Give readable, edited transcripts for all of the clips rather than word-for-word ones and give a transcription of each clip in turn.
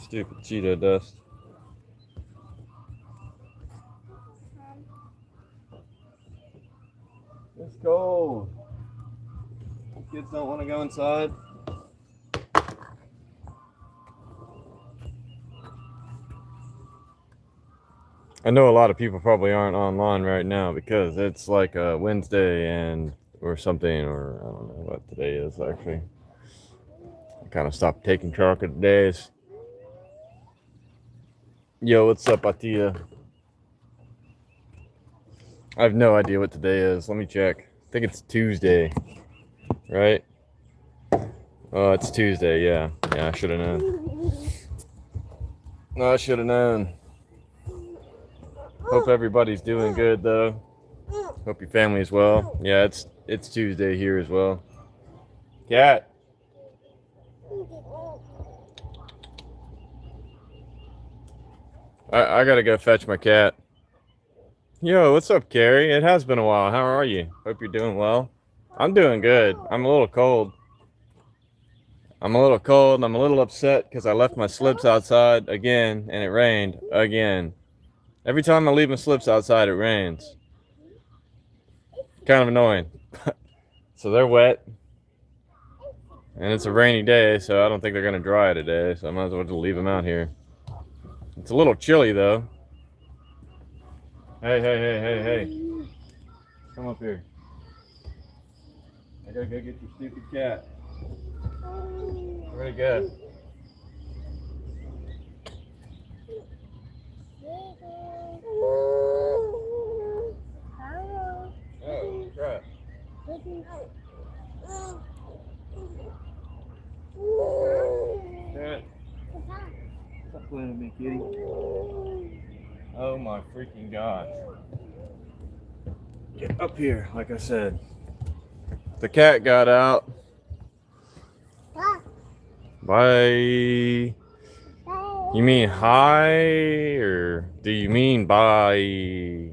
Stupid Cheeto dust. It's cold. Kids don't want to go inside. I know a lot of people probably aren't online right now because it's like a Wednesday or something, or I don't know what today is actually. I kind of stopped taking track of the days. Yo, what's up, Atia? I have no idea what today is. Let me check. I think it's Tuesday, right? Oh, it's Tuesday. Yeah, I should have known. No, I should have known. Hope everybody's doing good though. Hope your family is well. Yeah, it's Tuesday here as well. Cat. I gotta go fetch my cat. Yo, what's up, Carrie? It has been a while. How are you? Hope you're doing well. I'm doing good. I'm a little cold. I'm a little upset because I left my slips outside again and it rained again. Every time I leave my slips outside, it rains. Kind of annoying. So they're wet. And it's a rainy day, so I don't think they're going to dry today. So I might as well just leave them out here. It's a little chilly, though. Hey. Come up here. I gotta go get your stupid cat. Where'd it go? Oh, crap. Cat. Stop playing with me, kitty. Oh my freaking gosh. Get up here, like I said. The cat got out. Bye. You mean hi, or do you mean bye?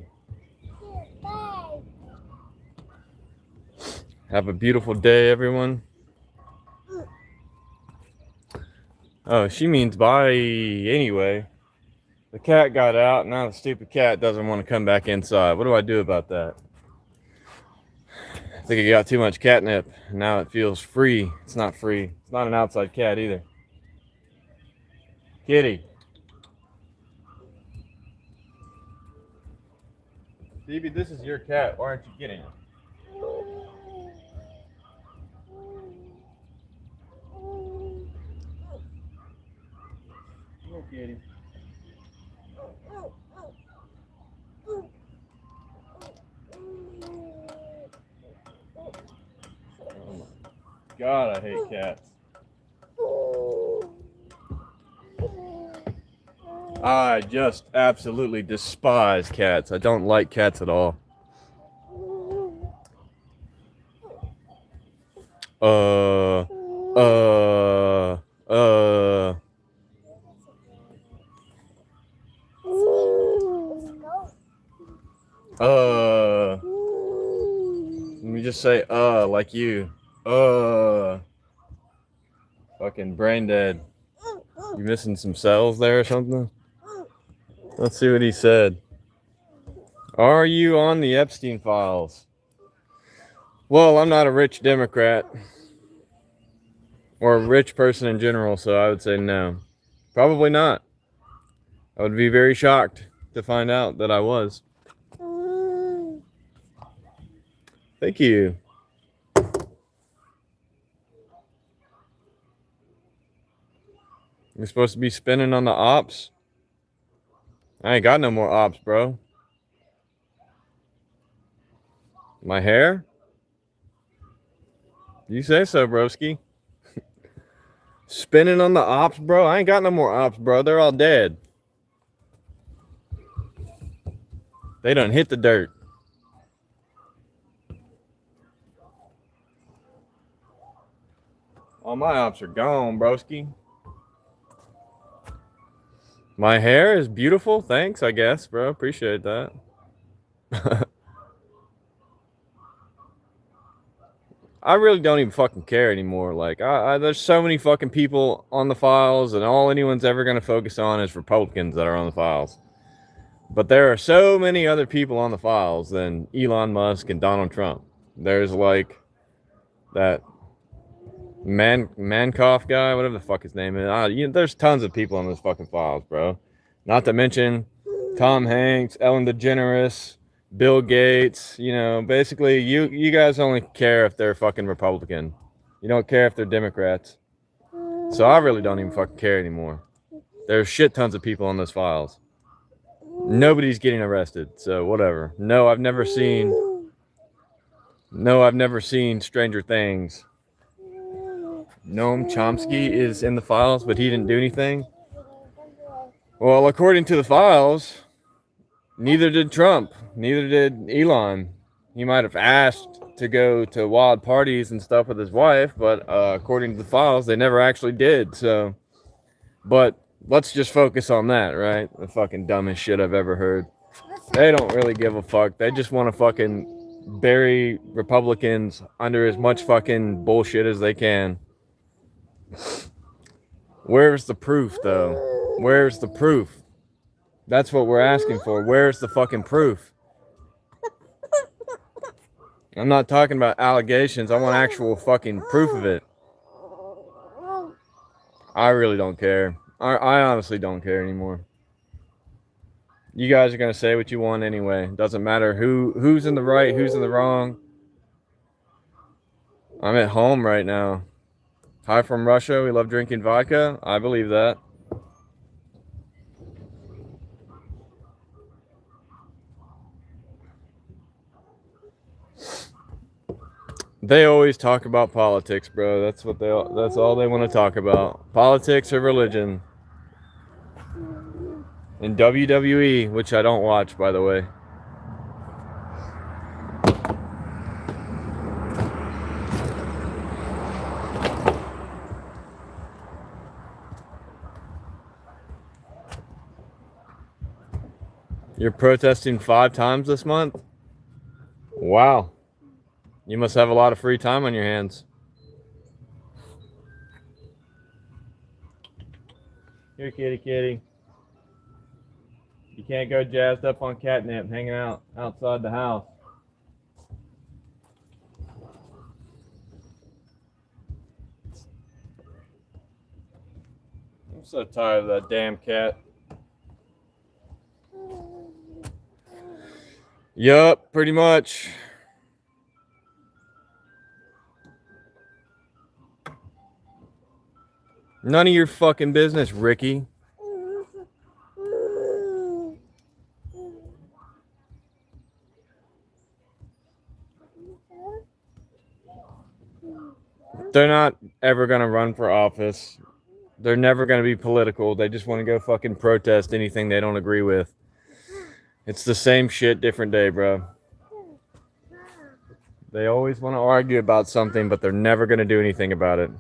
Have a beautiful day, everyone. Oh, she means bye anyway. The cat got out, now the stupid cat doesn't want to come back inside. What do I do about that? I think it got too much catnip. Now it feels free. It's not free. It's not an outside cat either. Kitty. Phoebe, this is your cat. Why aren't you getting it? Come here, kitty. Oh my God, I hate cats. I just absolutely despise cats. I don't like cats at all. Uh, uh, uh. Let me just say, like you. Fucking brain dead. You missing some cells there or something? Let's see what he said. Are you on the Epstein files? Well, I'm not a rich Democrat or a rich person in general, so I would say no. Probably not. I would be very shocked to find out that I was. Thank you. You're supposed to be spinning on the ops? I ain't got no more ops, bro. My hair? You say so, broski. Spinning on the ops, bro? I ain't got no more ops, bro. They're all dead. They done hit the dirt. All my ops are gone, broski. My hair is beautiful. Thanks, I guess, bro. Appreciate that. I really don't even fucking care anymore. Like, there's so many fucking people on the files, and all anyone's ever gonna focus on is Republicans that are on the files. But there are so many other people on the files than Elon Musk and Donald Trump. There's like that Mankoff guy, whatever the fuck his name is. There's tons of people on those fucking files, bro. Not to mention Tom Hanks, Ellen DeGeneres, Bill Gates. Basically, you guys only care if they're fucking Republican. You don't care if they're Democrats. So I really don't even fucking care anymore. There's shit tons of people on those files. Nobody's getting arrested, so whatever. No, I've never seen Stranger Things. Noam Chomsky is in the files, but he didn't do anything. Well, according to the files, neither did Trump. Neither did Elon. He might have asked to go to wild parties and stuff with his wife, but according to the files, they never actually did. So, but let's just focus on that, right? The fucking dumbest shit I've ever heard. They don't really give a fuck. They just want to fucking bury Republicans under as much fucking bullshit as they can. Where's the proof, though? Where's the proof? That's what we're asking for. Where's the fucking proof? I'm not talking about allegations. I want actual fucking proof of it. I really don't care. I honestly don't care anymore. You guys are gonna say what you want anyway. Doesn't matter who's in the right, who's in the wrong. I'm at home right now. Hi from Russia. We love drinking vodka. I believe that. They always talk about politics, bro. That's all they want to talk about. Politics or religion. And WWE, which I don't watch, by the way. You're protesting 5 times this month? Wow. You must have a lot of free time on your hands. Here, kitty. You can't go jazzed up on catnip hanging out outside the house. I'm so tired of that damn cat. Yup, pretty much. None of your fucking business, Ricky. They're not ever gonna run for office. They're never gonna be political. They just want to go fucking protest anything they don't agree with. It's the same shit, different day, bro. They always want to argue about something, but they're never gonna do anything about it.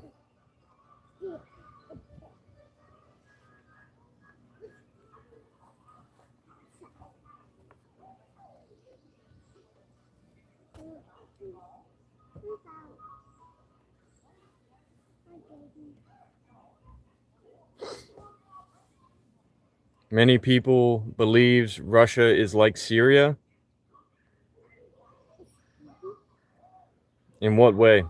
Many people believes Russia is like Syria. In what way?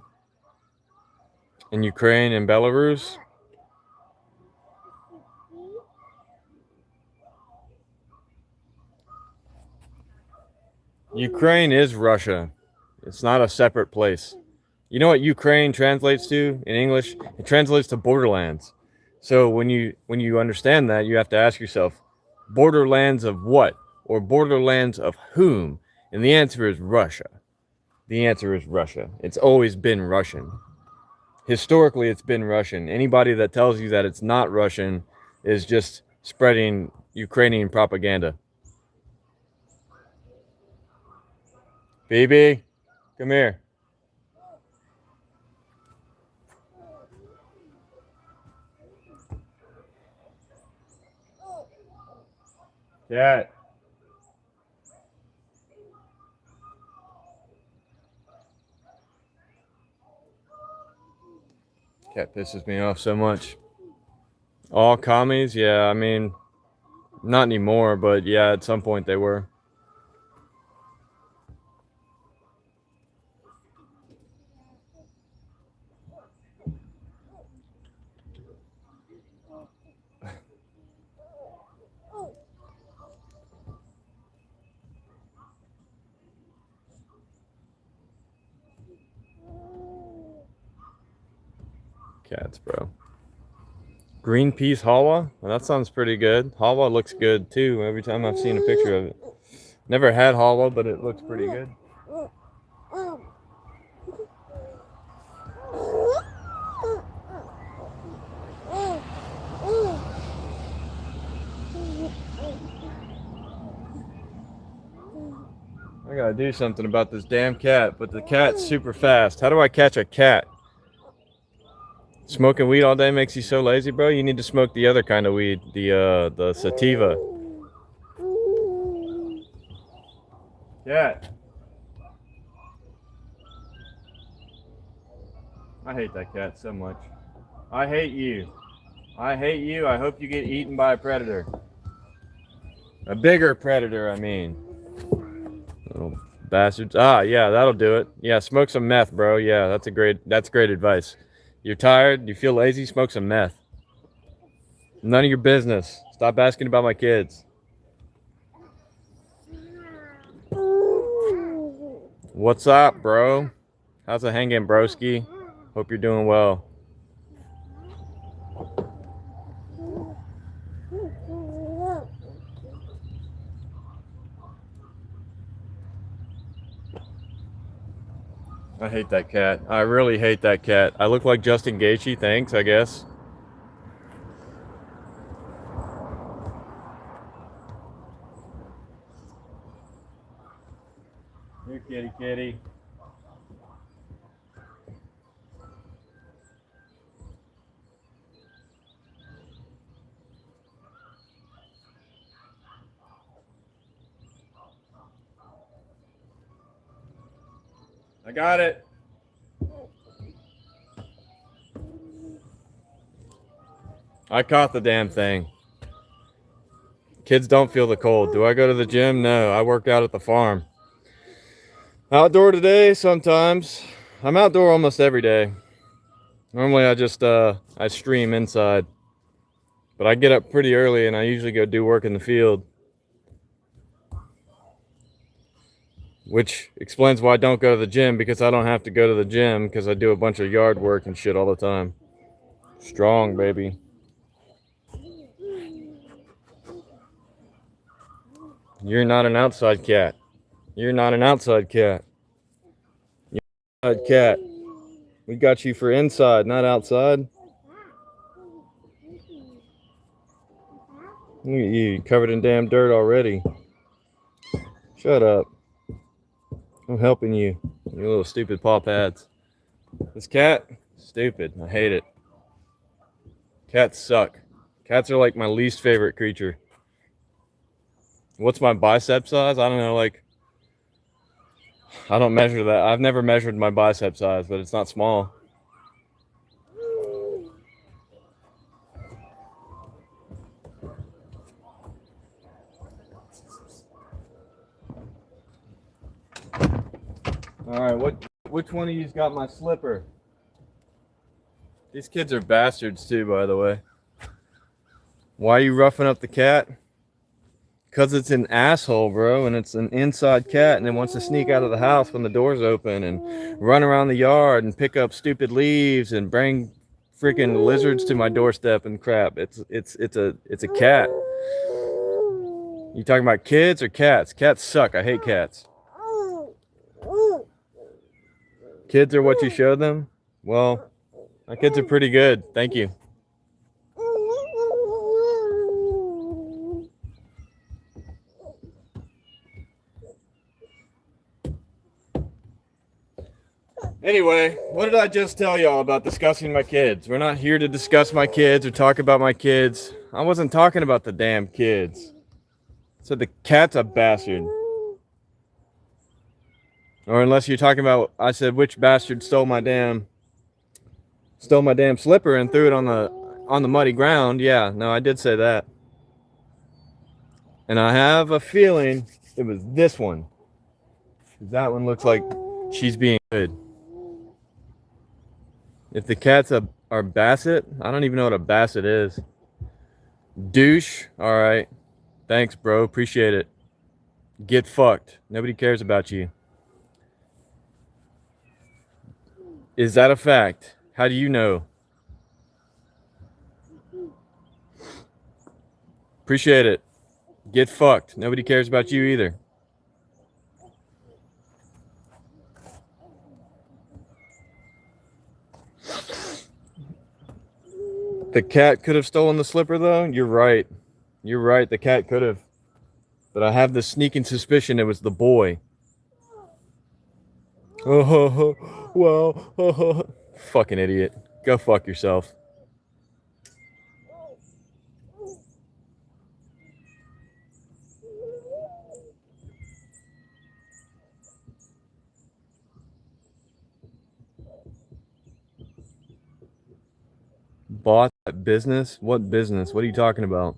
In Ukraine and Belarus? Ukraine is Russia. It's not a separate place. You know what Ukraine translates to in English? It translates to borderlands. So when you understand that, you have to ask yourself, borderlands of what? Or borderlands of whom? And the answer is Russia. The answer is Russia. It's always been Russian. Historically, it's been Russian. Anybody that tells you that it's not Russian is just spreading Ukrainian propaganda. Baby, come here. Cat. Cat pisses me off so much. All commies? Yeah, I mean, not anymore, but yeah, at some point they were. Cats, bro. Green peas halwa? Well, that sounds pretty good. Halwa looks good too every time I've seen a picture of it. Never had halwa, but it looks pretty good. I gotta do something about this damn cat, but the cat's super fast. How do I catch a cat? Smoking weed all day makes you so lazy, bro. You need to smoke the other kind of weed, the sativa. Cat. I hate that cat so much. I hate you. I hate you. I hope you get eaten by a predator. A bigger predator, I mean. Little bastards. Ah, yeah, that'll do it. Yeah, smoke some meth, bro. Yeah, that's great advice. You're tired, you feel lazy, smoke some meth. None of your business. Stop asking about my kids. What's up, bro? How's it hanging, broski? Hope you're doing well. I hate that cat. I really hate that cat. I look like Justin Gaethje, thanks, I guess. Here, kitty, kitty. I got it. I caught the damn thing. Kids don't feel the cold. Do I go to the gym? No, I work out at the farm. Outdoor today, sometimes. I'm outdoor almost every day. Normally I stream inside. But I get up pretty early and I usually go do work in the field. Which explains why I don't go to the gym, because I don't have to go to the gym because I do a bunch of yard work and shit all the time. Strong, baby. You're not an outside cat. You're not an outside cat. You're an inside cat. We got you for inside, not outside. Look at you, covered in damn dirt already. Shut up. I'm helping you. You little stupid paw pads. This cat, stupid. I hate it. Cats suck. Cats are like my least favorite creature. What's my bicep size? I don't know, like, I don't measure that. I've never measured my bicep size, but it's not small. All right, which one of you's got my slipper? These kids are bastards too, by the way. Why are you roughing up the cat? Because it's an asshole, bro, and it's an inside cat, and it wants to sneak out of the house when the door's open and run around the yard and pick up stupid leaves and bring freaking lizards to my doorstep and crap. It's a cat. You talking about kids or cats? Cats suck. I hate cats. Kids are what you show them? Well, my kids are pretty good. Thank you. Anyway, what did I just tell y'all about discussing my kids? We're not here to discuss my kids or talk about my kids. I wasn't talking about the damn kids. I said the cat's a bastard. Or unless you're talking about, I said which bastard stole my damn Stole my damn slipper and threw it on the muddy ground. Yeah, no, I did say that. And I have a feeling it was this one. That one looks like she's being good. If the cat's are basset, I don't even know what a basset is. Douche. All right. Thanks, bro. Appreciate it. Get fucked. Nobody cares about you. Is that a fact? How do you know? Appreciate it. Get fucked. Nobody cares about you either. The cat could have stolen the slipper, though. You're right. You're right. The cat could have. But I have the sneaking suspicion it was the boy. Oh, well, fucking idiot. Go fuck yourself. Bought that business? What business? What are you talking about?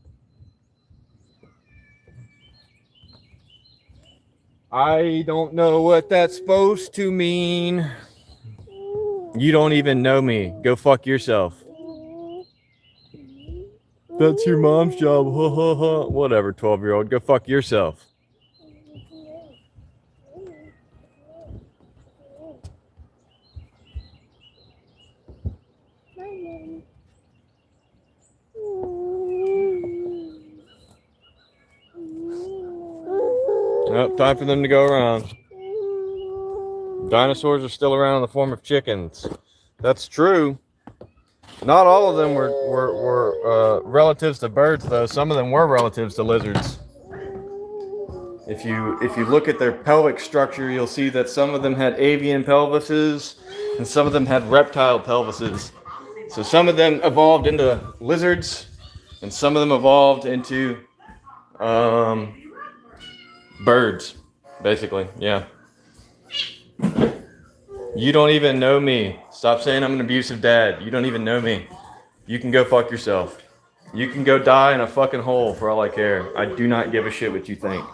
I don't know what that's supposed to mean. You don't even know me. Go fuck yourself. That's your mom's job. Whatever, 12-year-old. Go fuck yourself. Nope, time for them to go around. Dinosaurs are still around in the form of chickens. That's true. Not all of them were relatives to birds, though. Some of them were relatives to lizards. If you look at their pelvic structure, you'll see that some of them had avian pelvises and some of them had reptile pelvises. So some of them evolved into lizards and some of them evolved into birds, basically. Yeah. You don't even know me. Stop saying I'm an abusive dad. You don't even know me. You can go fuck yourself. You can go die in a fucking hole for all I care. I do not give a shit what you think.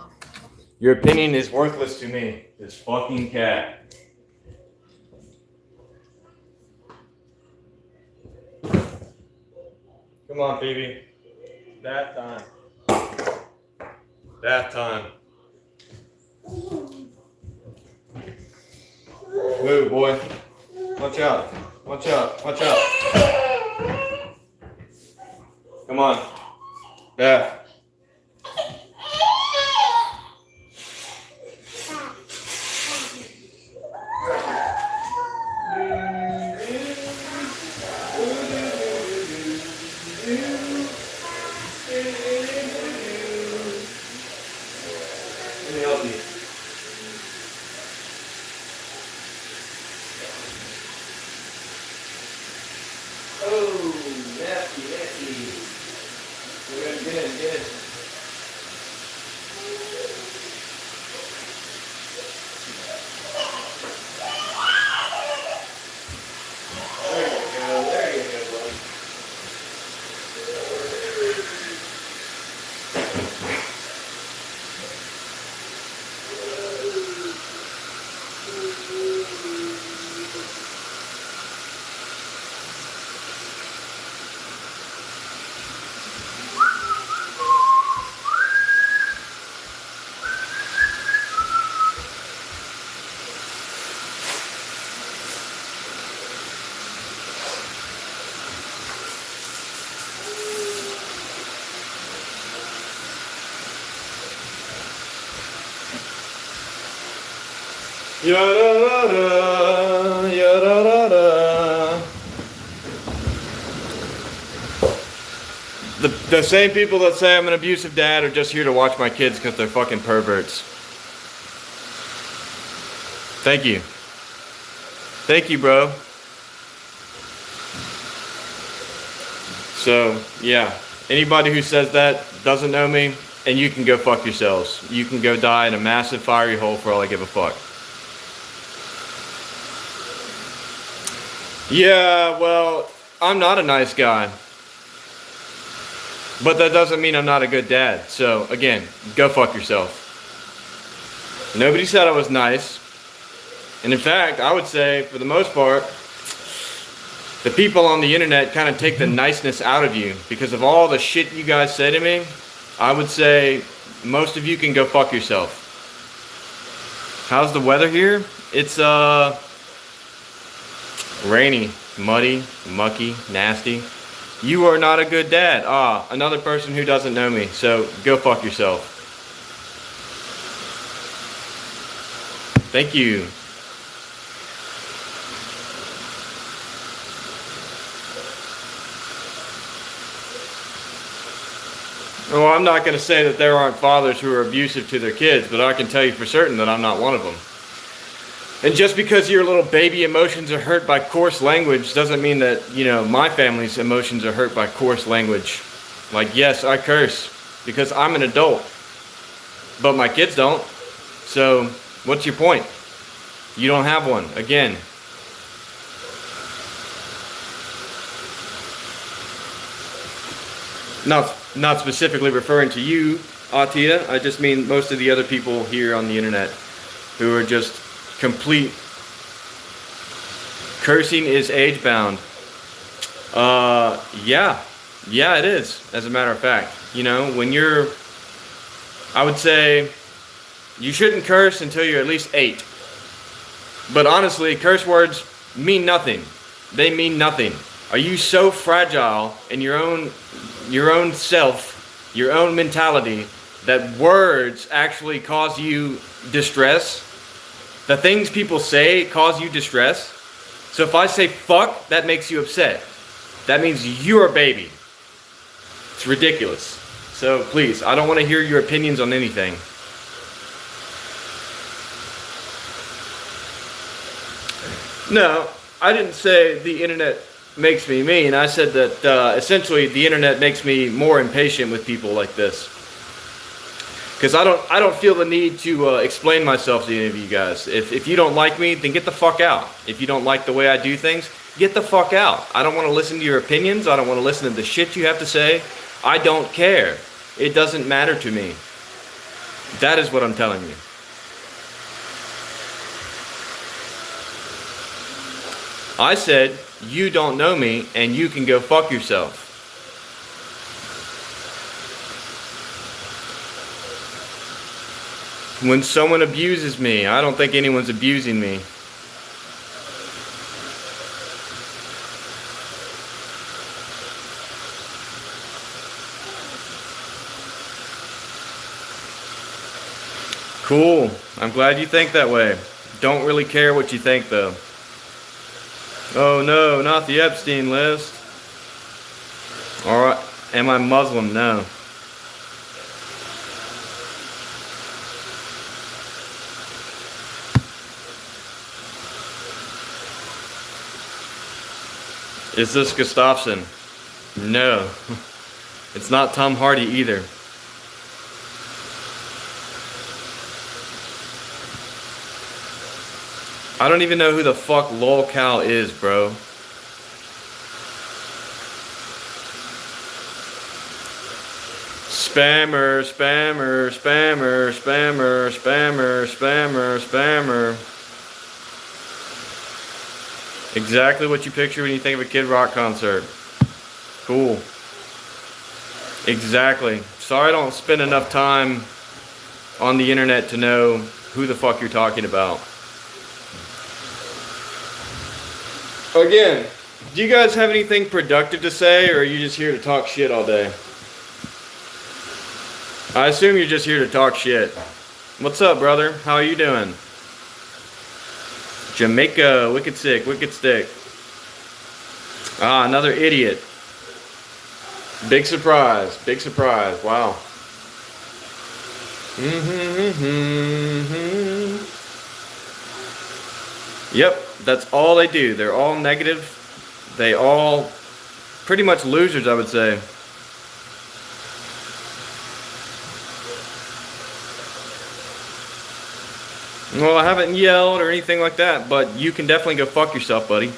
Your opinion is worthless to me. This fucking cat. Come on, baby. That time. That time. Move, boy. Watch out. Watch out. Watch out. Come on. Yeah. Let me help you. Oh, nasty, nasty. Good, good, good. There you go, buddy. Ya-da-da-da, ya-da-da-da. The same people that say I'm an abusive dad are just here to watch my kids because they're fucking perverts. Thank you. Thank you, bro. So, yeah. Anybody who says that doesn't know me, and you can go fuck yourselves. You can go die in a massive fiery hole for all I give a fuck. Yeah, well, I'm not a nice guy. But that doesn't mean I'm not a good dad. So, again, go fuck yourself. Nobody said I was nice. And in fact, I would say, for the most part, the people on the internet kind of take the niceness out of you because of all the shit you guys say to me. I would say most of you can go fuck yourself. How's the weather here? It's rainy, muddy, mucky, nasty. You are not a good dad. Another person who doesn't know me. So go fuck yourself. Thank you. Well, I'm not going to say that there aren't fathers who are abusive to their kids, but I can tell you for certain that I'm not one of them. And just because your little baby emotions are hurt by coarse language doesn't mean that, my family's emotions are hurt by coarse language. Like, yes, I curse because I'm an adult, but my kids don't. So, what's your point? You don't have one. Again. Not specifically referring to you, Atia. I just mean most of the other people here on the internet who are just complete. Cursing is age bound. Yeah, it is. As a matter of fact, when I would say you shouldn't curse until you're at least 8. But honestly, curse words mean nothing. They mean nothing. Are you so fragile in your own self, your own mentality, that words actually cause you distress? The things people say cause you distress? So if I say fuck, that makes you upset. That means you're a baby. It's ridiculous. So please, I don't want to hear your opinions on anything. No, I didn't say the internet makes me mean. I said that essentially the internet makes me more impatient with people like this. Because I don't feel the need to explain myself to any of you guys. If you don't like me, then get the fuck out. If you don't like the way I do things, get the fuck out. I don't want to listen to your opinions. I don't want to listen to the shit you have to say. I don't care. It doesn't matter to me. That is what I'm telling you. I said, you don't know me and you can go fuck yourself. When someone abuses me, I don't think anyone's abusing me. Cool. I'm glad you think that way. Don't really care what you think though. Oh no, not the Epstein list. Alright, am I Muslim? No. Is this Gustafsson? No. It's not Tom Hardy either. I don't even know who the fuck lolcow is, bro. Spammer, spammer, spammer, spammer, spammer, spammer, spammer. Exactly what you picture when you think of a Kid Rock concert. Cool. Exactly. Sorry I don't spend enough time on the internet to know who the fuck you're talking about. Again, do you guys have anything productive to say, or are you just here to talk shit all day? I assume you're just here to talk shit. What's up, brother? How are you doing? Jamaica, wicked sick, wicked stick. Another idiot. Big surprise, wow. Yep, that's all they do. They're all negative. They all pretty much losers, I would say. Well, I haven't yelled or anything like that, but you can definitely go fuck yourself, buddy.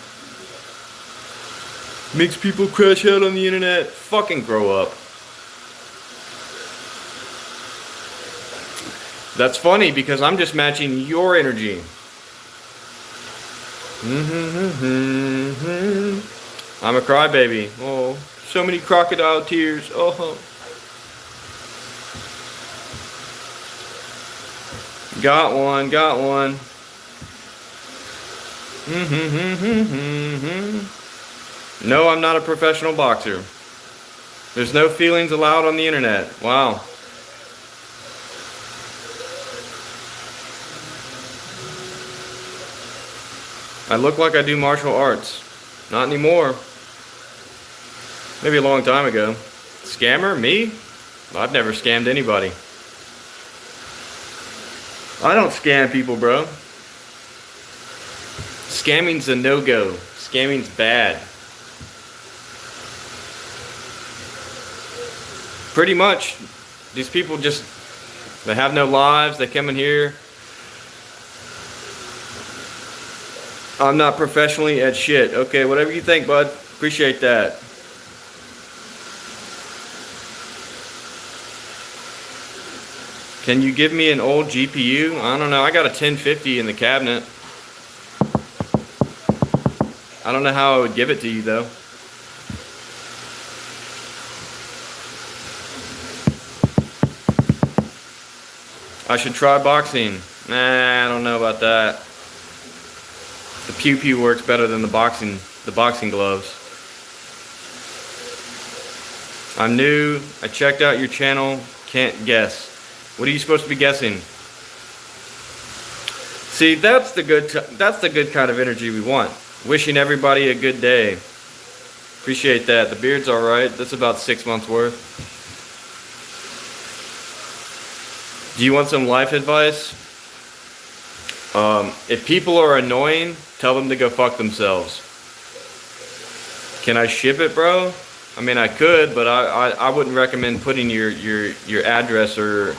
Makes people crash out on the internet. Fucking grow up. That's funny because I'm just matching your energy. I'm a crybaby. Oh, so many crocodile tears. Oh. Got one, got one. No, I'm not a professional boxer. There's no feelings allowed on the internet. Wow. I look like I do martial arts. Not anymore. Maybe a long time ago. Scammer? Me? I've never scammed anybody. I don't scam people, bro. Scamming's a no-go. Scamming's bad. Pretty much, these people just, they have no lives. They come in here. I'm not professionally at shit. Okay, whatever you think, bud. Appreciate that. Can you give me an old GPU? I don't know. I got a 1050 in the cabinet. I don't know how I would give it to you, though. I should try boxing. Nah, I don't know about that. The pew-pew works better than the boxing gloves. I'm new. I checked out your channel. Can't guess. What are you supposed to be guessing? See, that's the good kind of energy we want. Wishing everybody a good day. Appreciate that. The beard's alright. That's about 6 months worth. Do you want some life advice? If people are annoying, tell them to go fuck themselves. Can I ship it, bro? I mean, I could, but I wouldn't recommend putting your address or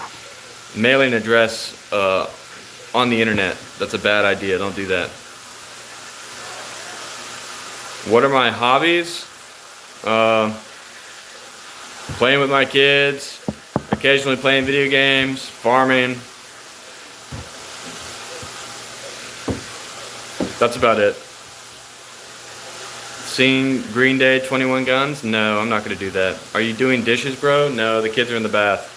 mailing address on the internet. That's a bad idea. Don't do that. What are my hobbies? Playing with my kids, occasionally playing video games, farming. That's about it. Seeing Green Day 21 Guns? No, I'm not gonna do that. Are you doing dishes, bro? No, the kids are in the bath.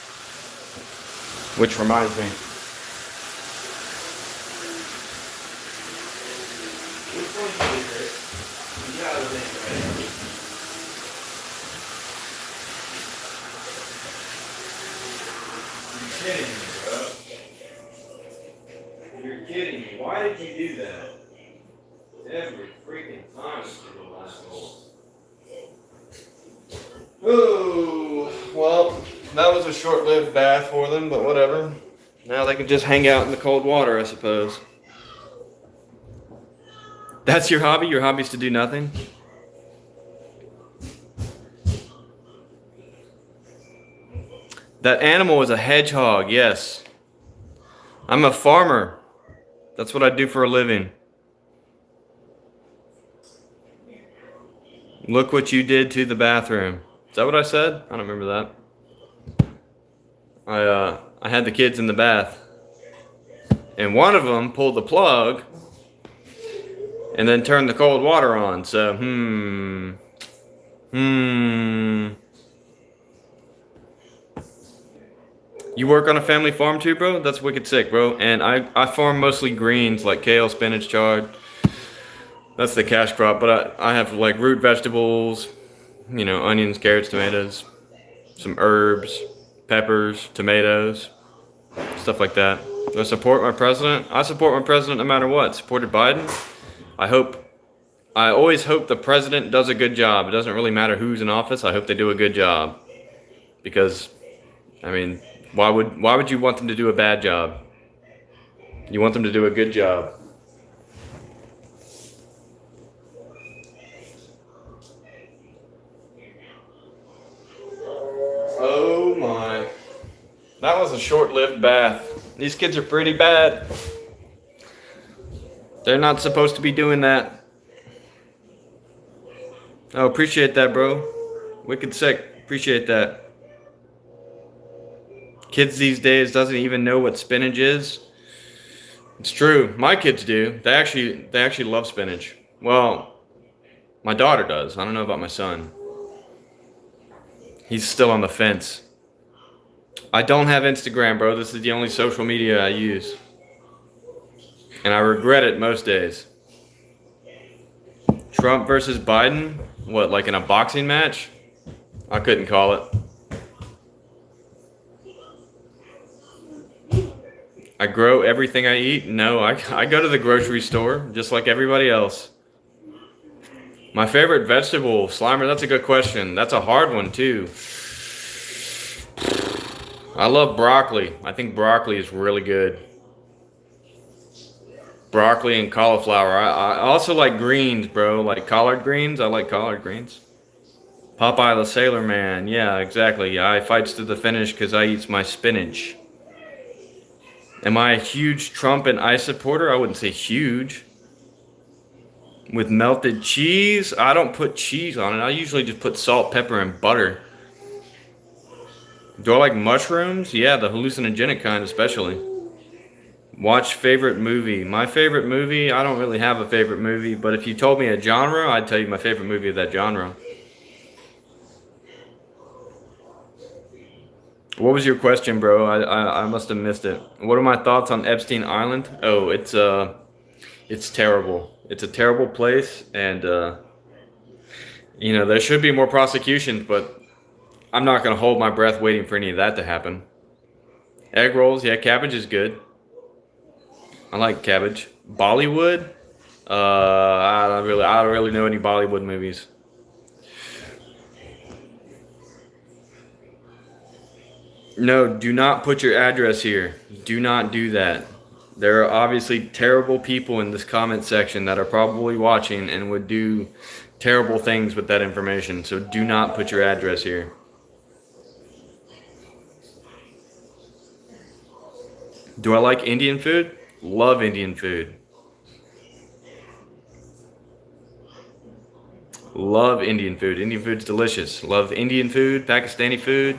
Which reminds me. You're kidding me, bro. You're kidding me. Why did you do that? Every freaking time it's the last goal. Ooh, well, that was a short-lived bath for them, but whatever. Now they can just hang out in the cold water, I suppose. That's your hobby? Your hobby is to do nothing? That animal is a hedgehog, yes. I'm a farmer. That's what I do for a living. Look what you did to the bathroom. Is that what I said? I don't remember that. I had the kids in the bath. And one of them pulled the plug and then turned the cold water on. So, You work on a family farm too, bro? That's wicked sick, bro. And I farm mostly greens like kale, spinach, chard. That's the cash crop, but I have like root vegetables, you know, onions, carrots, tomatoes, some herbs, peppers, tomatoes, stuff like that. Do I support my president? I support my president no matter what. Supported Biden? I always hope the president does a good job. It doesn't really matter who's in office. I hope they do a good job. Because, I mean, why would you want them to do a bad job? You want them to do a good job. Oh my. That was a short-lived bath. These kids are pretty bad. They're not supposed to be doing that. Oh, appreciate that, bro. Wicked sick. Appreciate that. Kids these days doesn't even know what spinach is. It's true. My kids do. They actually love spinach. Well, my daughter does. I don't know about my son. He's still on the fence. I don't have Instagram, bro. This is the only social media I use. And I regret it most days. Trump versus Biden? What, like in a boxing match? I couldn't call it. I grow everything I eat? No, I go to the grocery store just like everybody else. My favorite vegetable, Slimer, that's a good question. That's a hard one, too. I love broccoli. I think broccoli is really good. Broccoli and cauliflower. I also like greens, bro. Like collard greens. I like collard greens. Popeye the Sailor Man. Yeah, exactly. I fights to the finish because I eats my spinach. Am I a huge Trump and I supporter? I wouldn't say huge. With melted cheese? I don't put cheese on it. I usually just put salt, pepper, and butter. Do I like mushrooms? Yeah, the hallucinogenic kind especially. Watch favorite movie. My favorite movie, I don't really have a favorite movie, but if you told me a genre, I'd tell you my favorite movie of that genre. What was your question, bro? I must have missed it. What are my thoughts on Epstein Island? Oh, it's terrible. It's a terrible place, and there should be more prosecutions, but I'm not gonna hold my breath waiting for any of that to happen. Egg rolls, yeah, cabbage is good. I like cabbage. Bollywood? I don't really know any Bollywood movies. No, do not put your address here. Do not do that. There are obviously terrible people in this comment section that are probably watching and would do terrible things with that information. So do not put your address here. Do I like Indian food? Love Indian food. Love Indian food. Indian food's delicious. Love Indian food, Pakistani food.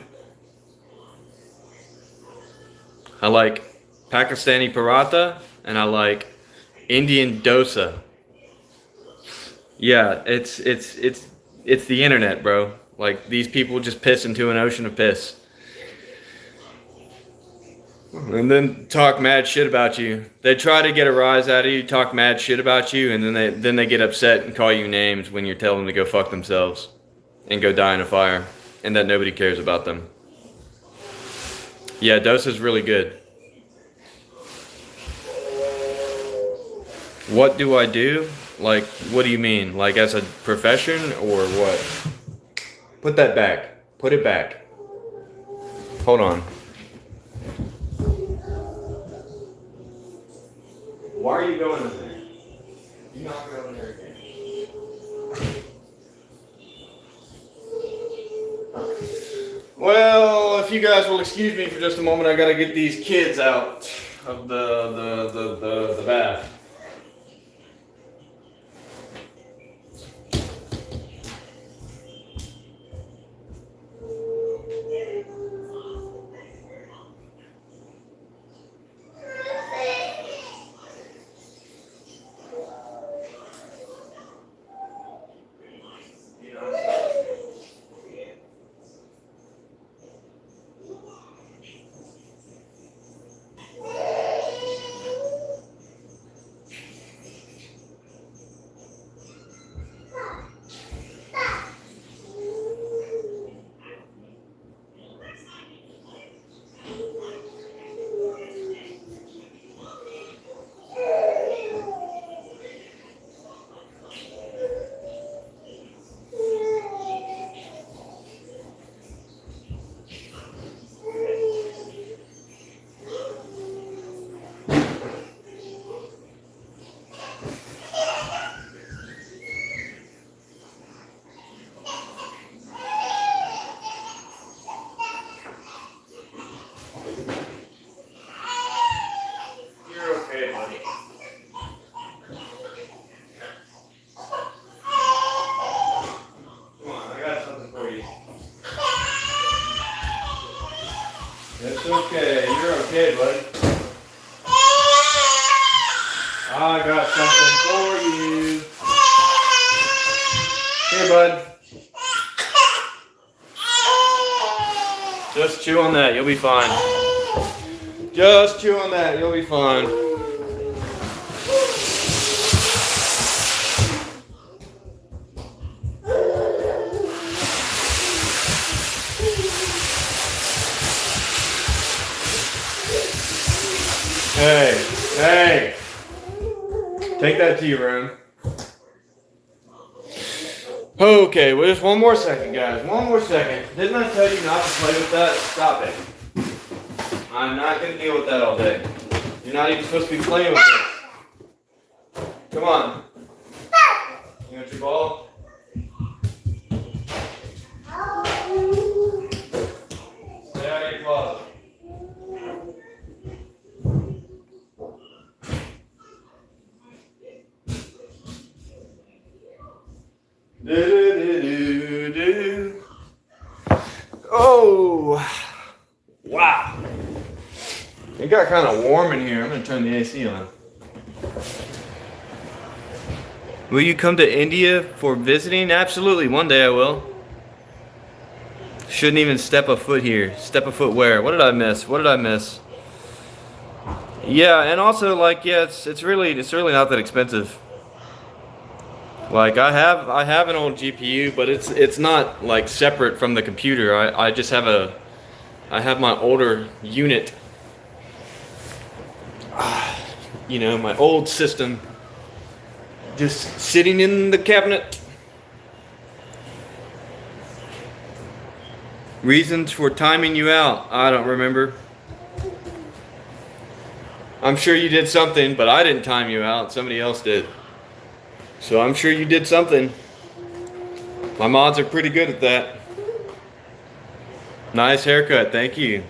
I like Pakistani paratha and I like Indian dosa. Yeah, it's the internet, bro. Like these people just piss into an ocean of piss. And then talk mad shit about you. They try to get a rise out of you, talk mad shit about you, and then they get upset and call you names when you're telling them to go fuck themselves and go die in a fire, and that nobody cares about them. Yeah, dosa's really good. What do I do? Like, what do you mean? Like as a profession or what? Put that back. Put it back. Hold on. Why are you going in there? You not go in there again. Well, if you guys will excuse me for just a moment, I gotta get these kids out of the bath. It's okay. You're okay, buddy. I got something for you. Here, bud. Just chew on that. You'll be fine. Just chew on that. You'll be fine. Hey, hey. Take that to your room. Okay, well, just one more second, guys. One more second. Didn't I tell you not to play with that? Stop it. I'm not going to deal with that all day. You're not even supposed to be playing with this. Come on. You want your ball? Stay out of your closet. Do. Oh, wow. It got kind of warm in here. I'm going to turn the AC on. Will you come to India for visiting? Absolutely. One day I will. Shouldn't even step a foot here. Step a foot where? What did I miss? What did I miss? Yeah, and also like it's really not that expensive. Like I have an old GPU, but it's not like separate from the computer. I just have I have my older unit. You know, my old system just sitting in the cabinet. Reasons for timing you out? I don't remember. I'm sure you did something, but I didn't time you out. Somebody else did. So I'm sure you did something. My mods are pretty good at that. Nice haircut, thank you.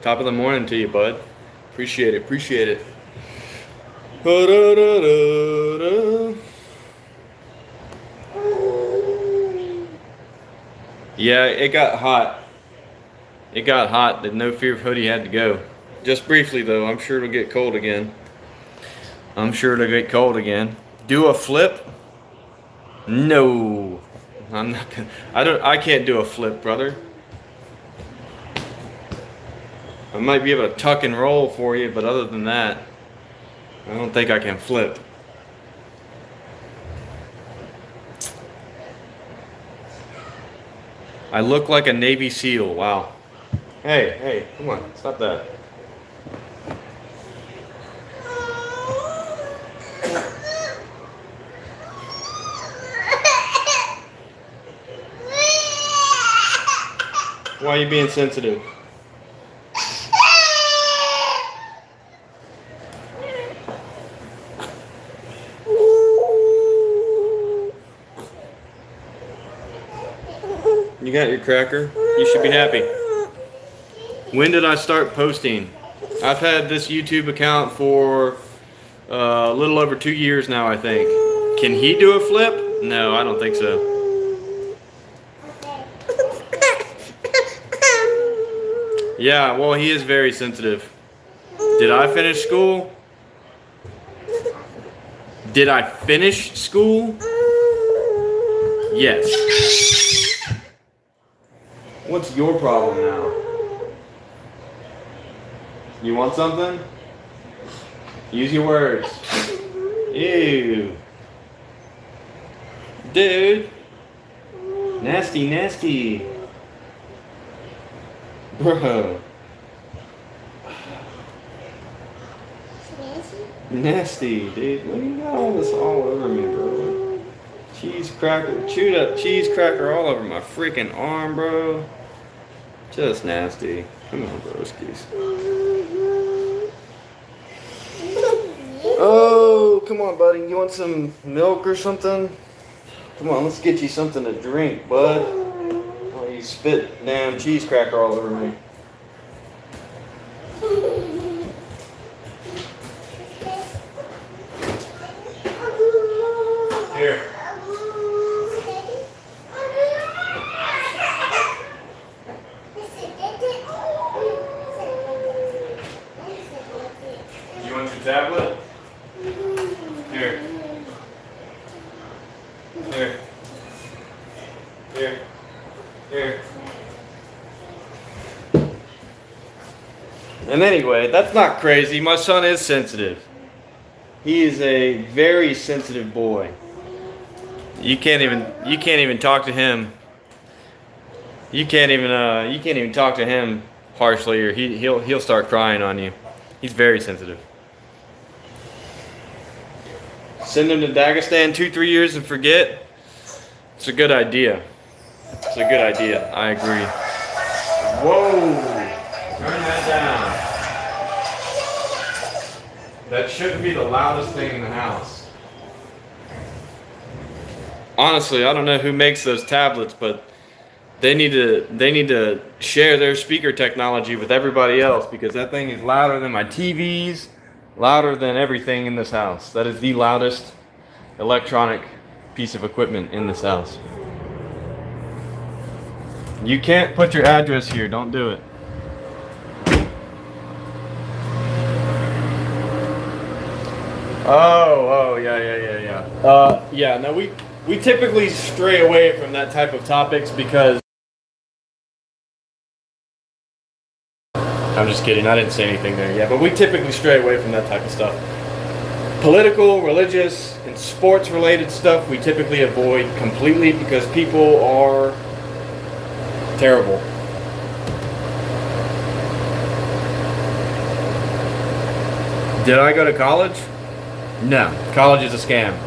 Top of the morning to you, bud. Appreciate it, appreciate it. Yeah, it got hot. It got hot. The No Fear hoodie had to go. Just briefly though, I'm sure it'll get cold again. I'm sure it'll get cold again. Do a flip? No. I'm not gonna, I can't do a flip, brother. I might be able to tuck and roll for you, but other than that, I don't think I can flip. I look like a Navy SEAL. Wow. Hey, come on, stop that. Why are you being sensitive? You got your cracker? You should be happy. When did I start posting? I've had this YouTube account for a little over 2 years now, I think. Can he do a flip? No, I don't think so. Yeah, well, he is very sensitive. Did I finish school? Did I finish school? Yes. What's your problem now? You want something? Use your words. Ew. Dude. Nasty, nasty. Bro. Nasty, dude. What do you got all this all over me, bro? Cheese cracker, chewed up cheese cracker all over my freaking arm, bro. Just nasty. Come on, broskies. Oh, come on, buddy. You want some milk or something? Come on, let's get you something to drink, bud. Oh, you spit damn cheese cracker all over me. Here. tablet? Here. Here. Here. Here. And anyway, that's not crazy. My son is sensitive. He is a very sensitive boy. You can't even talk to him. You can't even talk to him harshly, or he'll start crying on you. He's very sensitive. Send him to Dagestan 2-3 years and forget. It's a good idea. It's a good idea. I agree. Whoa! Turn that down. That shouldn't be the loudest thing in the house. Honestly, I don't know who makes those tablets, but they need to share their speaker technology with everybody else, because that thing is louder than my TVs, louder than everything in this house. That is the loudest electronic piece of equipment in this house. You can't put your address here. Don't do it. Oh, yeah. Yeah, no, we typically stray away from that type of topics because... I'm just kidding, I didn't say anything there yet, but we typically stray away from that type of stuff. Political, religious, and sports related stuff we typically avoid completely because people are terrible. Did I go to college? No, college is a scam.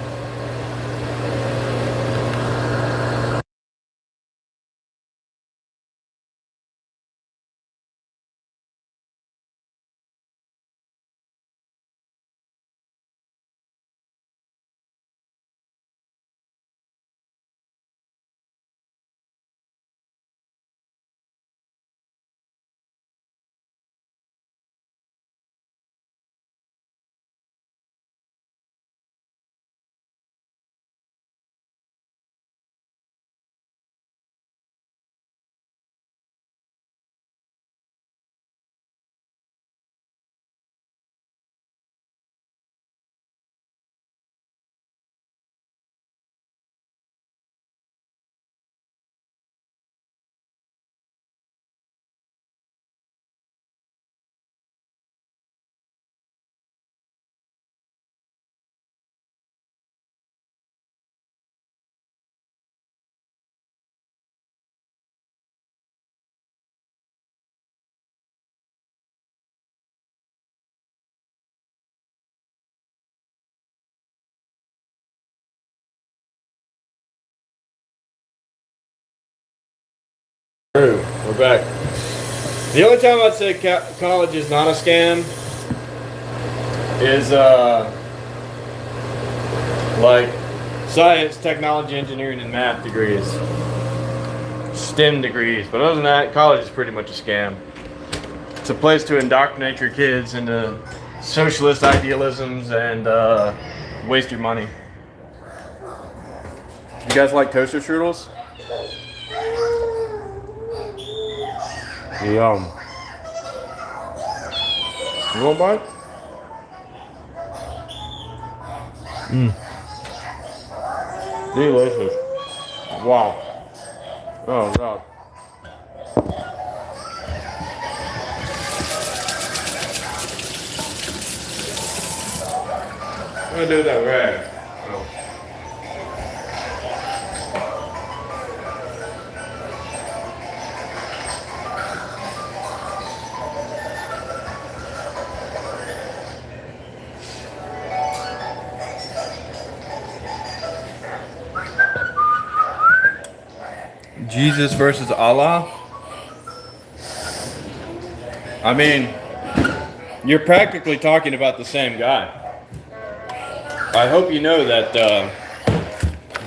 True, we're back. The only time I'd say college is not a scam is like science, technology, engineering, and math degrees, STEM degrees. But other than that, college is pretty much a scam. It's a place to indoctrinate your kids into socialist idealisms and waste your money. You guys like toaster strudels? Yum. You want a bite? Delicious. Wow. Oh god. I'm gonna do that rag. Oh. Jesus versus Allah? I mean, you're practically talking about the same guy. I hope you know that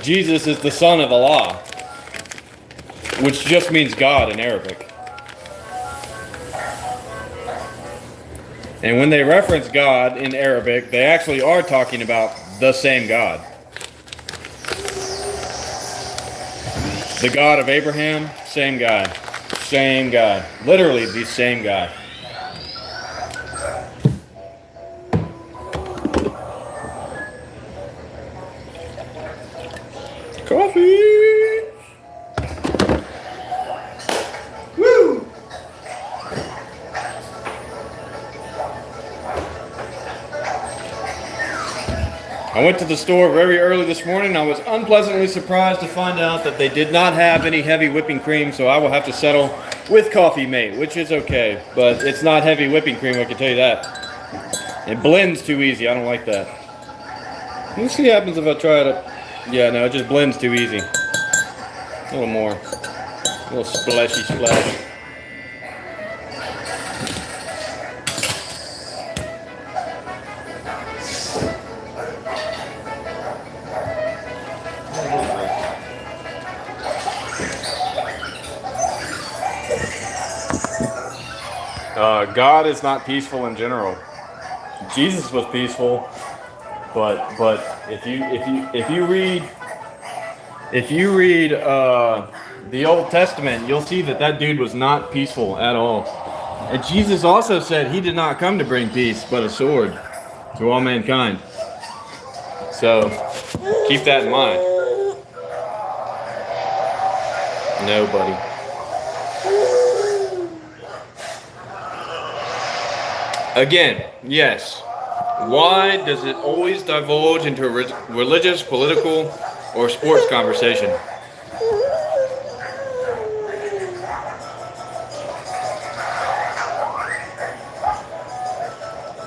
Jesus is the son of Allah, which just means God in Arabic. And when they reference God in Arabic, they actually are talking about the same God. The God of Abraham, same God. Same God. Literally the same God. Coffee! Woo! I went to the store very early this morning. I was unpleasantly surprised to find out that they did not have any heavy whipping cream, so I will have to settle with Coffee Mate, which is okay, but it's not heavy whipping cream, I can tell you that. It blends too easy. I don't like that. Let's see what happens if I try it. Yeah, no, it just blends too easy. A little more. A little splashy splash. God is not peaceful in general. Jesus was peaceful, but if you read the Old Testament, you'll see that dude was not peaceful at all. And Jesus also said he did not come to bring peace, but a sword to all mankind. So keep that in mind. No, buddy. Again, yes. Why does it always divulge into a religious, political, or sports conversation?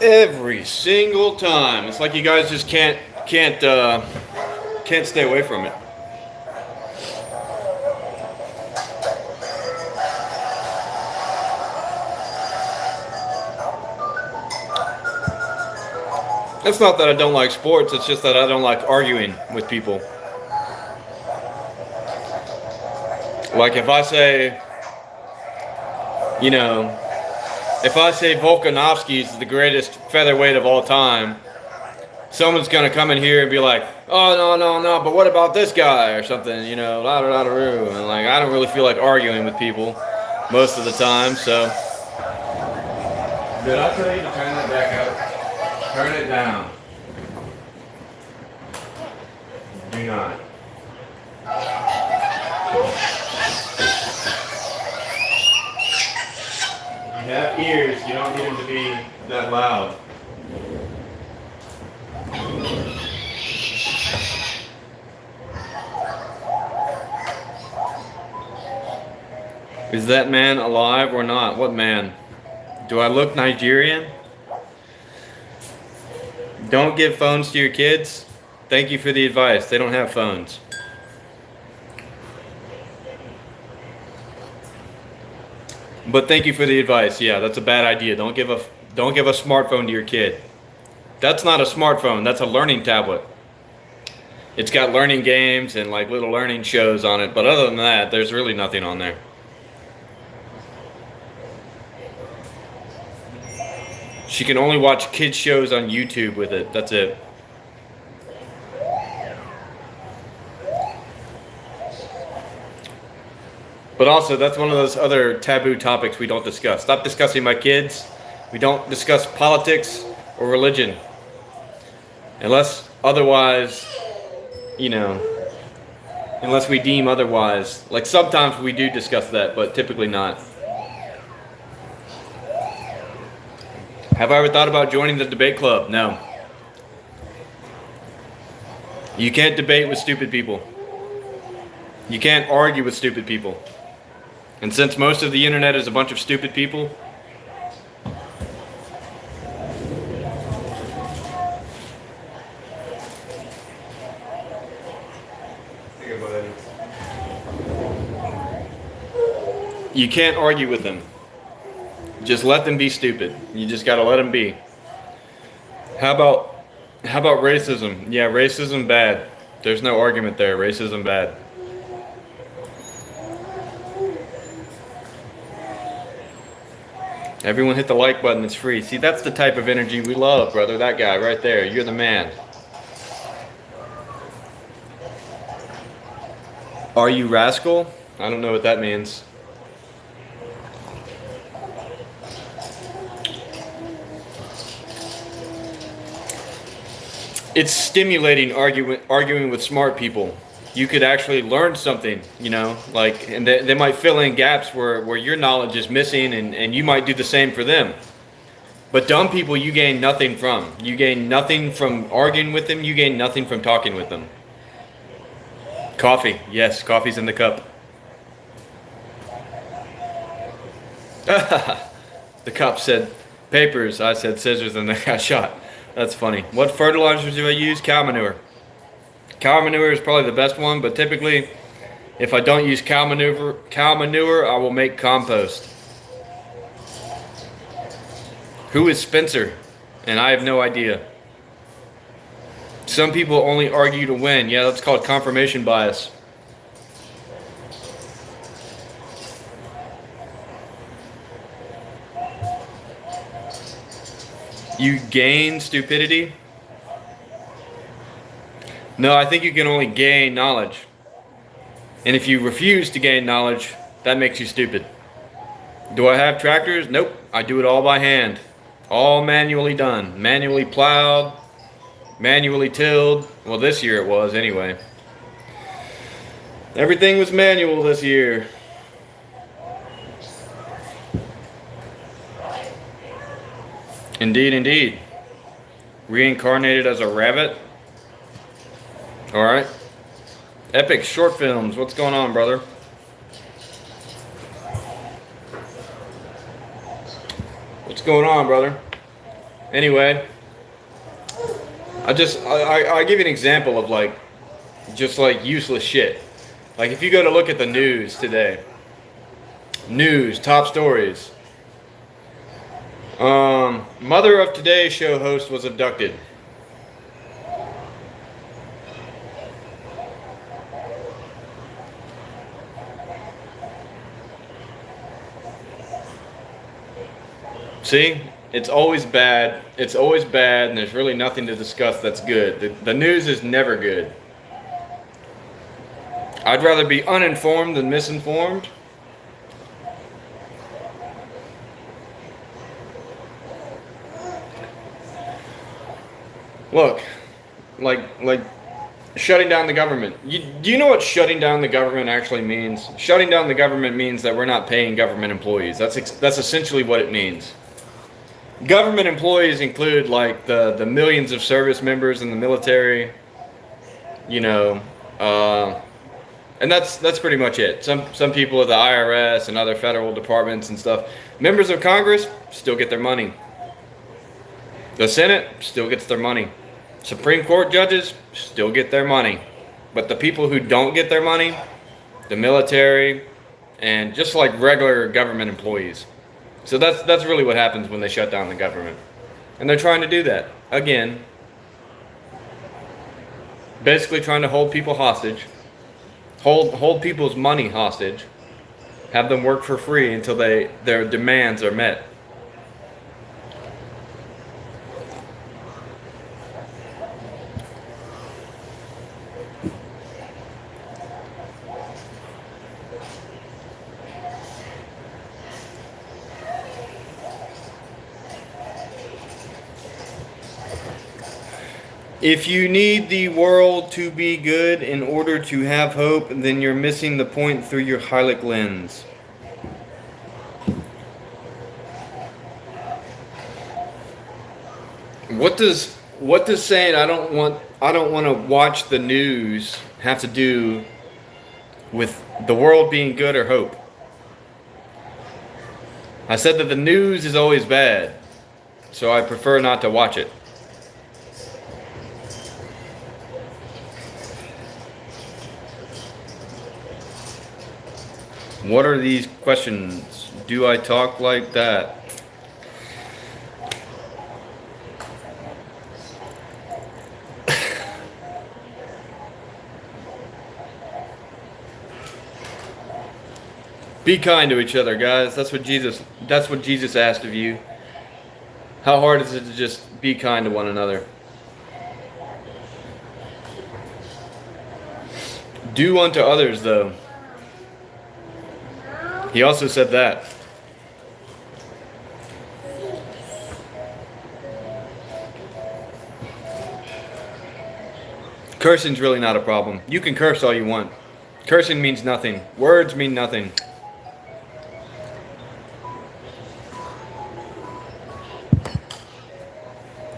Every single time. It's like you guys just can't stay away from it. It's not that I don't like sports, it's just that I don't like arguing with people. Like if I say, if I say Volkanovski is the greatest featherweight of all time, someone's going to come in here and be like, oh, no, but what about this guy or something, la-da-da-da-roo. And like, I don't really feel like arguing with people most of the time, so. Did I tell you to turn that back up? Turn it down. Do not. You have ears, you don't need them to be that loud. Is that man alive or not? What man? Do I look Nigerian? Don't give phones to your kids. Thank you for the advice. They don't have phones. But thank you for the advice. Yeah, that's a bad idea. Don't give a smartphone to your kid. That's not a smartphone. That's a learning tablet. It's got learning games and like little learning shows on it. But other than that, there's really nothing on there. She can only watch kids shows on YouTube with it. That's it. But also, that's one of those other taboo topics we don't discuss. Stop discussing my kids. We don't discuss politics or religion. Unless otherwise, unless we deem otherwise. Like sometimes we do discuss that, but typically not. Have I ever thought about joining the debate club? No. You can't debate with stupid people. You can't argue with stupid people. And since most of the internet is a bunch of stupid people, you can't argue with them. Just let them be stupid. You just gotta let them be. How about racism? Yeah, racism bad. There's no argument there. Racism bad. Everyone hit the like button. It's free. See, that's the type of energy we love, brother. That guy right there. You're the man. Are you rascal? I don't know what that means. It's stimulating arguing with smart people. you could actually learn something, you know, like, and they might fill in gaps where your knowledge is missing, and you might do the same for them. But dumb people, you gain nothing from. You gain nothing from arguing with them. You gain nothing from talking with them. Coffee. Yes, coffee's in the cup. The cop said papers. I said scissors, and they got shot. That's funny. What fertilizers do I use? Cow manure. Cow manure is probably the best one, but typically, if I don't use cow manure, I will make compost. Who is Spencer? And I have no idea. Some people only argue to win. Yeah, that's called confirmation bias. You gain stupidity? No, I think you can only gain knowledge. And if you refuse to gain knowledge, that makes you stupid. Do I have tractors? Nope. I do it all by hand. All manually done. Manually plowed. Manually tilled. Well, this year it was anyway. Everything was manual this year. Indeed, indeed. Reincarnated as a rabbit. Alright. Epic short films. What's going on, brother? What's going on, brother? Anyway, I give you an example of like, just like useless shit. Like if you go to look at the news today, news, top stories. Mother of Today Show host was abducted. See? It's always bad. It's always bad, and there's really nothing to discuss that's good. The news is never good. I'd rather be uninformed than misinformed. Look, like shutting down the government. Do you know what shutting down the government actually means? Shutting down the government means that we're not paying government employees. That's essentially what it means. Government employees include like the millions of service members in the military, you know, and that's pretty much it. Some people at the IRS and other federal departments and stuff. Members of Congress still get their money. The Senate still gets their money. Supreme Court judges still get their money. But the people who don't get their money, the military, and just like regular government employees. So that's really what happens when they shut down the government. And they're trying to do that. Again, basically trying to hold people hostage. Hold people's money hostage. Have them work for free until their demands are met. If you need the world to be good in order to have hope, then you're missing the point through your Heilig lens. What does saying I don't want to watch the news have to do with the world being good or hope? I said that the news is always bad, so I prefer not to watch it. What are these questions? Do I talk like that? Be kind to each other, guys. That's what Jesus asked of you. How hard is it to just be kind to one another? Do unto others, though. He also said that. Cursing's really not a problem. You can curse all you want. Cursing means nothing. Words mean nothing.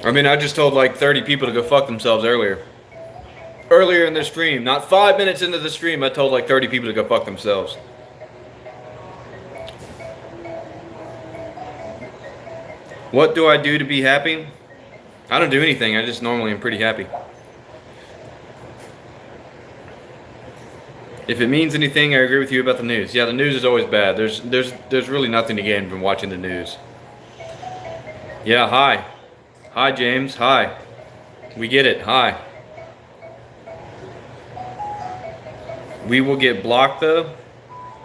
I mean, I just told like 30 people to go fuck themselves earlier. Earlier in the stream, not 5 minutes into the stream, I told like 30 people to go fuck themselves. What do I do to be happy? I don't do anything. I just normally am pretty happy. If it means anything, I agree with you about the news. Yeah, the news is always bad. There's really nothing to gain from watching the news. Yeah, hi. Hi, James. Hi. We get it. Hi. We will get blocked, though?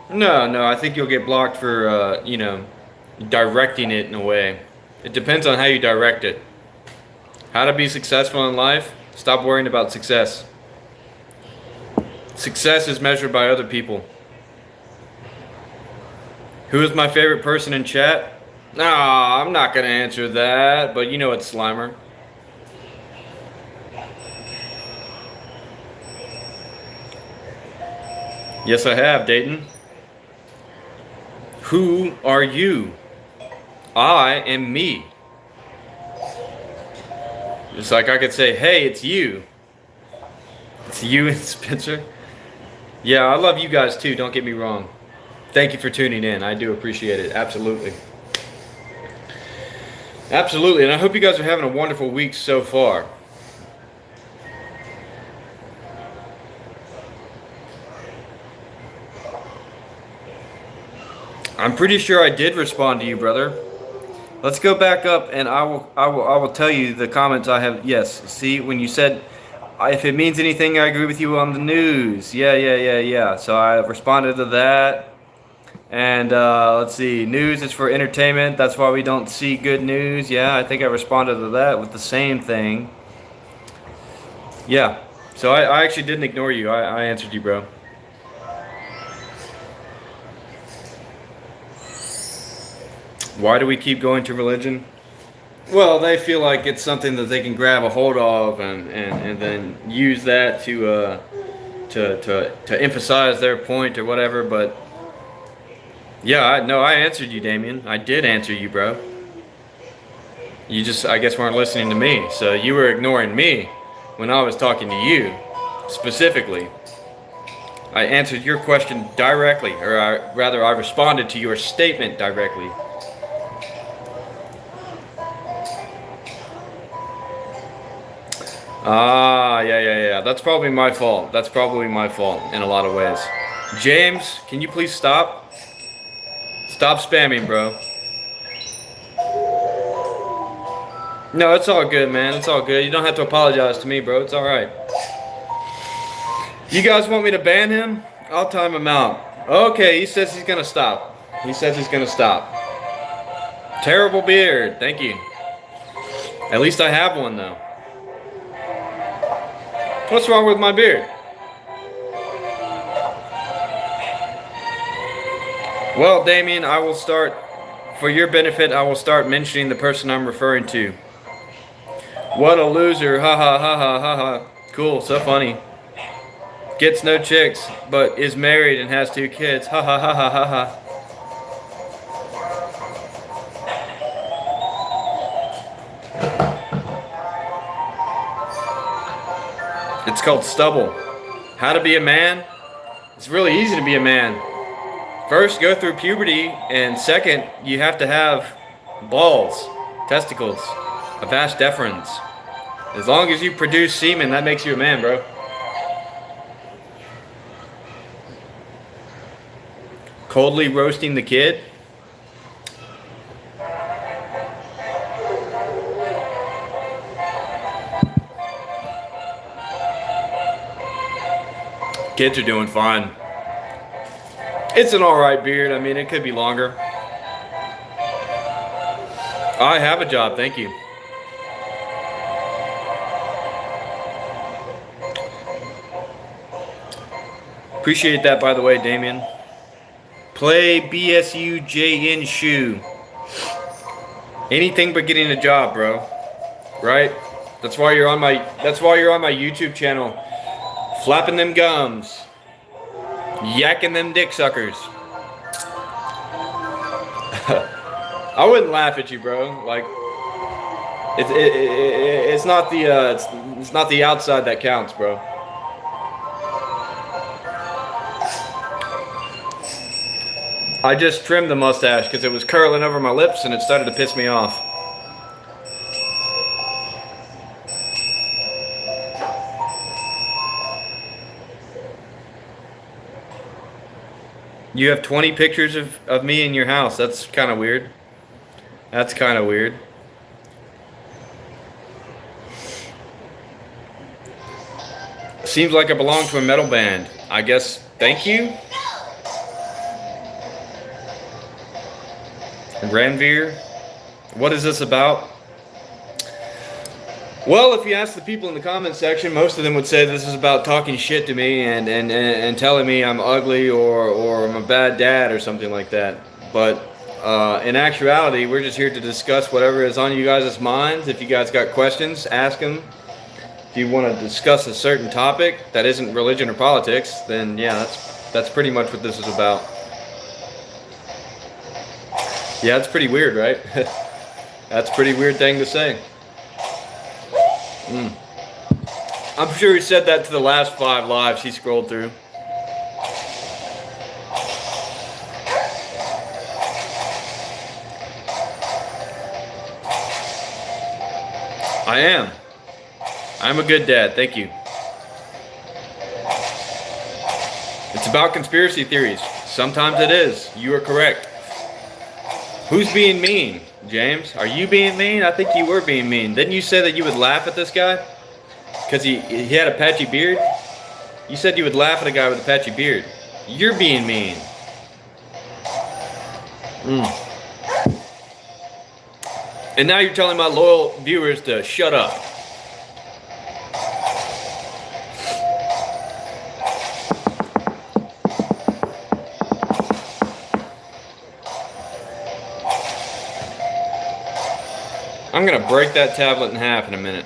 No, I think you'll get blocked for, you know, directing it in a way. It depends on how you direct it. How to be successful in life? Stop worrying about success. Success is measured by other people. Who is my favorite person in chat? Nah, I'm not going to answer that, but you know it's Slimer. Yes, I have, Dayton. Who are you? I am me. Just like I could say, hey, it's you. It's you and Spencer. Yeah, I love you guys too, don't get me wrong. Thank you for tuning in. I do appreciate it. Absolutely. Absolutely, and I hope you guys are having a wonderful week so far. I'm pretty sure I did respond to you, brother. Let's go back up and I will tell you the comments I have. Yes, see, when you said, if it means anything, I agree with you on the news. Yeah. So I responded to that. And let's see, news is for entertainment. That's why we don't see good news. Yeah, I think I responded to that with the same thing. Yeah, so I actually didn't ignore you. I answered you, bro. Why do we keep going to religion? Well, they feel like it's something that they can grab a hold of and then use that to emphasize their point or whatever. But yeah, I answered you, Damien. I did answer you, bro. You just, I guess, weren't listening to me. So you were ignoring me when I was talking to you specifically. I answered your question directly, or rather, I responded to your statement directly. Ah, yeah. That's probably my fault. That's probably my fault in a lot of ways. James, can you please stop? Stop spamming, bro. No, it's all good, man. It's all good. You don't have to apologize to me, bro. It's all right. You guys want me to ban him? I'll time him out. Okay, he says he's gonna stop. He says he's gonna stop. Terrible beard. Thank you. At least I have one, though. What's wrong with my beard? Well, Damien, I will start, for your benefit, I will start mentioning the person I'm referring to. What a loser. Ha ha ha ha ha ha. Cool, so funny. Gets no chicks, but is married and has 2 kids. Ha ha ha ha ha ha. It's called stubble. How to be a man? It's really easy to be a man. First, go through puberty, and second, you have to have balls, testicles, a vas deferens. As long as you produce semen, that makes you a man, bro. Coldly roasting the kid? Kids are doing fine. It's an alright beard. I mean, it could be longer. I have a job, thank you. Appreciate that, by the way, Damien. Play BSU JN shoe. Anything but getting a job, bro. Right? That's why you're on my YouTube channel. Flapping them gums. Yakking them dick suckers. I wouldn't laugh at you, bro. Like, it's not the it's not the outside that counts, bro. I just trimmed the mustache because it was curling over my lips and it started to piss me off. You have 20 pictures of me in your house. That's kind of weird. That's kind of weird. Seems like I belong to a metal band. I guess, thank you. Ranveer, what is this about? Well, if you ask the people in the comment section, most of them would say this is about talking shit to me and telling me I'm ugly or I'm a bad dad or something like that. But in actuality, we're just here to discuss whatever is on you guys' minds. If you guys got questions, ask them. If you want to discuss a certain topic that isn't religion or politics, then yeah, that's pretty much what this is about. Yeah, it's pretty weird, right? That's a pretty weird thing to say. I'm sure he said that to the last 5 lives he scrolled through. I am. I'm a good dad, thank you. It's about conspiracy theories. Sometimes it is. You are correct. Who's being mean? James, are you being mean? I think you were being mean. Didn't you say that you would laugh at this guy? Because he had a patchy beard? You said you would laugh at a guy with a patchy beard. You're being mean. And now you're telling my loyal viewers to shut up. I'm gonna break that tablet in half in a minute.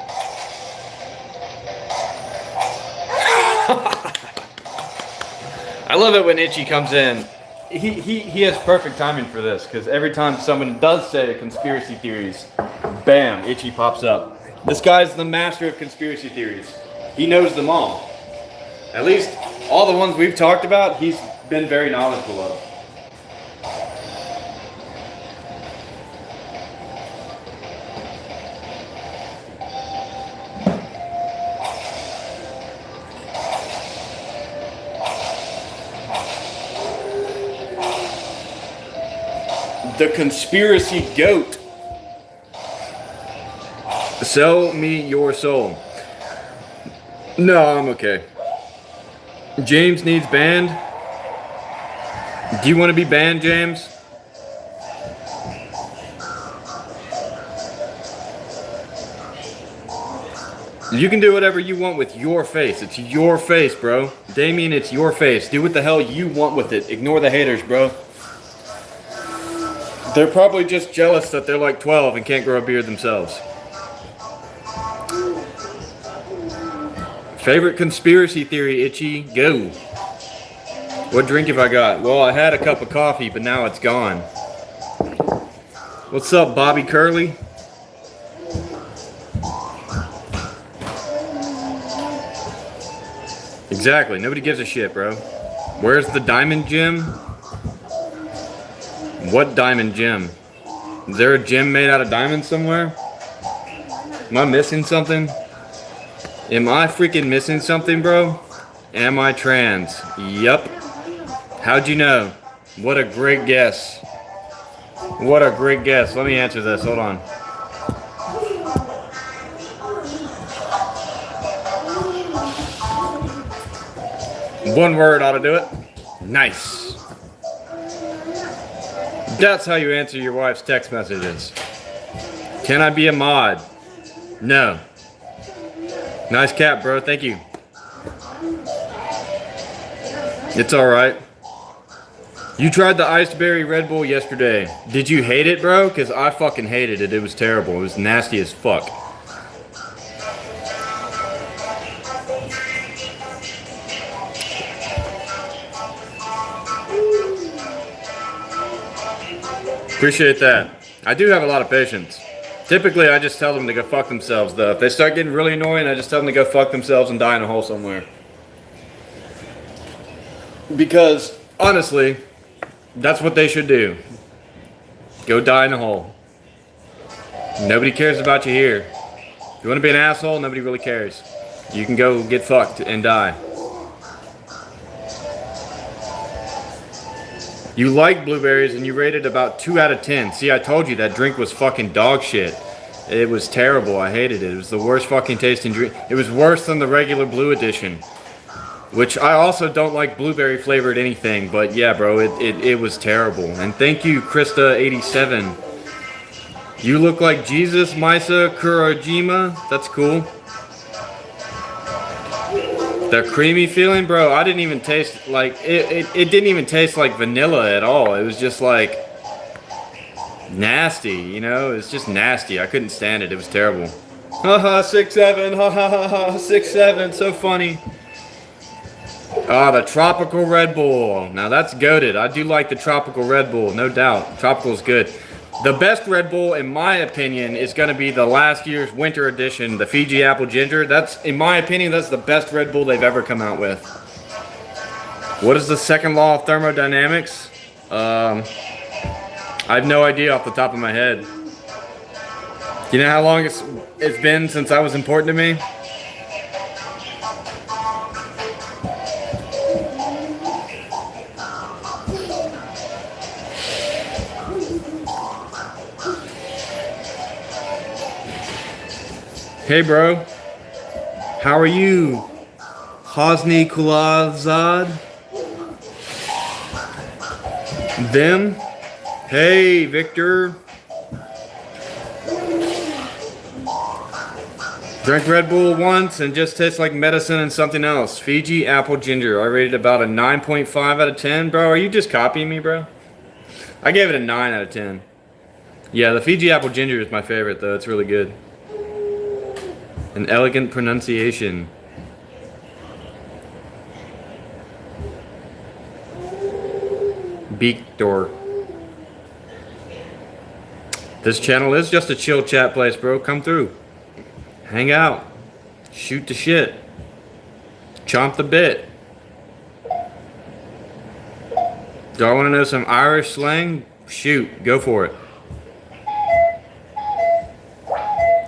I love it when Itchy comes in. He has perfect timing for this, because every time someone does say conspiracy theories, bam, Itchy pops up. This guy's the master of conspiracy theories. He knows them all. At least all the ones we've talked about, he's been very knowledgeable of. The conspiracy goat. Sell me your soul. No, I'm okay. James needs banned. Do you want to be banned, James? You can do whatever you want with your face. It's your face, bro. Damien, it's your face. Do what the hell you want with it. Ignore the haters, bro. They're probably just jealous that they're like 12 and can't grow a beard themselves. Favorite conspiracy theory, Itchy? Go. What drink have I got? Well, I had a cup of coffee, but now it's gone. What's up, Bobby Curley? Exactly. Nobody gives a shit, bro. Where's the diamond gym? What diamond gem? Is there a gem made out of diamonds somewhere? Am I missing something? Am I freaking missing something, bro? Am I trans? Yup. How'd you know? What a great guess. What a great guess. Let me answer this. Hold on. One word ought to do it. Nice. That's how you answer your wife's text messages. Can I be a mod? No. Nice cap, bro. Thank you. It's alright. You tried the Iced Berry Red Bull yesterday. Did you hate it, bro? Because I fucking hated it. It was terrible. It was nasty as fuck. Appreciate that. I do have a lot of patience. Typically, I just tell them to go fuck themselves, though. If they start getting really annoying, I just tell them to go fuck themselves and die in a hole somewhere. Because, honestly, that's what they should do. Go die in a hole. Nobody cares about you here. If you want to be an asshole, nobody really cares. You can go get fucked and die. You like blueberries and you rated about 2 out of 10. See, I told you that drink was fucking dog shit. It was terrible. I hated it. It was the worst fucking tasting drink. It was worse than the regular blue edition. Which I also don't like blueberry flavored anything. But yeah, bro, it was terrible. And thank you, Krista87. You look like Jesus, Misa Kurojima. That's cool. The creamy feeling, bro, I didn't even taste like it didn't even taste like vanilla at all. It was just like nasty, you know? It's just nasty. I couldn't stand it. It was terrible. Haha, 6-7, ha ha ha ha, 6-7, so funny. Ah, the tropical Red Bull. Now that's goated. I do like the tropical Red Bull, no doubt. Tropical is good. The best Red Bull, in my opinion, is going to be the last year's winter edition, the Fiji Apple Ginger. That's, in my opinion, that's the best Red Bull they've ever come out with. What is the second law of thermodynamics? I have no idea off the top of my head. You know how long it's been since I was important to me? Hey bro, how are you? Hosni Kulazad? Them? Hey Victor. Drank Red Bull once and just tastes like medicine and something else. Fiji Apple Ginger. I rated about a 9.5 out of 10. Bro, are you just copying me, bro? I gave it a 9 out of 10. Yeah, the Fiji Apple Ginger is my favorite though. It's really good. An elegant pronunciation. Victor. This channel is just a chill chat place, bro. Come through. Hang out. Shoot the shit. Chomp the bit. Do I want to know some Irish slang? Shoot, go for it.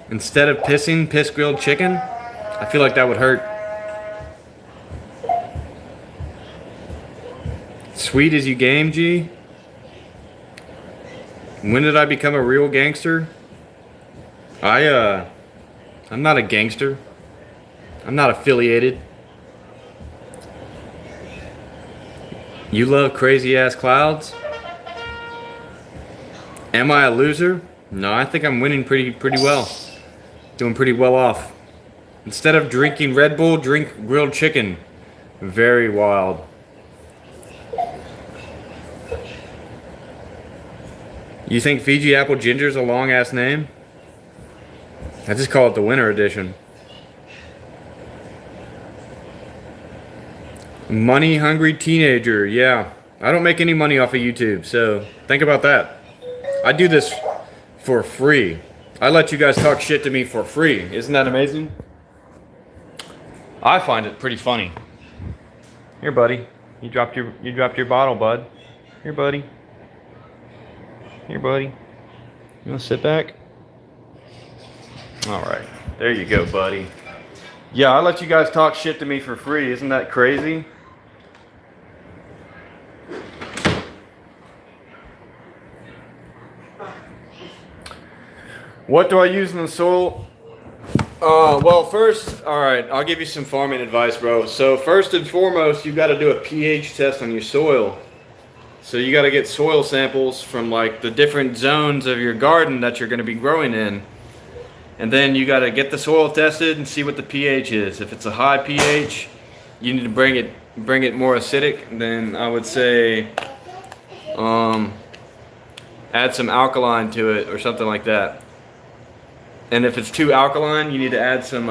Instead of pissing, piss grilled chicken? I feel like that would hurt. Sweet as you game, G? When did I become a real gangster? I'm not a gangster. I'm not affiliated. You love crazy ass clouds? Am I a loser? No, I think I'm winning pretty well. Doing pretty well off. Instead of drinking Red Bull, drink grilled chicken. Very wild. You think Fiji Apple Ginger is a long ass name? I just call it the winter edition. Money hungry teenager. Yeah. I don't make any money off of YouTube, so think about that. I do this for free. I let you guys talk shit to me for free. Isn't that amazing? I find it pretty funny. Here, buddy. You dropped your bottle, bud. Here, buddy. Here, buddy. You want to sit back? All right. There you go, buddy. Yeah, I let you guys talk shit to me for free. Isn't that crazy? What do I use in the soil? Well, first, all right, I'll give you some farming advice, bro. So first and foremost, you got to do a pH test on your soil. So you got to get soil samples from like the different zones of your garden that you're going to be growing in. And then you got to get the soil tested and see what the pH is. If it's a high pH, you need to bring it more acidic. Then I would say add some alkaline to it or something like that. And if it's too alkaline, you need to add some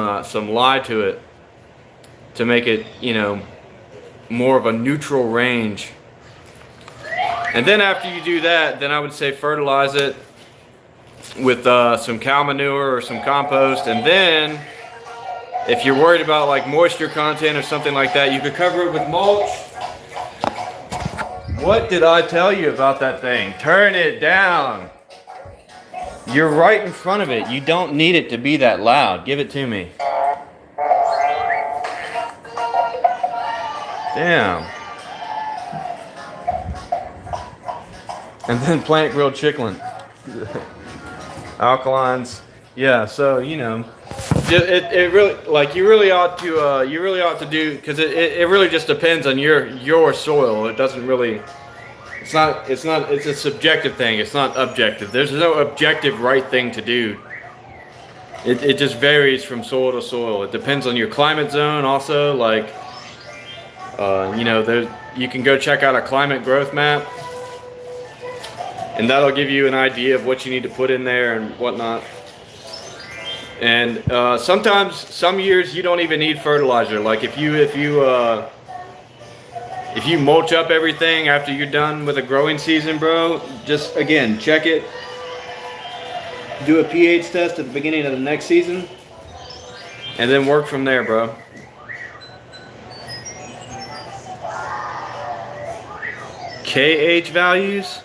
lye to it to make it, you know, more of a neutral range. And then after you do that, then I would say fertilize it with some cow manure or some compost. And then if you're worried about like moisture content or something like that, you could cover it with mulch. What did I tell you about that thing? Turn it down. You're right in front of it. You don't need it to be that loud. Give it to me. Damn. And then plant grilled chicken. Alkalines. Yeah, so you know, it really, like, you really ought to do, because it really just depends on your soil. It doesn't really, it's a subjective thing. It's not objective. There's no objective right thing to do. It just varies from soil to soil. It depends on your climate zone also. Like, you know, you can go check out a climate growth map, and that'll give you an idea of what you need to put in there and whatnot. And sometimes, some years you don't even need fertilizer. Like if you mulch up everything after you're done with a growing season, bro, just again check it. Do a pH test at the beginning of the next season, and then work from there, bro. KH values?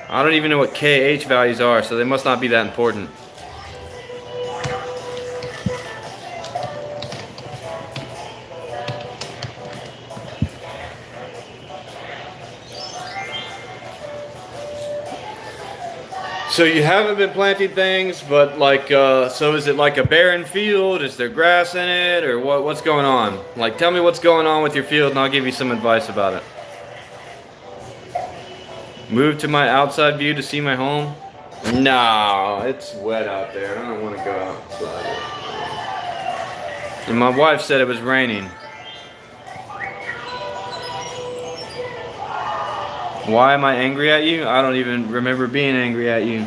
I don't even know what KH values are, so they must not be that important. So you haven't been planting things, but like, so is it like a barren field? Is there grass in it, or what's going on? Like, tell me what's going on with your field, and I'll give you some advice about it. Move to my outside view to see my home? No, it's wet out there. I don't want to go outside. And my wife said it was raining. Why am I angry at you? I don't even remember being angry at you.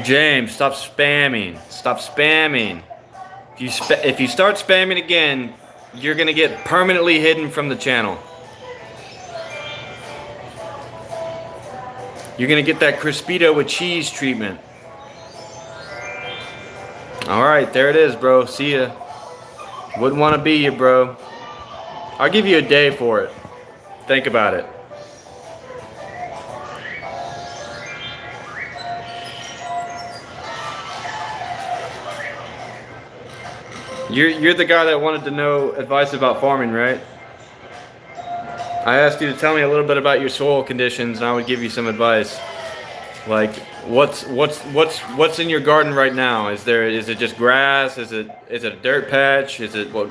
James, stop spamming. Stop spamming. If you start spamming again, you're gonna get permanently hidden from the channel. You're gonna get that Crispito with cheese treatment. Alright, there it is, bro. See ya. Wouldn't want to be you, bro. I'll give you a day for it. Think about it. You're the guy that wanted to know advice about farming, right? I asked you to tell me a little bit about your soil conditions, and I would give you some advice. Like, what's in your garden right now? Is it just grass? Is it a dirt patch? Is it what?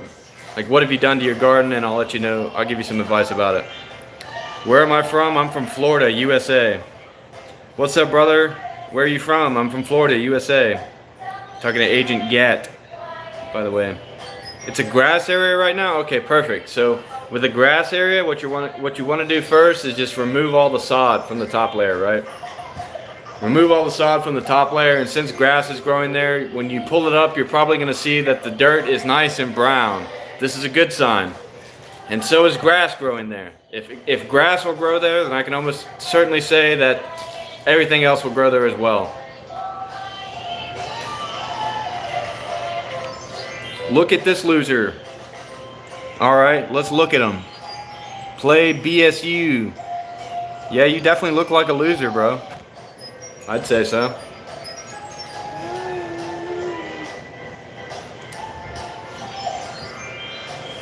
Like, what have you done to your garden? And I'll let you know. I'll give you some advice about it. Where am I from? I'm from Florida, USA. What's up, brother? Where are you from? I'm from Florida, USA. Talking to Agent Gat, by the way. It's a grass area right now? Okay, perfect. So with the grass area, what you want to do first is just remove all the sod from the top layer, right? Remove all the sod from the top layer, and since grass is growing there, when you pull it up, you're probably going to see that the dirt is nice and brown. This is a good sign. And so is grass growing there. If grass will grow there, then I can almost certainly say that everything else will grow there as well. Look at this loser. Alright, let's look at him. Play BSU. Yeah, you definitely look like a loser, bro. I'd say so.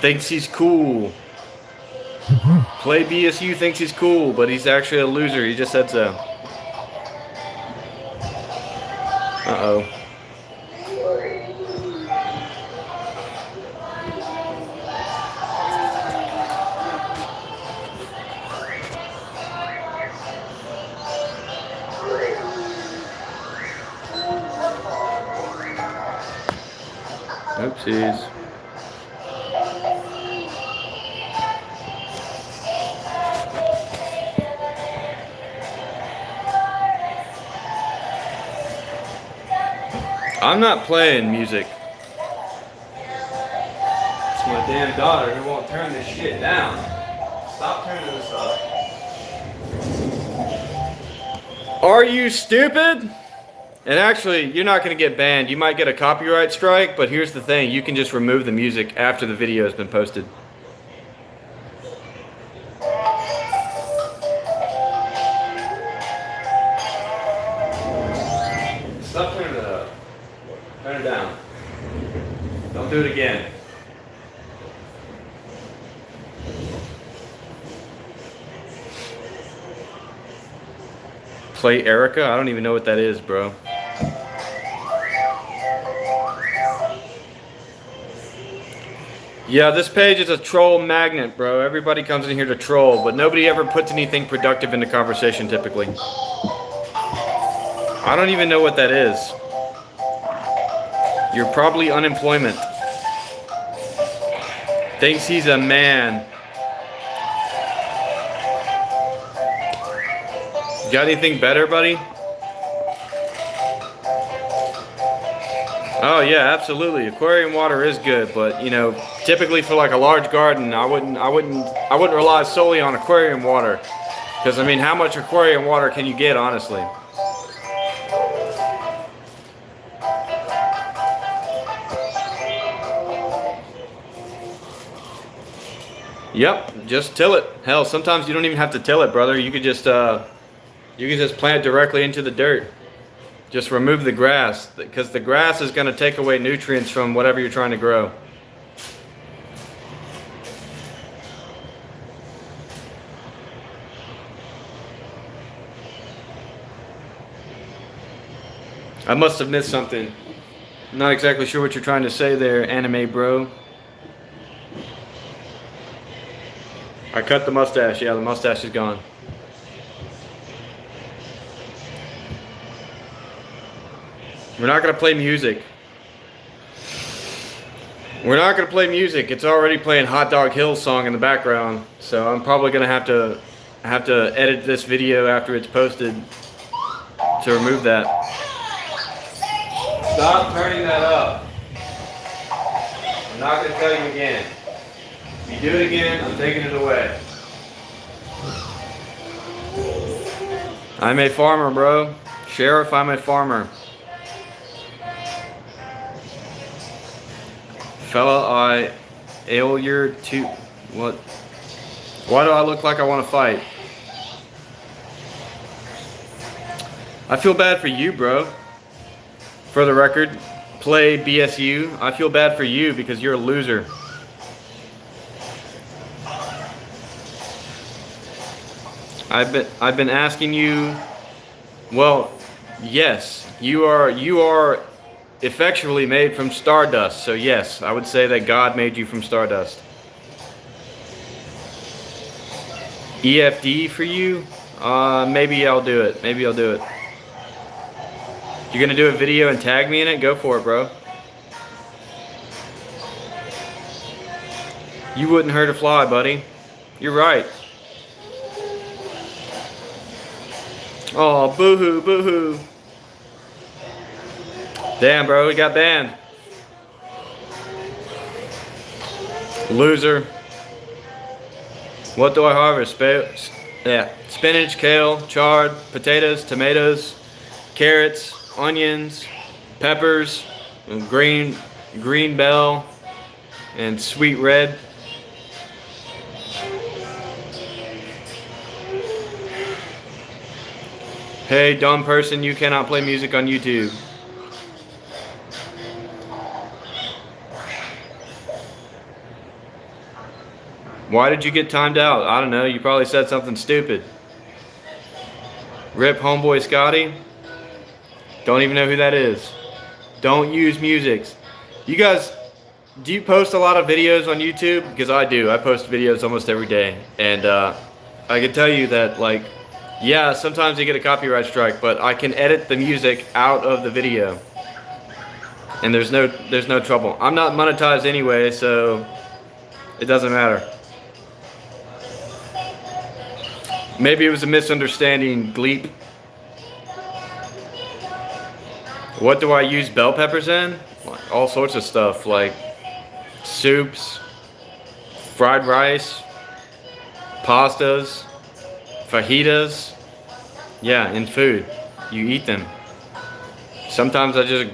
Thinks he's cool. Play BSU thinks he's cool, but he's actually a loser. He just said so. Uh-oh. Oopsies. I'm not playing music. It's my day. damn daughter who won't turn this shit down. Stop turning this up. Are you stupid? And actually, you're not going to get banned. You might get a copyright strike, but here's the thing. You can just remove the music after the video has been posted. Stop turning it up. Turn it down. Don't do it again. Play Erica? I don't even know what that is, bro. Yeah, this page is a troll magnet, bro. Everybody comes in here to troll, but nobody ever puts anything productive into conversation, typically. I don't even know what that is. You're probably unemployment. Thinks he's a man. Got anything better, buddy? Oh yeah, absolutely. Aquarium water is good, but you know, typically for like a large garden, I wouldn't rely solely on aquarium water. Because I mean, how much aquarium water can you get, honestly? Yep, just till it. Hell, sometimes you don't even have to till it, brother. You could just plant directly into the dirt. Just remove the grass, because the grass is going to take away nutrients from whatever you're trying to grow. I must have missed something. I'm not exactly sure what you're trying to say there, anime bro. I cut the mustache. Yeah, the mustache is gone. We're not going to play music. We're not going to play music. It's already playing Hot Dog Hill song in the background. So I'm probably going to have to edit this video after it's posted to remove that. Stop turning that up. I'm not going to tell you again. If you do it again, I'm taking it away. I'm a farmer, bro. Sheriff, I'm a farmer. Fella, I ail your to what? Why do I look like I want to fight? I feel bad for you, bro. For the record, play BSU. I feel bad for you because you're a loser. I've been asking you. Well, yes, you are effectually made from stardust. So yes, I would say that God made you from stardust. EFD for you? Maybe I'll do it. Maybe I'll do it. You're gonna do a video and tag me in it? Go for it, bro. You wouldn't hurt a fly, buddy. You're right. Oh, boo-hoo, boo-hoo. Damn, bro, we got banned. Loser. What do I harvest? Spinach, kale, chard, potatoes, tomatoes, carrots, onions, peppers, and green bell, and sweet red. Hey, dumb person, you cannot play music on YouTube. Why did you get timed out? I don't know. You probably said something stupid. Rip homeboy Scotty. Don't even know who that is. Don't use music. You guys, do you post a lot of videos on YouTube? Because I do. I post videos almost every day. And I can tell you that, like, yeah, sometimes you get a copyright strike, but I can edit the music out of the video. And there's no trouble. I'm not monetized anyway, so it doesn't matter. Maybe it was a misunderstanding, Gleep. What do I use bell peppers in? All sorts of stuff, like soups, fried rice, pastas, fajitas. Yeah, in food. You eat them. Sometimes I just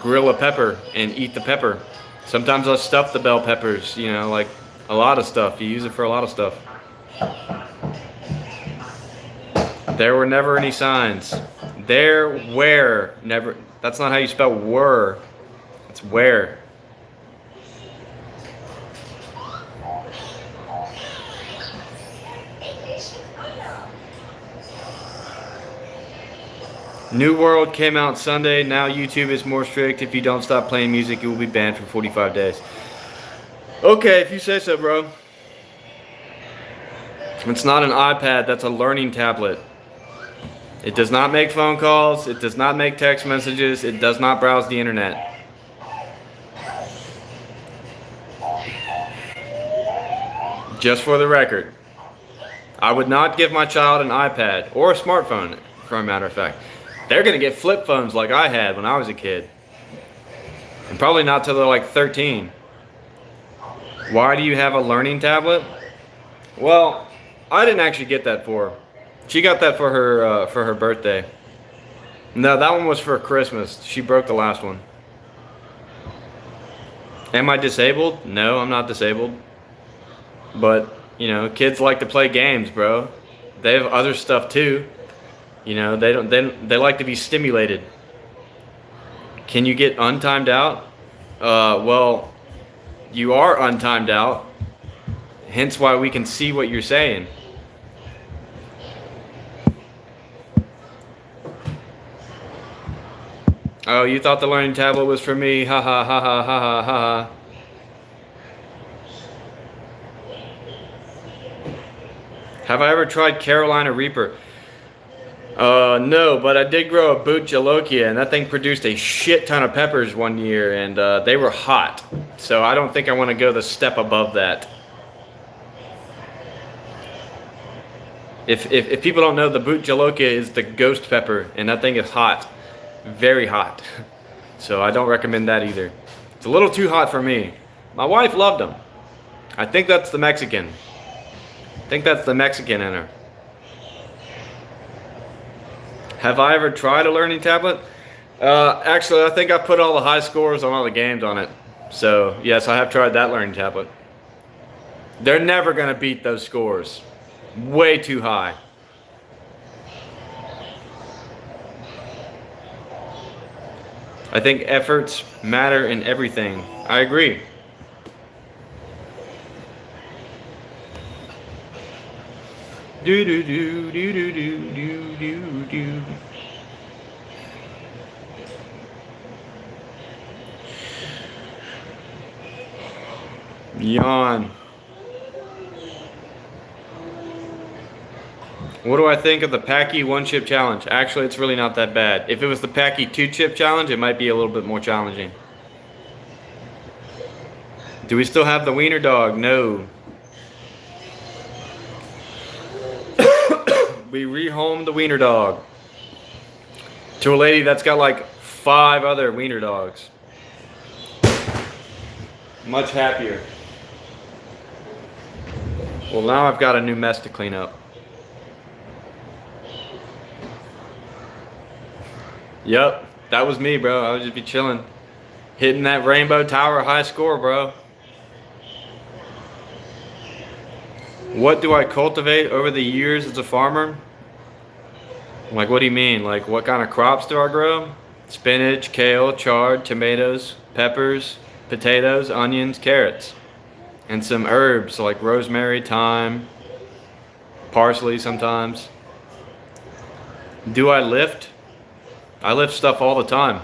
grill a pepper and eat the pepper. Sometimes I stuff the bell peppers, you know, like a lot of stuff. You use it for a lot of stuff. There were never any signs. There were never. That's not how you spell were. It's where. New World came out Sunday. Now YouTube is more strict. If you don't stop playing music, you will be banned for 45 days. Okay, if you say so, bro. It's not an iPad. That's a learning tablet. It does not make phone calls. It does not make text messages. It does not browse the internet. Just for the record, I would not give my child an iPad or a smartphone, for a matter of fact. They're going to get flip phones like I had when I was a kid. And probably not till they're like 13. Why do you have a learning tablet? Well, I didn't actually get that for her. She got that for her birthday. No, that one was for Christmas. She broke the last one. Am I disabled? No, I'm not disabled. But, you know, kids like to play games, bro. They have other stuff too. You know, they like to be stimulated. Can you get untimed out? Well, you are untimed out. Hence why we can see what you're saying. Oh, you thought the learning tablet was for me? Ha ha ha ha ha ha ha. Have I ever tried Carolina Reaper? No, but I did grow a boot jalokia, and that thing produced a shit ton of peppers one year, and they were hot. So I don't think I want to go the step above that. If people don't know, the boot jalokia is the ghost pepper, and that thing is hot. Very hot. So I don't recommend that either. It's a little too hot for me. My wife loved them. I think that's the Mexican. I think that's the Mexican in her. Have I ever tried a learning tablet? Actually, I think I put all the high scores on all the games on it. So, yes, I have tried that learning tablet. They're never going to beat those scores. Way too high. I think efforts matter in everything. I agree. Do do do do do do do do do. Yawn. What do I think of the Packy 1-chip challenge? Actually, it's really not that bad. If it was the Packy 2-chip challenge, it might be a little bit more challenging. Do we still have the wiener dog? No. We rehomed the wiener dog to a lady that's got like 5 other wiener dogs. Much happier. Well, now I've got a new mess to clean up. Yep, that was me, bro. I would just be chilling, hitting that Rainbow Tower high score, bro. What do I cultivate over the years as a farmer? Like, what do you mean? Like, what kind of crops do I grow? Spinach, kale, chard, tomatoes, peppers, potatoes, onions, carrots. And some herbs like rosemary, thyme, parsley sometimes. Do I lift? I lift stuff all the time.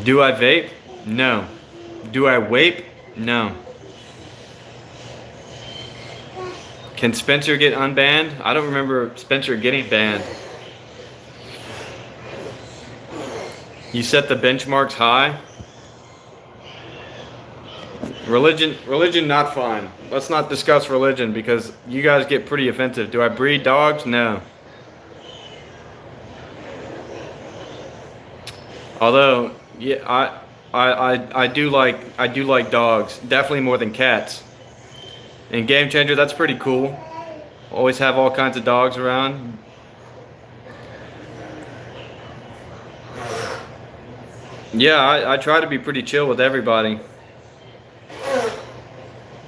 Do I vape? No. Do I vape? No. Can Spencer get unbanned? I don't remember Spencer getting banned. You set the benchmarks high? Religion not fine. Let's not discuss religion because you guys get pretty offensive. Do I breed dogs? No. Although, yeah, I do like dogs, definitely more than cats. And Game Changer, that's pretty cool. Always have all kinds of dogs around. Yeah, I try to be pretty chill with everybody.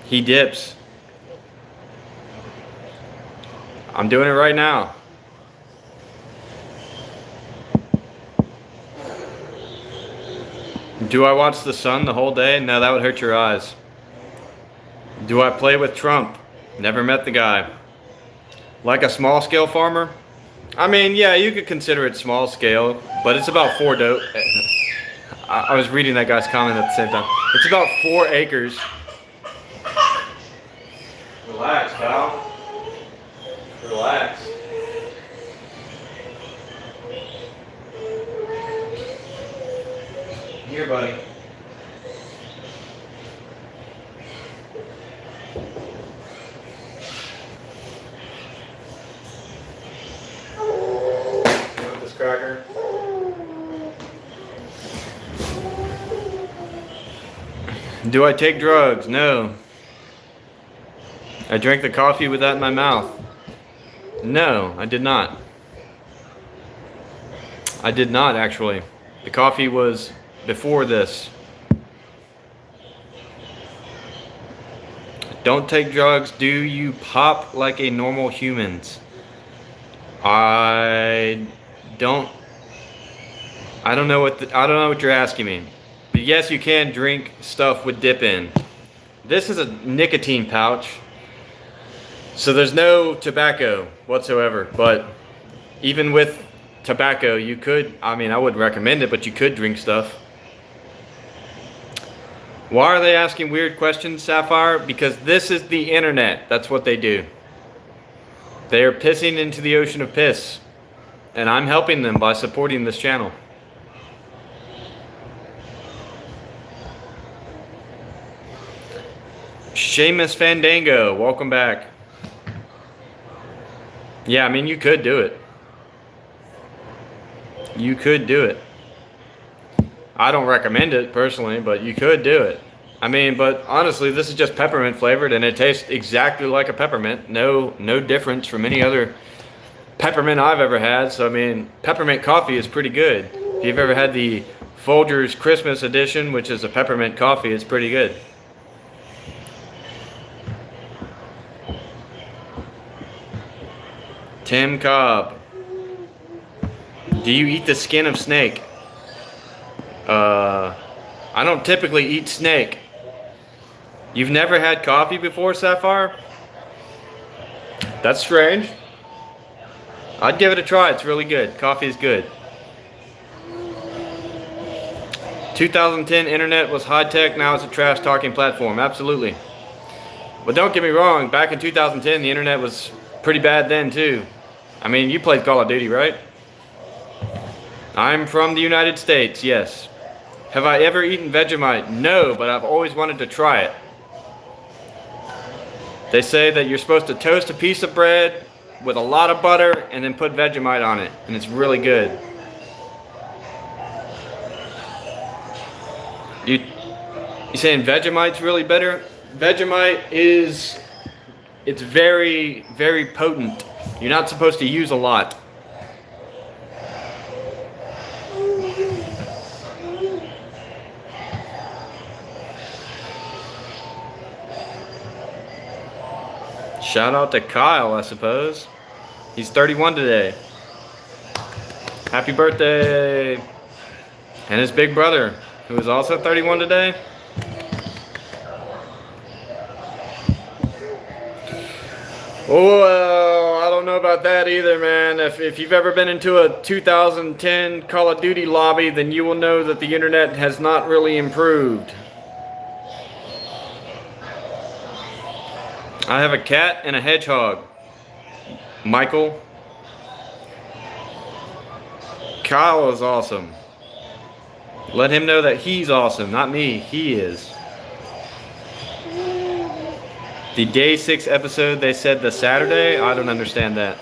He dips. I'm doing it right now. Do I watch the sun the whole day? No, that would hurt your eyes. Do I play with Trump? Never met the guy. Like a small scale farmer? I mean, yeah, you could consider it small scale, but it's about I was reading that guy's comment at the same time. It's about 4 acres. Relax, pal. Relax. Here, buddy. You want this cracker? Do I take drugs? No. I drank the coffee with that in my mouth. No, I did not. I did not, actually. The coffee was before this. Don't take drugs. Do you pop like a normal humans? I don't know what you're asking me. But yes, you can drink stuff with dip in. This is a nicotine pouch. So there's no tobacco whatsoever, but even with tobacco, you could, I mean, I wouldn't recommend it, but you could drink stuff. Why are they asking weird questions, Sapphire? Because this is the internet. That's what they do. They are pissing into the ocean of piss. And I'm helping them by supporting this channel. Seamus Fandango, welcome back. Yeah, I mean, you could do it. You could do it. I don't recommend it personally, but you could do it. I mean, but honestly, this is just peppermint flavored and it tastes exactly like a peppermint. No difference from any other peppermint I've ever had. So, I mean, peppermint coffee is pretty good. If you've ever had the Folgers Christmas edition, which is a peppermint coffee, it's pretty good. Tim Cobb. Do you eat the skin of snake? I don't typically eat snake. You've never had coffee before, Sapphire? That's strange. I'd give it a try. It's really good. Coffee is good. 2010 internet was high tech. Now it's a trash talking platform. Absolutely. But don't get me wrong. Back in 2010, the internet was pretty bad then too. I mean, you played Call of Duty, right? I'm from the United States, yes. Have I ever eaten Vegemite? No, but I've always wanted to try it. They say that you're supposed to toast a piece of bread with a lot of butter and then put Vegemite on it, and it's really good. You saying Vegemite's really better? Vegemite it's very, very potent. You're not supposed to use a lot. Shout out to Kyle, I suppose. He's 31 today. Happy birthday. And his big brother, who is also 31 today. Oh, I don't know about that either, man. If you've ever been into a 2010 Call of Duty lobby, then you will know that the internet has not really improved. I have a cat and a hedgehog. Michael. Kyle is awesome. Let him know that he's awesome, not me. He is. The day 6 episode, they said the Saturday? I don't understand that.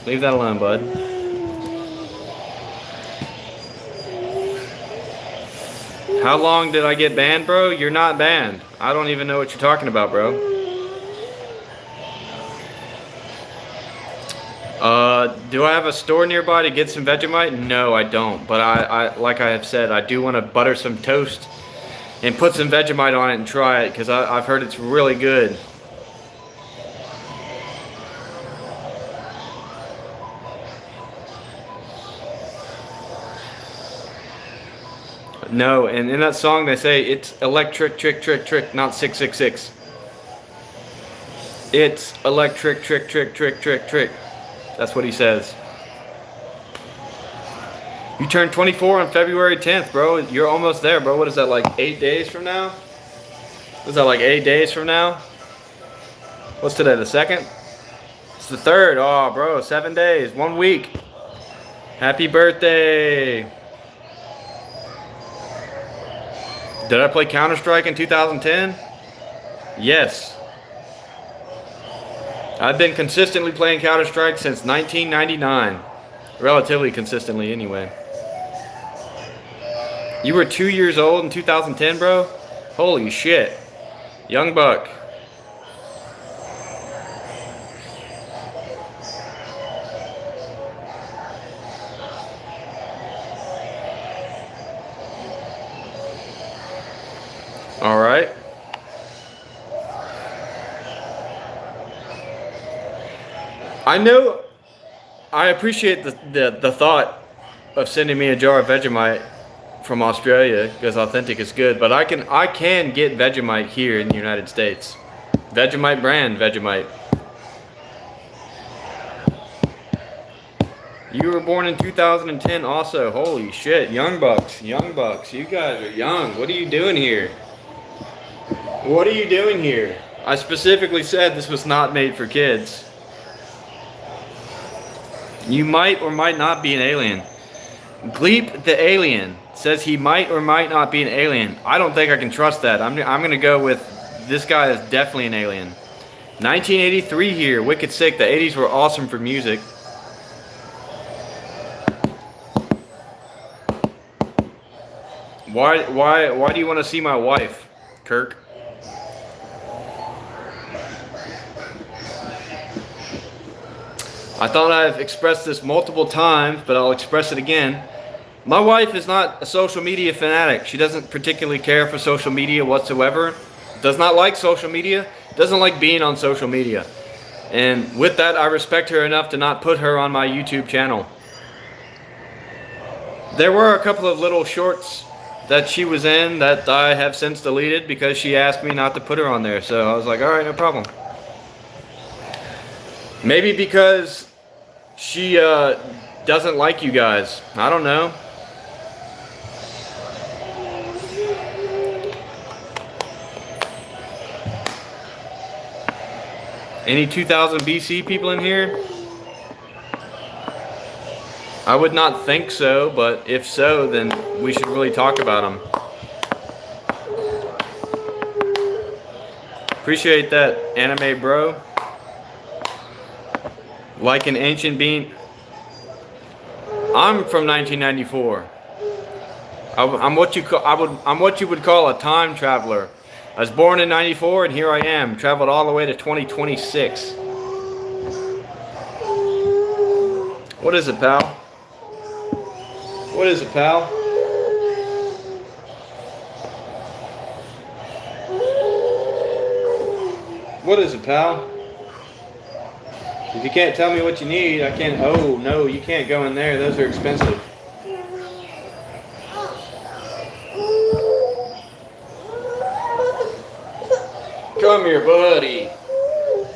Leave that alone, bud. How long did I get banned, bro? You're not banned. I don't even know what you're talking about, bro. Do I have a store nearby to get some Vegemite? No, I don't. But I like I have said, I do want to butter some toast and put some Vegemite on it and try it because I've heard it's really good. No, and in that song they say it's electric, trick, trick, trick, not 666. It's electric, trick, trick, trick, trick, trick. That's what he says. You turned 24 on February 10th, bro. You're almost there, bro. What is that, like 8 days from now? Is that like 8 days from now? What's today, the 2nd? It's the 3rd. Oh, bro, 7 days, 1 week. Happy birthday. Did I play Counter-Strike in 2010? Yes. I've been consistently playing Counter-Strike since 1999. Relatively consistently, anyway. You were 2 years old in 2010, bro? Holy shit. Young buck. All right. I know. I appreciate the thought of sending me a jar of Vegemite from Australia because authentic is good, but I can get Vegemite here in the United States. Vegemite brand Vegemite. You were born in 2010 also. Holy shit, young bucks. You guys are young. What are you doing here? What are you doing here? I specifically said this was not made for kids. You might or might not be an alien. Gleep the alien says he might or might not be an alien. I don't think I can trust that. I'm gonna go with this guy is definitely an alien. 1983 here, wicked sick. The 80s were awesome for music. Why do you want to see my wife, Kirk? I thought I've expressed this multiple times, but I'll express it again. My wife is not a social media fanatic. She doesn't particularly care for social media whatsoever. Does not like social media. Doesn't like being on social media. And with that, I respect her enough to not put her on my YouTube channel. There were a couple of little shorts that she was in that I have since deleted because she asked me not to put her on there. So I was like, all right, no problem. Maybe because she doesn't like you guys. I don't know. Any 2000 BC people in here? I would not think so, but if so, then we should really talk about them. Appreciate that, anime bro. Like an ancient being. I'm from 1994. I'm what you would call a time traveler. I was born in 94 and here I am, traveled all the way to 2026. What is it, pal? What is it, pal? What is it, pal? If you can't tell me what you need, I can't. Oh, no, you can't go in there. Those are expensive. Come here, buddy.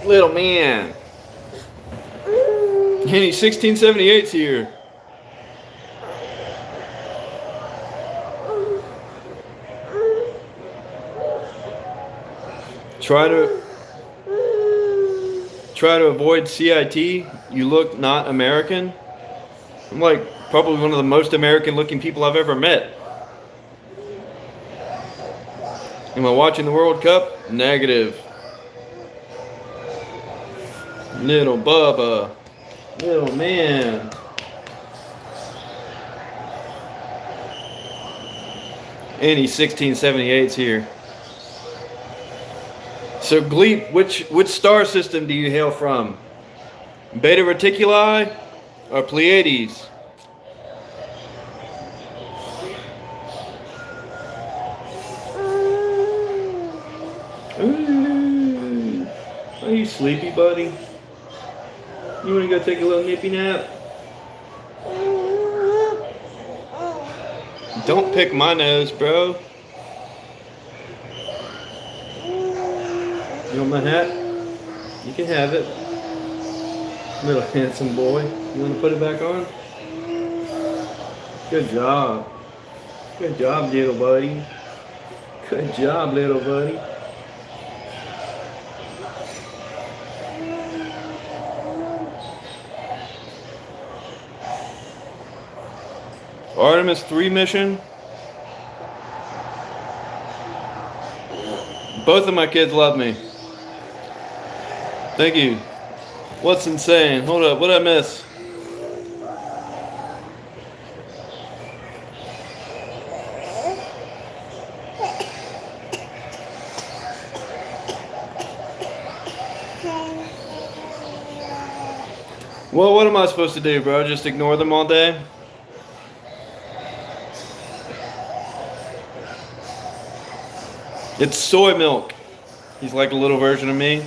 Little man. Any 1678's here. Try to avoid CIT. You look not American. I'm like probably one of the most American looking people I've ever met. Am I watching the World Cup? Negative. Little Bubba. Little man. Any 1678s here. So Gleep, which star system do you hail from? Beta Reticuli or Pleiades? Ooh. Are you sleepy, buddy? You want to go take a little nippy nap? Don't pick my nose, bro. You want my hat? You can have it. Little handsome boy. You want to put it back on? Good job. Good job, little buddy. Good job, little buddy. Artemis 3 mission. Both of my kids love me. Thank you. What's insane? Hold up, what did I miss? Well, what am I supposed to do, bro? Just ignore them all day? It's soy milk. He's like a little version of me.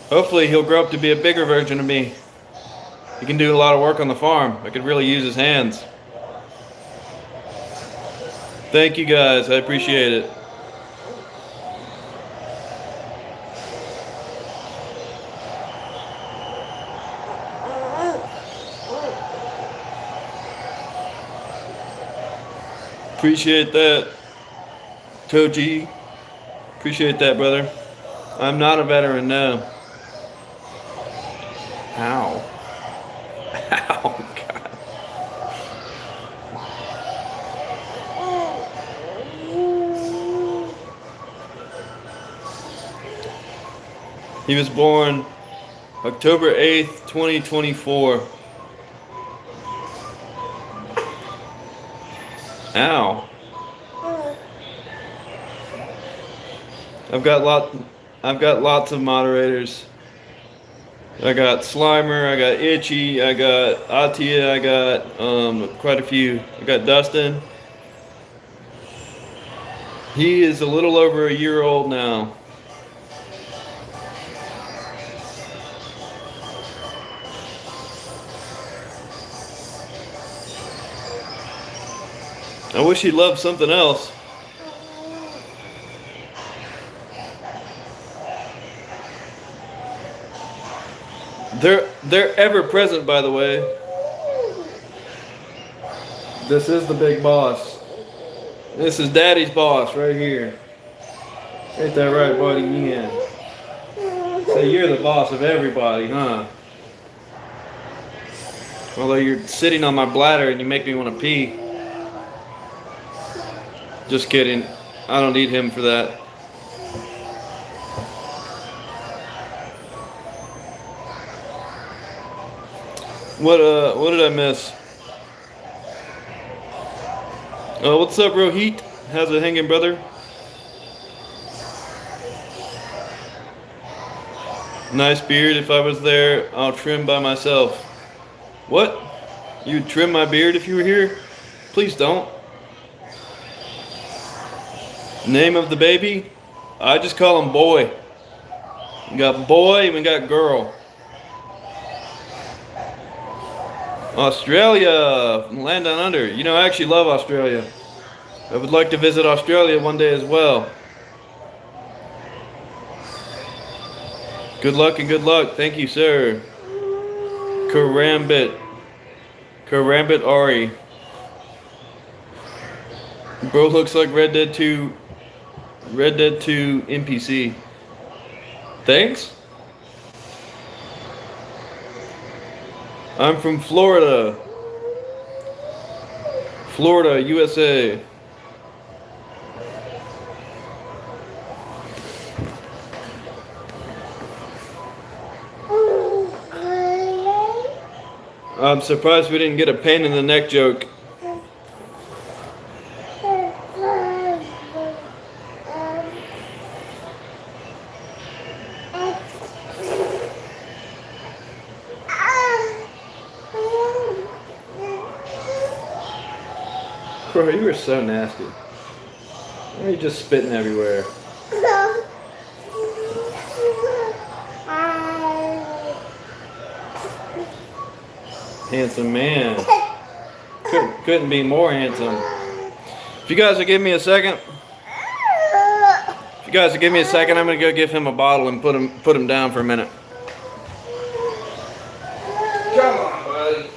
Hopefully he'll grow up to be a bigger version of me. He can do a lot of work on the farm. I could really use his hands. Thank you guys, I appreciate it. Appreciate that, Toji. Appreciate that, brother. I'm not a veteran, no. Ow. Ow, God. He was born October 8th, 2024. Ow. I've got lots of moderators. I got Slimer, I got Itchy, I got Atia, I got quite a few. I got Dustin. He is a little over a year old now. I wish he loved something else. They're ever present, by the way. This is the big boss. This is Daddy's boss right here. Ain't that right, buddy? Yeah. So you're the boss of everybody, huh? Although you're sitting on my bladder and you make me want to pee. Just kidding. I don't need him for that. What did I miss? What's up, Rohit? How's it hanging, brother? Nice beard. If I was there, I'll trim by myself. What? You'd trim my beard if you were here? Please don't. Name of the baby? I just call him boy. We got boy and we got girl. Australia, from land down under. You know, I actually love Australia. I would like to visit Australia one day as well. Good luck and good luck. Thank you, sir. Karambit. Karambit Ari. Bro looks like Red Dead 2 NPC. Thanks. I'm from Florida. Florida, USA. I'm surprised we didn't get a pain in the neck joke. Bro, you were so nasty. Why are you just spitting everywhere? Handsome man. Couldn't be more handsome. If you guys will give me a second. If you guys will give me a second, I'm gonna go give him a bottle and put him down for a minute. Come on, buddy.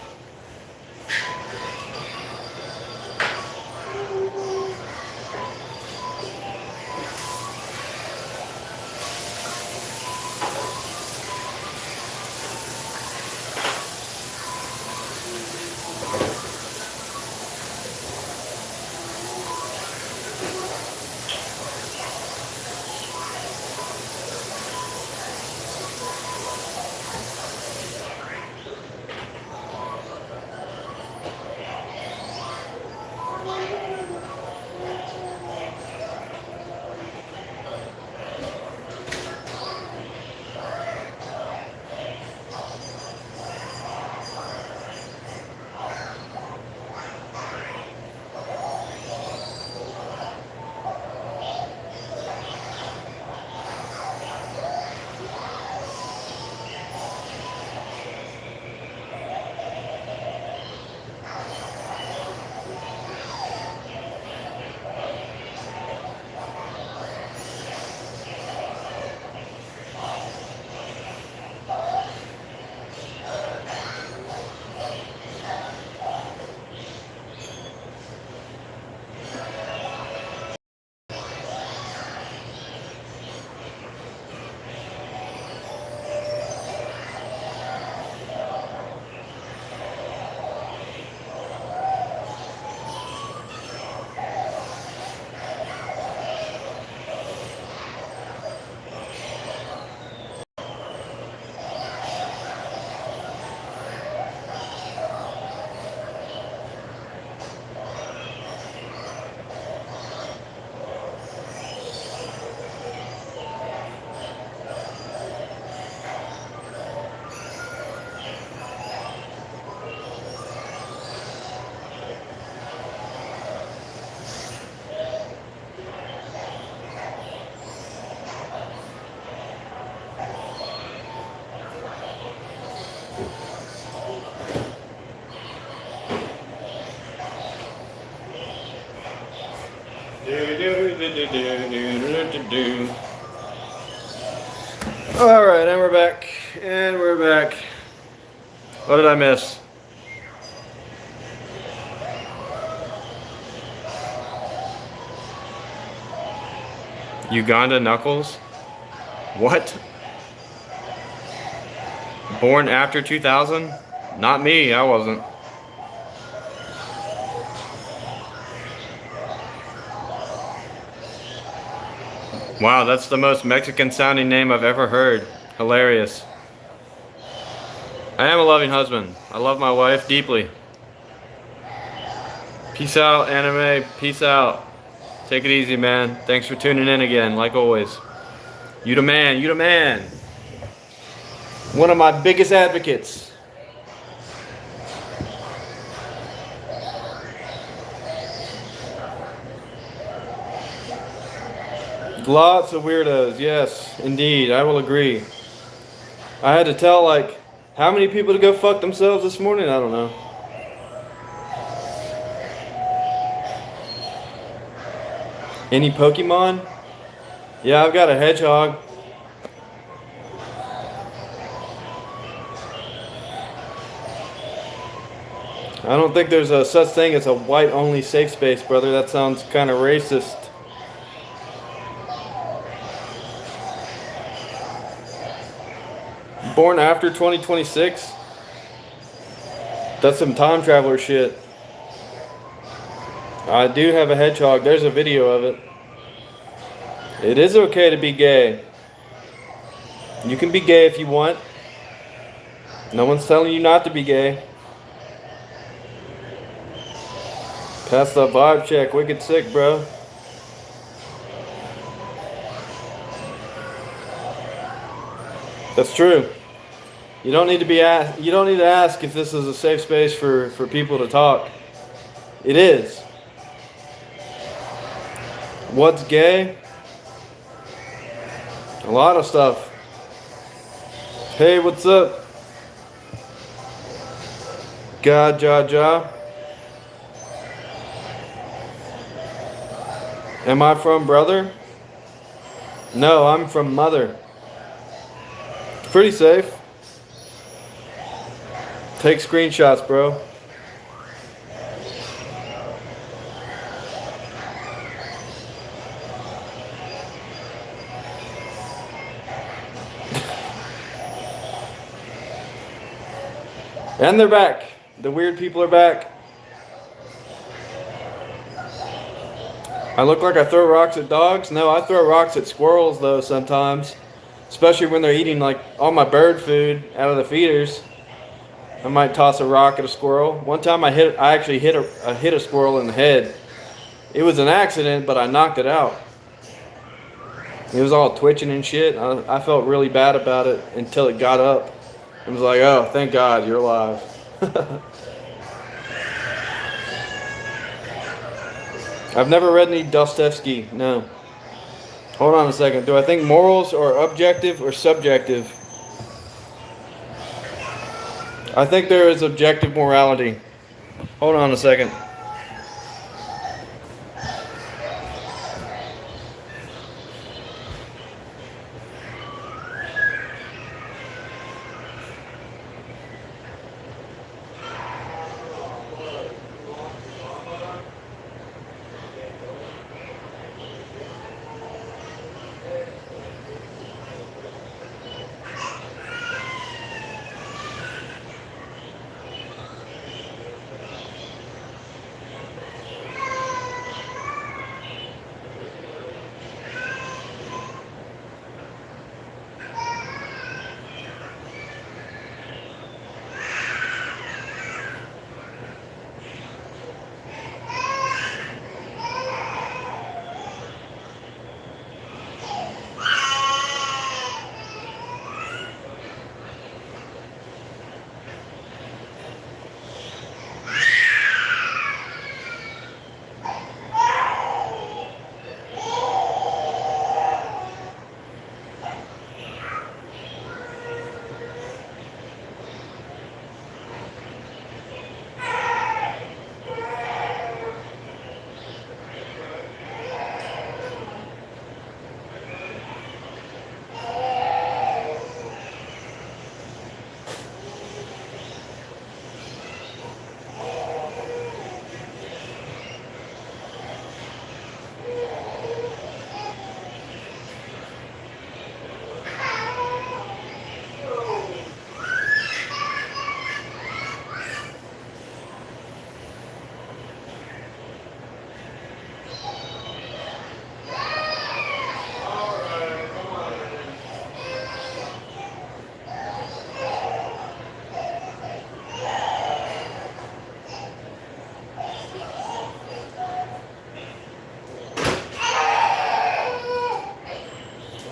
Alright, and we're back. And we're back. What did I miss? Uganda Knuckles? What? Born after 2000? Not me, I wasn't. Wow, that's the most Mexican sounding name I've ever heard. Hilarious. I am a loving husband. I love my wife deeply. Peace out, anime. Peace out. Take it easy, man. Thanks for tuning in again, like always. You the man. You the man. One of my biggest advocates. Lots of weirdos, yes, indeed, I will agree. I had to tell, like, how many people to go fuck themselves this morning? I don't know. Any Pokemon? Yeah, I've got a hedgehog. I don't think there's a such thing as a white-only safe space, brother. That sounds kind of racist. Born after 2026? That's some time traveler shit. I do have a hedgehog. There's a video of it. It is okay to be gay. You can be gay if you want. No one's telling you not to be gay. Pass the vibe check. Wicked sick, bro. That's true. You don't need to be you don't need to ask if this is a safe space for people to talk. It is. What's gay? A lot of stuff. Hey, what's up? God, ja. Am I from brother? No, I'm from mother. Pretty safe. Take screenshots, bro. And they're back. The weird people are back. I look like I throw rocks at dogs? No, I throw rocks at squirrels though sometimes. Especially when they're eating like all my bird food out of the feeders. I might toss a rock at a squirrel. One time I actually hit a squirrel in the head. It was an accident, but I knocked it out. It was all twitching and shit. I felt really bad about it until it got up. I was like, oh, thank God, you're alive. I've never read any Dostoevsky, no. Hold on a second. Do I think morals are objective or subjective? I think there is objective morality. Hold on a second.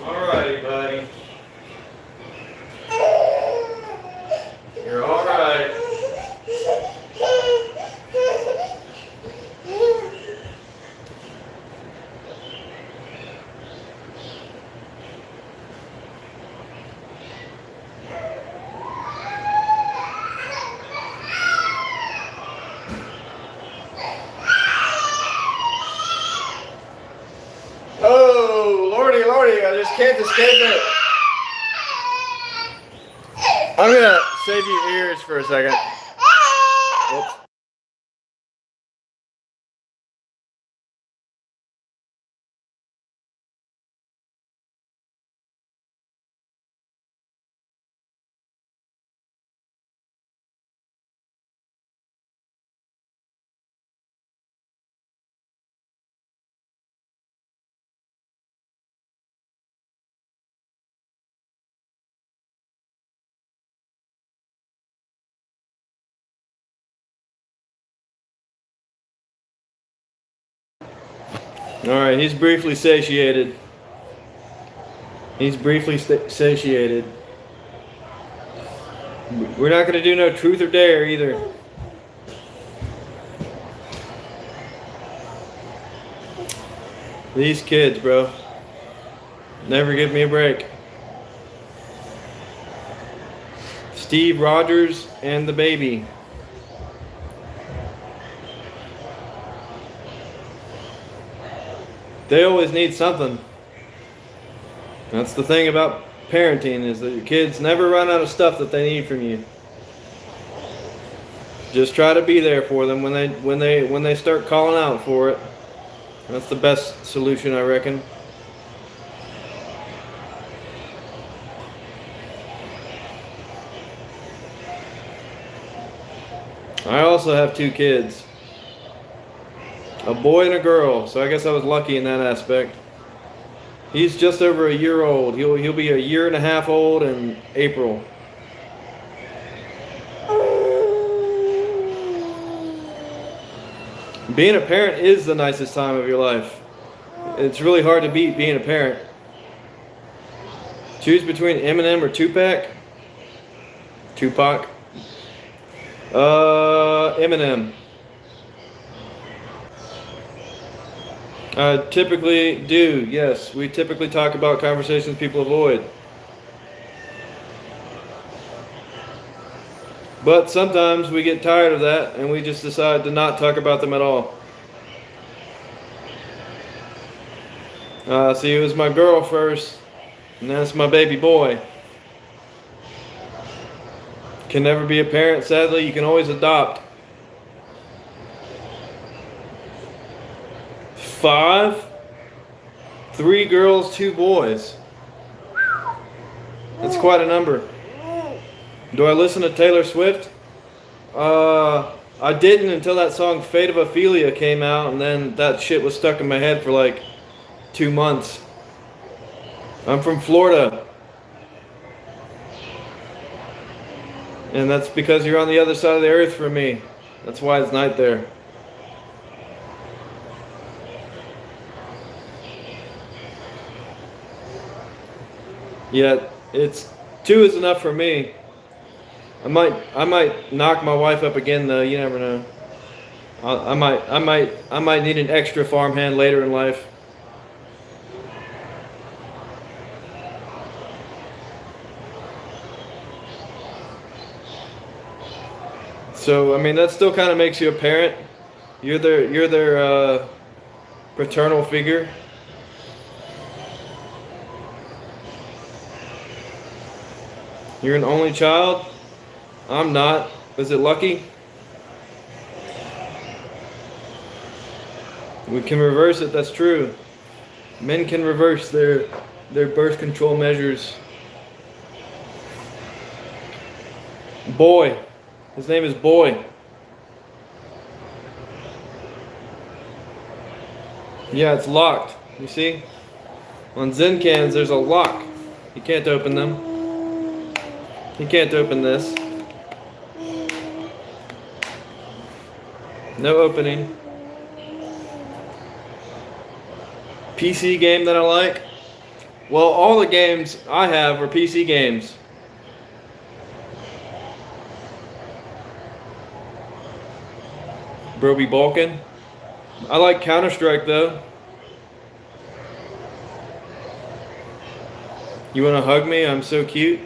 Alrighty, buddy. You're alright. Oh, lordy, I just can't escape it. I'm gonna save you ears for a second. Whoops. Alright, he's briefly satiated. He's briefly satiated. We're not gonna do no truth or dare either. These kids, bro. Never give me a break. Steve Rogers and the baby. They always need something. That's the thing about parenting, is that your kids never run out of stuff that they need from you. Just try to be there for them when they start calling out for it. That's the best solution, I reckon. I also have 2 kids. A boy and a girl, so I guess I was lucky in that aspect. He's just over a year old. He'll be a year and a half old in April. Being a parent is the nicest time of your life. It's really hard to beat being a parent. Choose between Eminem or Tupac. Tupac. Eminem. Typically do, yes. We typically talk about conversations people avoid. But sometimes we get tired of that and we just decide to not talk about them at all. See, it was my girl first, and that's my baby boy. Can never be a parent, sadly. You can always adopt. 5, 3 girls, 2 boys. That's quite a number. Do I listen to Taylor Swift? I didn't until that song Fate of Ophelia came out, and then that shit was stuck in my head for like 2 months. I'm from Florida. And that's because you're on the other side of the earth from me. That's why it's night there. Yeah, it's 2 is enough for me. I might knock my wife up again though. You never know. I might need an extra farmhand later in life. So I mean, that still kind of makes you a parent. You're their paternal figure. You're an only child. I'm not. Is it lucky? We can reverse it, that's true. Men can reverse their birth control measures. Boy. His name is Boy. Yeah, it's locked. You see? On Zen cans, there's a lock. You can't open them. You can't open this. No opening. PC game that I like? Well, all the games I have are PC games. Bro be balking. I like Counter-Strike though. You wanna hug me? I'm so cute.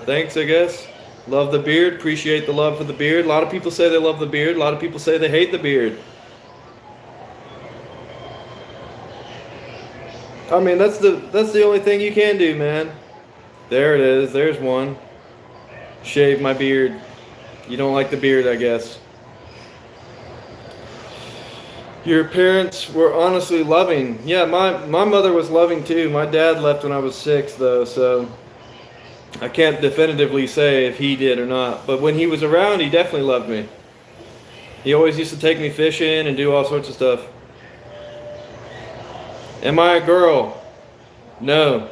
Thanks, I guess. Love the beard. Appreciate the love for the beard. A lot of people say they love the beard. A lot of people say they hate the beard. I mean, that's the only thing you can do, man. There it is. There's one. Shave my beard. You don't like the beard, I guess. Your parents were honestly loving. Yeah, my mother was loving too. My dad left when I was 6 though, so I can't definitively say if he did or not. But when he was around, he definitely loved me. He always used to take me fishing and do all sorts of stuff. Am I a girl? No.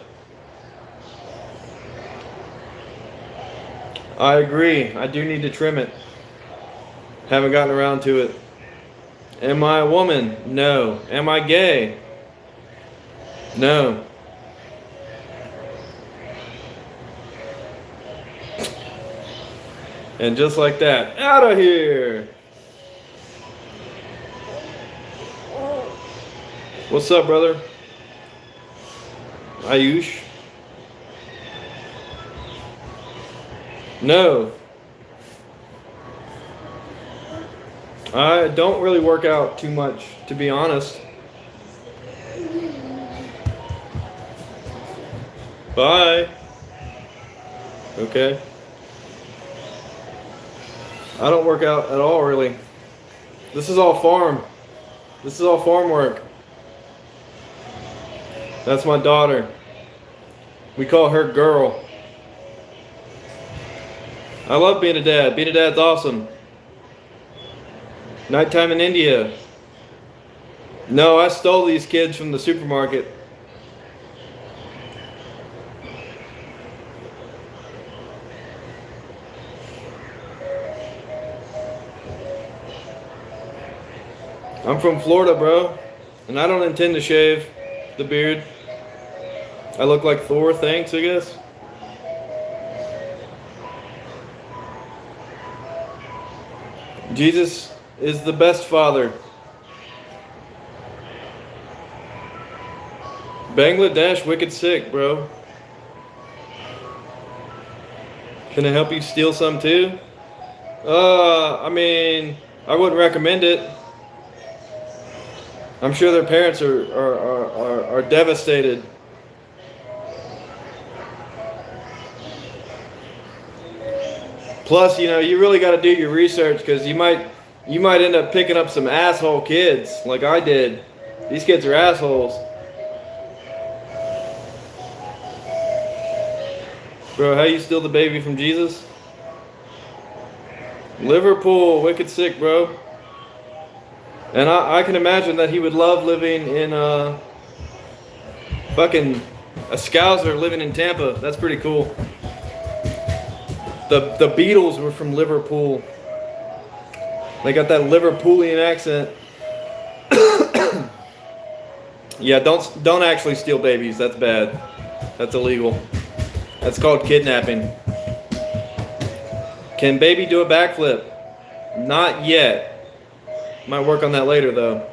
I agree. I do need to trim it. Haven't gotten around to it. Am I a woman? No. Am I gay? No. And just like that, out of here! What's up, brother? Ayush? No. I don't really work out too much, to be honest. Bye. Okay. I don't work out at all, really. This is all farm. This is all farm work. That's my daughter. We call her Girl. I love being a dad. Being a dad's awesome. Nighttime in India. No, I stole these kids from the supermarket. I'm from Florida, bro. And I don't intend to shave the beard. I look like Thor, thanks, I guess. Jesus is the best father. Bangladesh, wicked sick, bro. Can I help you steal some too? I mean, I wouldn't recommend it. I'm sure their parents are devastated. Plus, you really got to do your research because you might end up picking up some asshole kids like I did. These kids are assholes. Bro, how you steal the baby from Jesus? Liverpool, wicked sick, bro. And I can imagine that he would love living in fucking a Scouser living in Tampa. That's pretty cool. The Beatles were from Liverpool. They got that Liverpoolian accent. Yeah, don't actually steal babies. That's bad. That's illegal. That's called kidnapping. Can baby do a backflip? Not yet. Might work on that later though.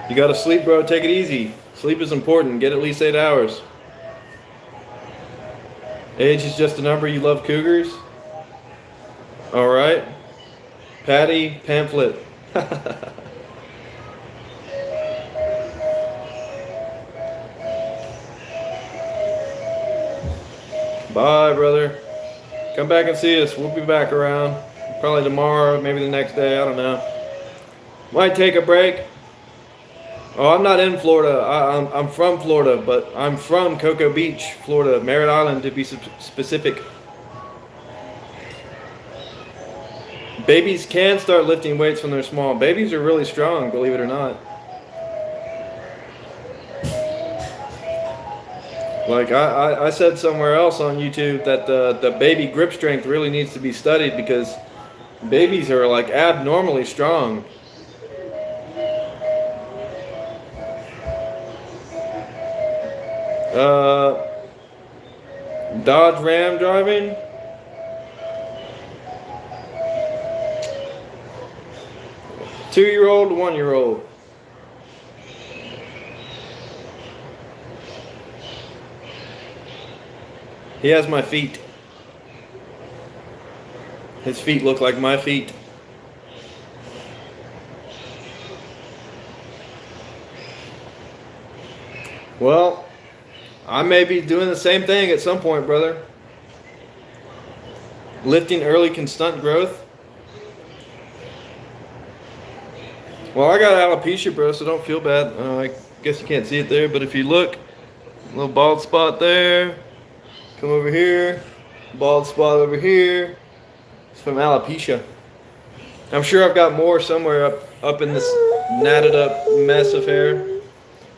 You gotta sleep, bro. Take it easy. Sleep is important. Get at least 8 hours. Age is just a number. You love cougars? Alright. Patty pamphlet. Bye, brother. Come back and see us. We'll be back around. Probably tomorrow, maybe the next day. I don't know. Might take a break. Oh, I'm not in Florida. I'm from Florida, but I'm from Cocoa Beach, Florida. Merritt Island, to be specific. Babies can start lifting weights when they're small. Babies are really strong, believe it or not. Like I said somewhere else on YouTube that the baby grip strength really needs to be studied because babies are like abnormally strong. Dodge Ram driving. Two-year-old, 1-year-old. He has my feet. His feet look like my feet. Well, I may be doing the same thing at some point, brother. Lifting early can stunt growth. Well, I got alopecia, bro, so don't feel bad. I guess you can't see it there, but if you look, a little bald spot there. Come over here, bald spot over here. It's from alopecia. I'm sure I've got more somewhere up in this natted up mess of hair.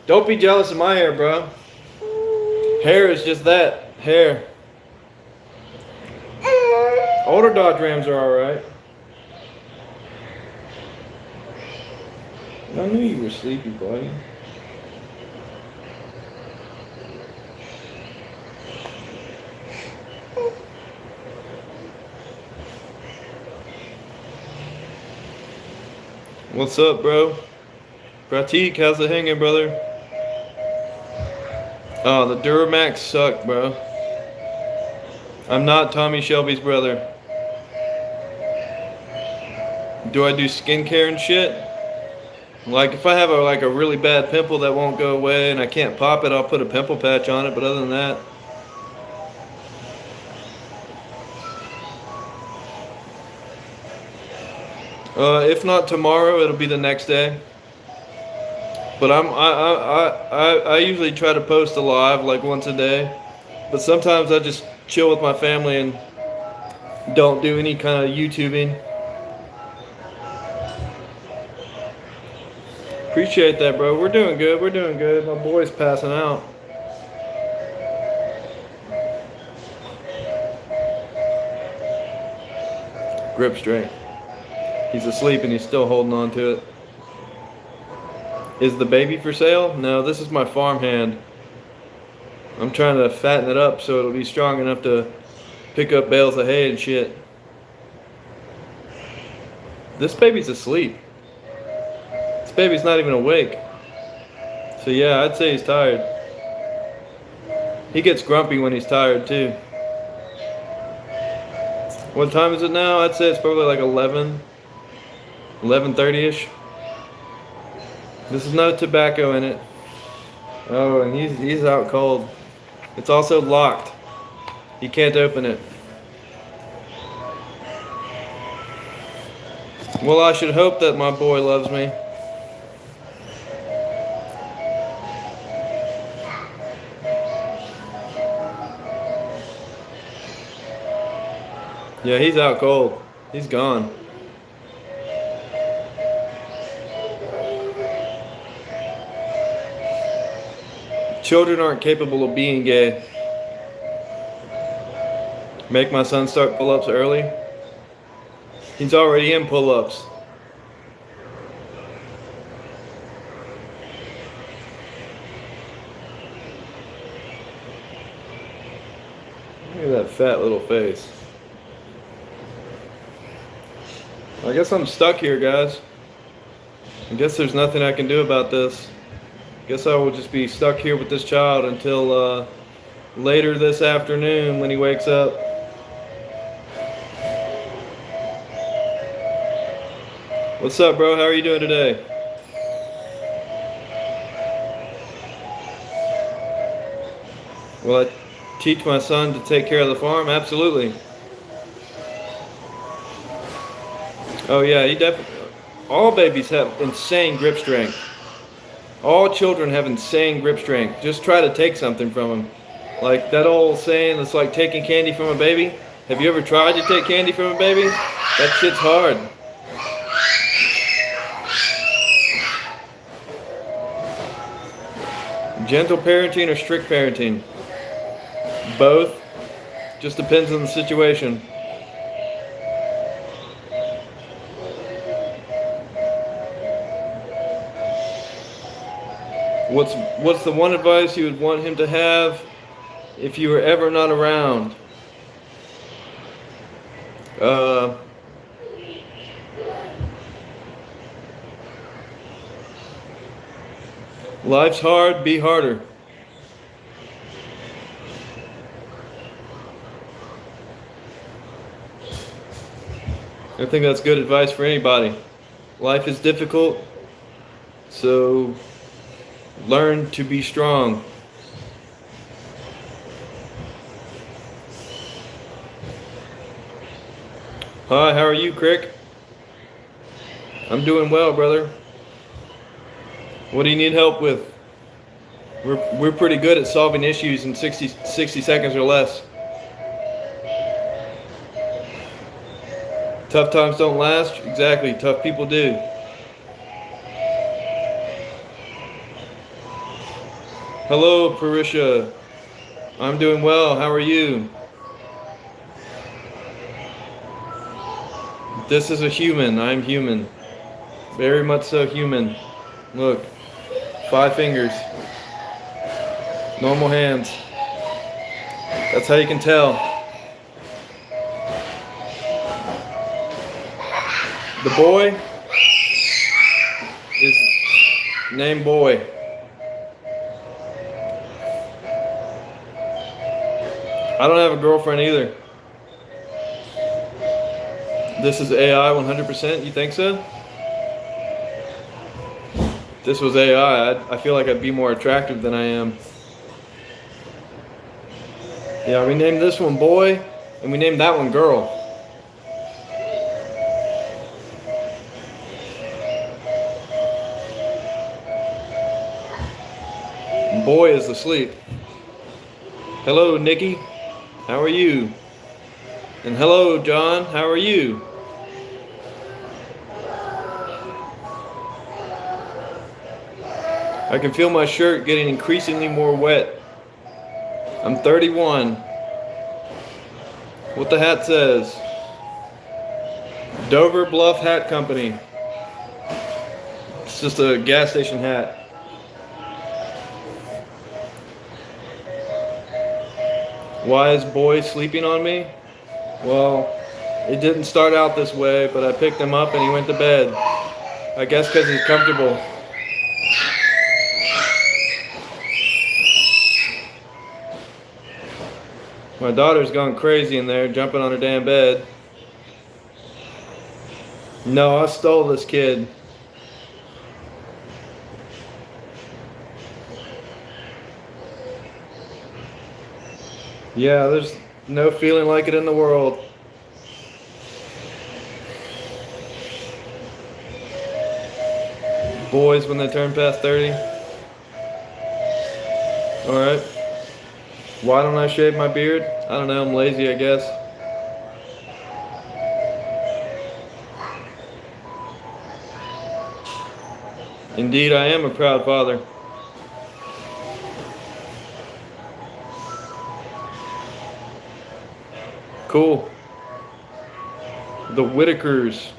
Don't be jealous of my hair, bro. Hair is just that, hair. Older Dodge Rams are alright. I knew you were sleepy, buddy. What's up, bro? Pratik, how's it hanging, brother? Oh, the Duramax suck, bro. I'm not Tommy Shelby's brother. Do I do skincare and shit? Like if I have a really bad pimple that won't go away and I can't pop it, I'll put a pimple patch on it, but other than that. If not tomorrow, it'll be the next day. But I usually try to post a live like once a day. But sometimes I just chill with my family and don't do any kind of YouTubing. Appreciate that, bro. We're doing good. We're doing good. My boy's passing out. Grip strength. He's asleep and he's still holding on to it. Is the baby for sale? No, this is my farm hand. I'm trying to fatten it up so it'll be strong enough to pick up bales of hay and shit. This baby's asleep. This baby's not even awake. So yeah, I'd say he's tired. He gets grumpy when he's tired too. What time is it now? I'd say it's probably like 11:30ish. This is no tobacco in it. Oh, and he's out cold. It's also locked. He can't open it. Well, I should hope that my boy loves me. Yeah, he's out cold. He's gone. Children aren't capable of being gay. Make my son start pull-ups early. He's already in pull-ups. Look at that fat little face. I guess I'm stuck here, guys. I guess there's nothing I can do about this. I guess I will just be stuck here with this child until later this afternoon when he wakes up. What's up, bro? How are you doing today? Will I teach my son to take care of the farm? Absolutely. Oh yeah, he definitely. All babies have insane grip strength. All children have insane grip strength. Just try to take something from them. Like that old saying, it's like taking candy from a baby. Have you ever tried to take candy from a baby? That shit's hard. Gentle parenting or strict parenting? Both. Just depends on the situation. What's the one advice you would want him to have if you were ever not around? Life's hard, be harder. I think that's good advice for anybody. Life is difficult, so learn to be strong. Hi, how are you, Crick? I'm doing well, brother. What do you need help with? We're pretty good at solving issues in 60 seconds or less. Tough times don't last. Exactly, tough people do. Hello, Parisha. I'm doing well. How are you? This is a human. I'm human. Very much so human. Look. 5 fingers. Normal hands. That's how you can tell. The boy Name boy. I don't have a girlfriend either. This is AI 100%? You think so? If this was AI, I feel like I'd be more attractive than I am. Yeah, we named this one boy, and we named that one girl. And boy is asleep. Hello, Nikki. How are you? And hello, John. How are you? I can feel my shirt getting increasingly more wet. I'm 31. What the hat says? Dover Bluff Hat Company. It's just a gas station hat. Why is boy sleeping on me? Well, it didn't start out this way, but I picked him up and he went to bed. I guess because he's comfortable. My daughter's gone crazy in there, jumping on her damn bed. No, I stole this kid. Yeah, there's no feeling like it in the world. Boys when they turn past 30. Alright. Why don't I shave my beard? I don't know, I'm lazy, I guess. Indeed, I am a proud father. Cool. The Whitakers.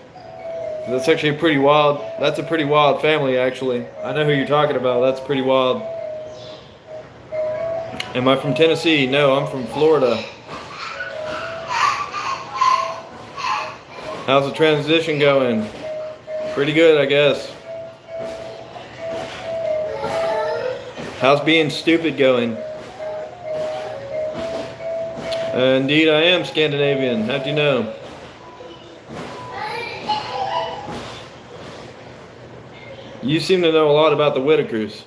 That's actually a pretty wild, that's a pretty wild family, actually. I know who you're talking about, that's pretty wild. Am I from Tennessee? No, I'm from Florida. How's the transition going? Pretty good, I guess. How's being stupid going? Indeed, I am Scandinavian. How'd you know? You seem to know a lot about the Whitakers.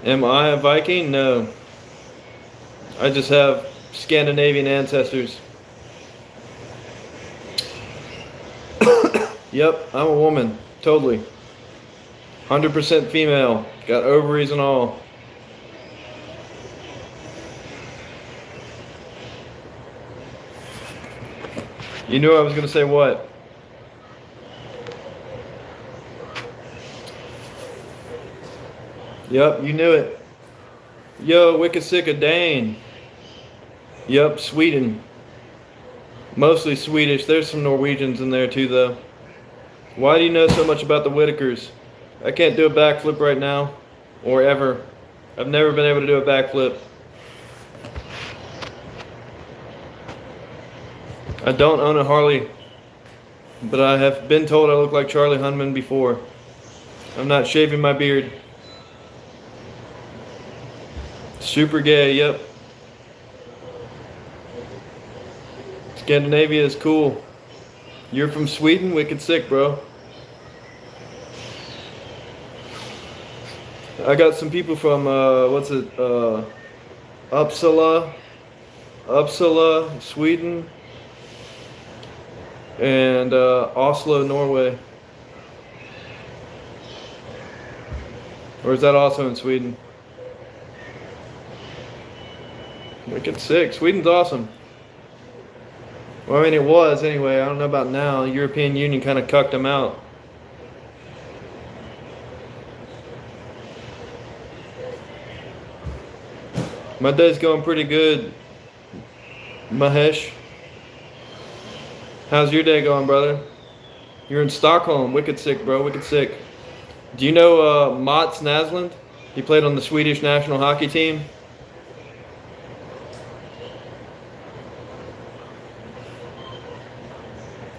Am I a Viking? No. I just have Scandinavian ancestors. Yep, I'm a woman. Totally. 100% female. Got ovaries and all. You knew I was going to say what? Yep, you knew it. Yo, wicked sick of Dane. Yep, Sweden. Mostly Swedish. There's some Norwegians in there too, though. Why do you know so much about the Whitakers? I can't do a backflip right now. Or ever. I've never been able to do a backflip. I don't own a Harley. But I have been told I look like Charlie Hunman before. I'm not shaving my beard. Super gay, yep. Scandinavia is cool. You're from Sweden? Wicked sick, bro. I got some people from, Uppsala, Sweden, and Oslo, Norway. Or is that also in Sweden? Wicked sick. Sweden's awesome. Well, I mean, it was anyway. I don't know about now. The European Union kind of cucked them out. My day's going pretty good, Mahesh. How's your day going, brother? You're in Stockholm. Wicked sick, bro. Wicked sick. Do you know Mats Naslund? He played on the Swedish national hockey team.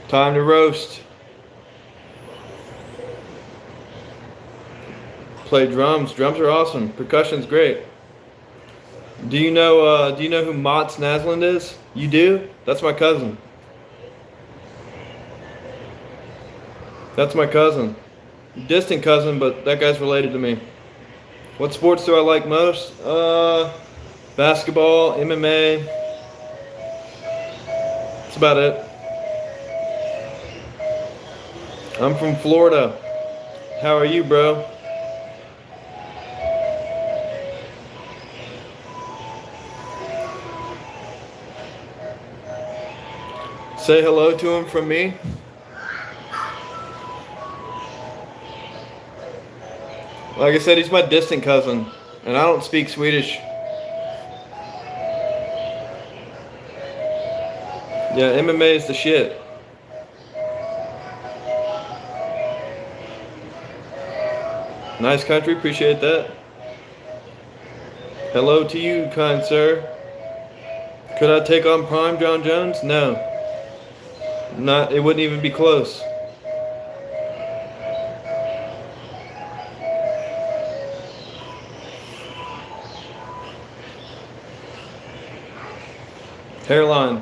Time to roast. Play drums. Drums are awesome. Percussion's great. Do you know who Mats Naslund is? You do? That's my cousin. That's my cousin. Distant cousin, but that guy's related to me. What sports do I like most? Basketball, MMA. That's about it. I'm from Florida. How are you, bro? Say hello to him from me. Like I said, he's my distant cousin, and I don't speak Swedish. Yeah, MMA is the shit. Nice country, appreciate that. Hello to you, kind sir. Could I take on Prime John Jones? No. Not, it wouldn't even be close. Hairline.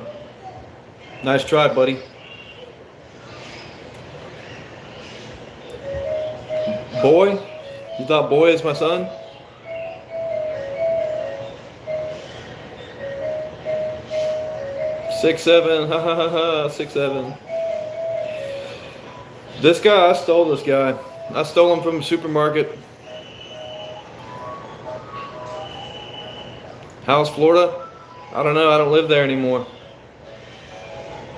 Nice try, buddy. Boy? You thought boy is my son? Six, 7, ha ha ha ha, 6, 7. This guy, I stole this guy. I stole him from a supermarket. How's Florida? I don't know, I don't live there anymore.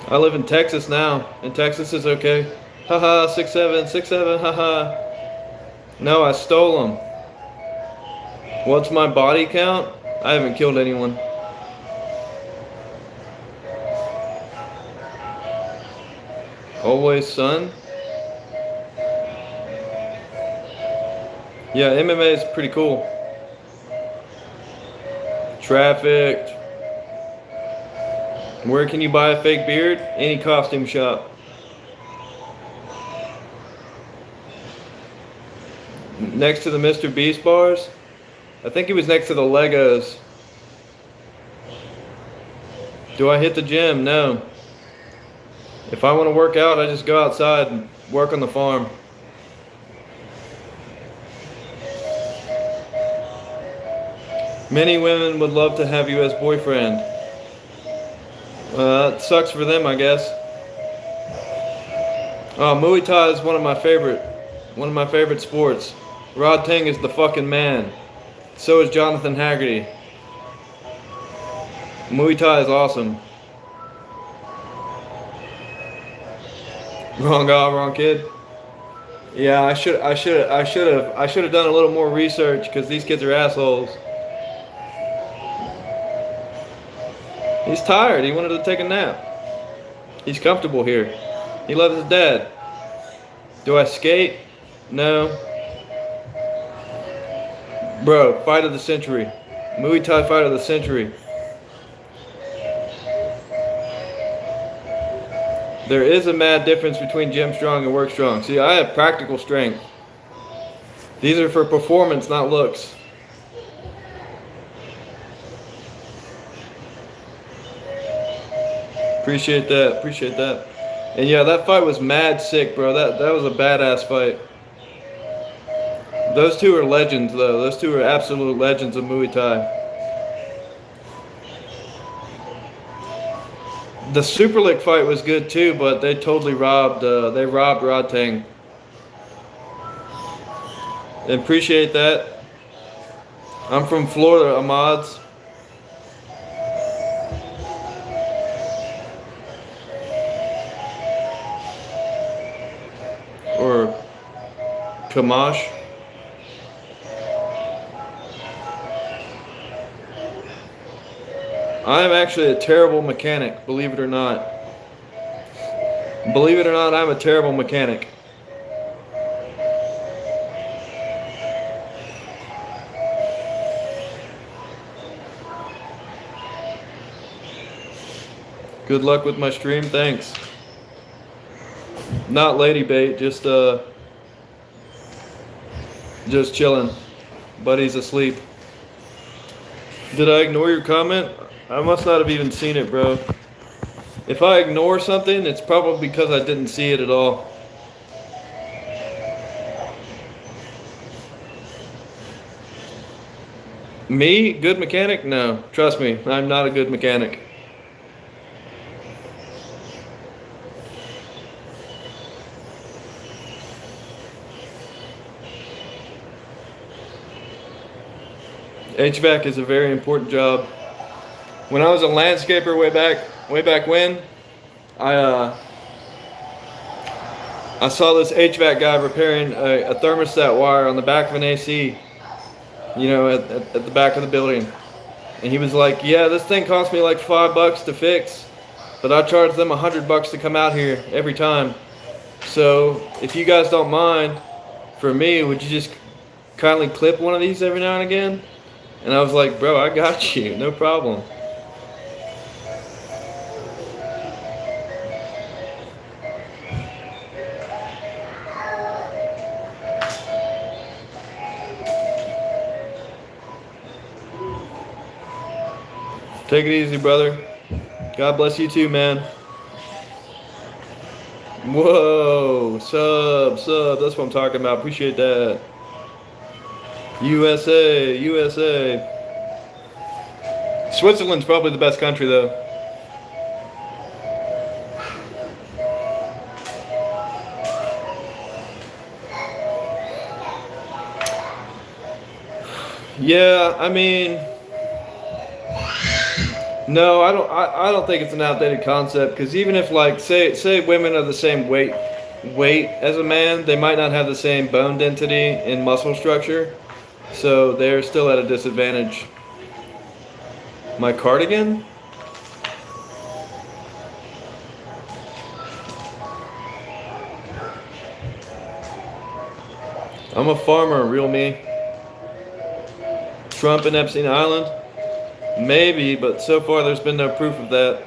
I live in Texas now, and Texas is okay. Haha, 6, 7, 6, 7, haha. No, I stole him. What's my body count? I haven't killed anyone. Always son. Yeah, MMA is pretty cool. Trafficked. Where can you buy a fake beard? Any costume shop. Next to the Mr. Beast bars? I think he was next to the Legos. Do I hit the gym? No. If I want to work out, I just go outside and work on the farm. Many women would love to have you as boyfriend. It sucks for them, I guess. Oh, Muay Thai is one of my favorite sports. Rod Tang is the fucking man. So is Jonathan Haggerty. Muay Thai is awesome. Wrong guy, wrong kid. Yeah, I should have done a little more research because these kids are assholes. He's tired. He wanted to take a nap. He's comfortable here. He loves his dad. Do I skate? No. Bro, fight of the century. Muay Thai fight of the century. There is a mad difference between gym strong and work strong. See, I have practical strength. These are for performance, not looks. Appreciate that, appreciate that. And yeah, that fight was mad sick, bro. That was a badass fight. Those two are legends, though. Those two are absolute legends of Muay Thai. The Super Lick fight was good too, but they totally robbed Rod Tang. And appreciate that. I'm from Florida, Ahmads. Or Kamash. I am actually a terrible mechanic, believe it or not. Believe it or not, I'm a terrible mechanic. Good luck with my stream, thanks. Not lady bait, just Just chilling. Buddy's asleep. Did I ignore your comment? I must not have even seen it, bro. If I ignore something, it's probably because I didn't see it at all. Me? Good mechanic? No. Trust me, I'm not a good mechanic. HVAC is a very important job. When I was a landscaper way back when, I I saw this HVAC guy repairing a thermostat wire on the back of an AC, you know, at the back of the building. And he was like, yeah, this thing cost me like $5 to fix, but I charge them $100 to come out here every time. So if you guys don't mind, for me, would you just kindly clip one of these every now and again? And I was like, bro, I got you, no problem. Take it easy, brother. God bless you too, man. Whoa, sub. That's what I'm talking about. Appreciate that. USA. Switzerland's probably the best country, though. Yeah, I mean, no, I don't think it's an outdated concept because even if like say women are the same weight as a man, they might not have the same bone density and muscle structure, so they're still at a disadvantage. My cardigan? I'm a farmer, real me. Trump and Epstein Island? Maybe, but so far there's been no proof of that.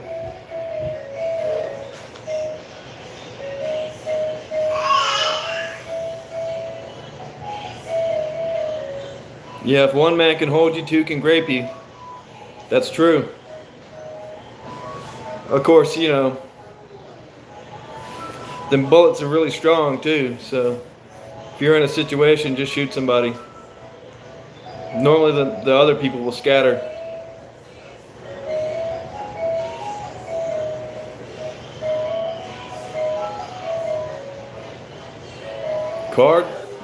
Yeah, if one man can hold you, two can grape you. That's true. Of course, you know, them bullets are really strong too, so if you're in a situation, just shoot somebody. Normally the other people will scatter.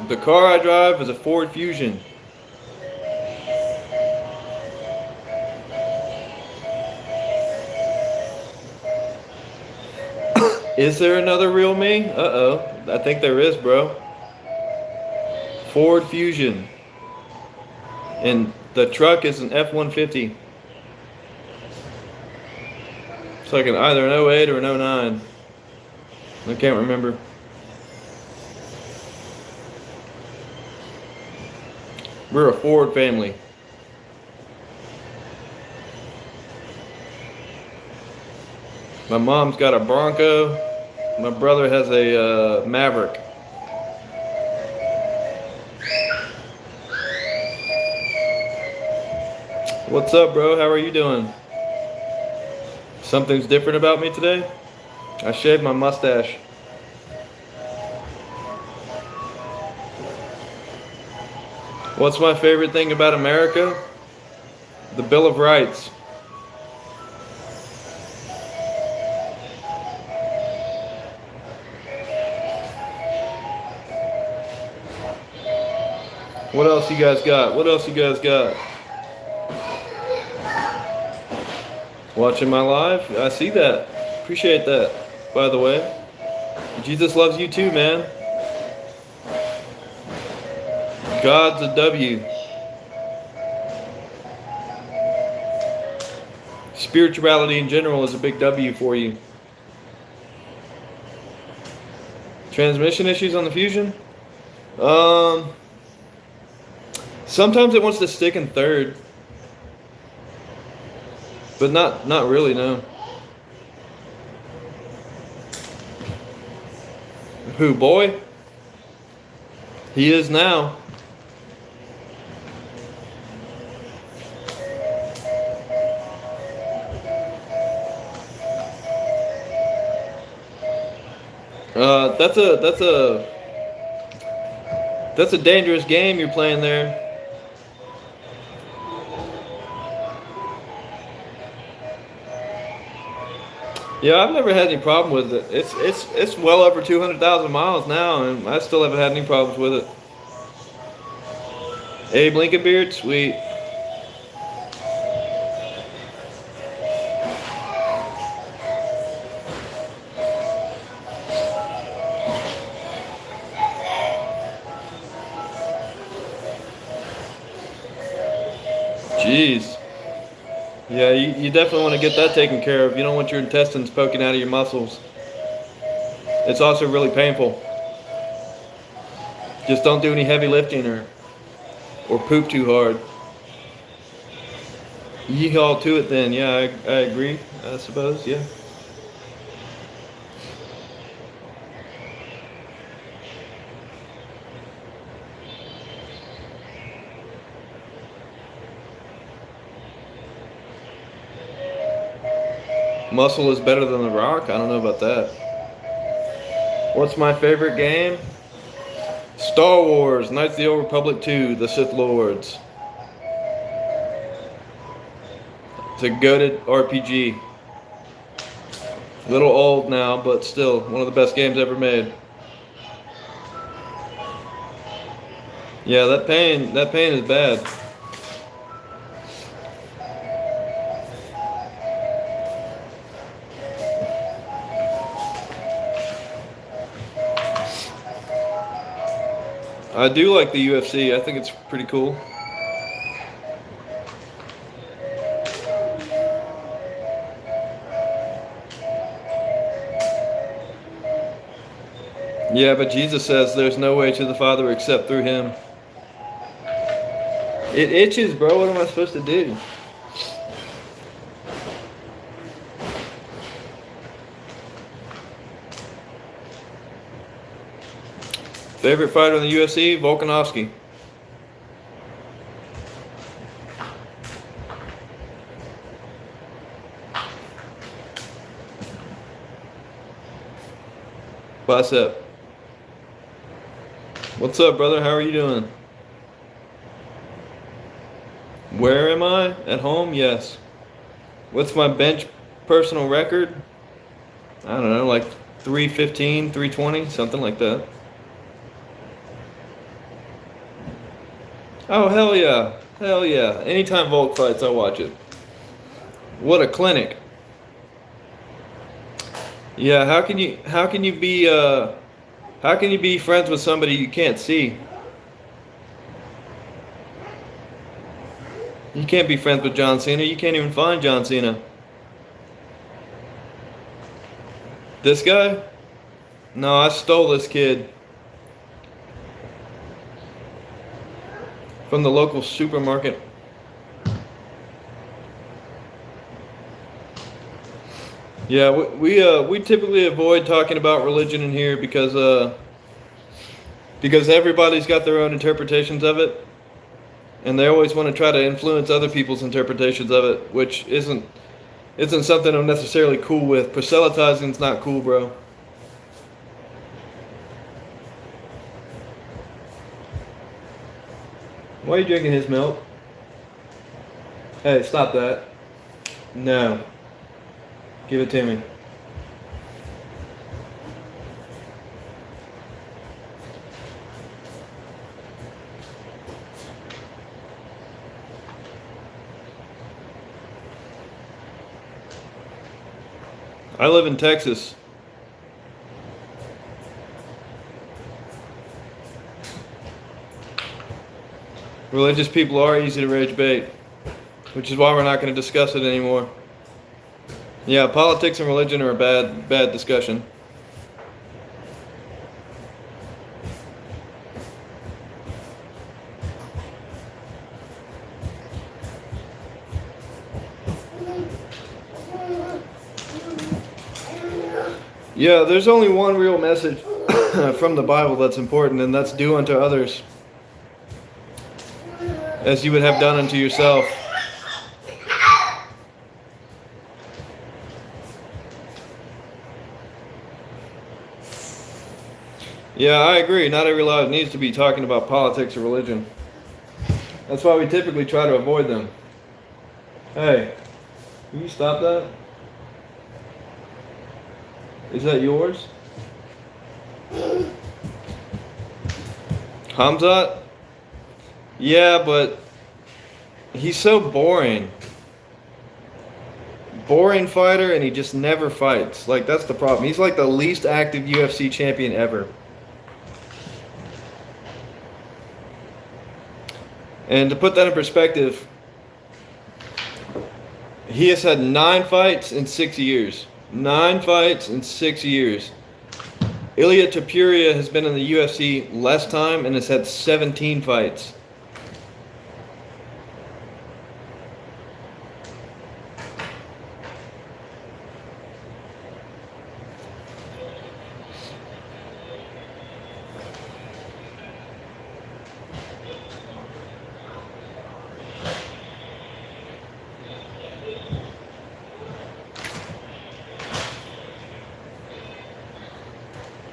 The car I drive is a Ford Fusion. Is there another real me? Uh-oh. I think there is, bro. Ford Fusion. And the truck is an F-150. It's like either an '08 or an '09. I can't remember. We're a Ford family. My mom's got a Bronco. My brother has a Maverick. What's up, bro? How are you doing? Something's different about me today? I shaved my mustache. What's my favorite thing about America? The Bill of Rights. What else you guys got? What else you guys got? Watching my live? I see that. Appreciate that, by the way. Jesus loves you too, man. God's a W. Spirituality in general is a big W for you. Transmission issues on the Fusion? Sometimes it wants to stick in third. But not really, no. Who, boy? He is now. That's a dangerous game you're playing there. Yeah, I've never had any problem with it. It's well over 200,000 miles now, and I still haven't had any problems with it. Abe Lincoln Beard, sweet. Jeez. Yeah, you definitely want to get that taken care of. You don't want your intestines poking out of your muscles. It's also really painful. Just don't do any heavy lifting or poop too hard. Yeehaw to it then. Yeah, I agree, I suppose. Yeah. Muscle is better than the rock? I don't know about that. What's my favorite game? Star Wars, Knights of the Old Republic 2, The Sith Lords. It's a goated RPG. A little old now, but still one of the best games ever made. Yeah, that pain is bad. I do like the UFC. I think it's pretty cool. Yeah, but Jesus says there's no way to the Father except through Him. It itches, bro. What am I supposed to do? Favorite fighter in the UFC? Volkanovski. Bicep. What's up, brother? How are you doing? Where am I? At home? Yes. What's my bench personal record? I don't know, like 315, 320, something like that. Oh, hell yeah. Hell yeah. Anytime Volk fights, I watch it. What a clinic. Yeah, how can you be friends with somebody you can't see? You can't be friends with John Cena. You can't even find John Cena. This guy? No, I stole this kid from the local supermarket. Yeah, we typically avoid talking about religion in here because everybody's got their own interpretations of it, and they always want to try to influence other people's interpretations of it, which isn't something I'm necessarily cool with. Proselytizing's not cool, bro. Why are you drinking his milk? Hey, stop that. No. Give it to me. I live in Texas. Religious people are easy to rage bait, which is why we're not going to discuss it anymore. Yeah, politics and religion are a bad discussion. Yeah, there's only one real message from the Bible that's important, and that's do unto others as you would have done unto yourself. Yeah, I agree. Not every live needs to be talking about politics or religion. That's why we typically try to avoid them. Hey, can you stop that? Is that yours? Hamzat? Yeah, but he's so boring. Boring fighter, and he just never fights. Like, that's the problem. He's like the least active UFC champion ever. And to put that in perspective, he has had 9 fights in 6 years. 9 fights in 6 years. Ilya Topuria has been in the UFC less time and has had 17 fights.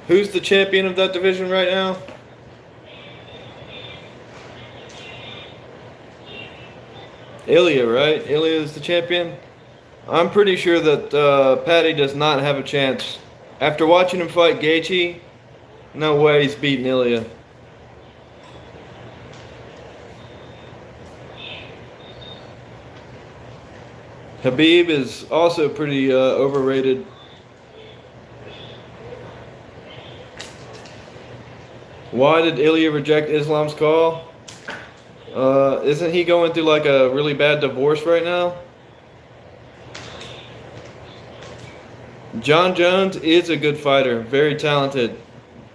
Who's the champion of that division right now? Ilya, right? Ilya is the champion. I'm pretty sure that Patty does not have a chance. After watching him fight Gaethje, no way he's beating Ilya. Khabib is also pretty overrated. Why did Ilya reject Islam's call? Isn't he going through like a really bad divorce right now? John Jones is a good fighter, very talented.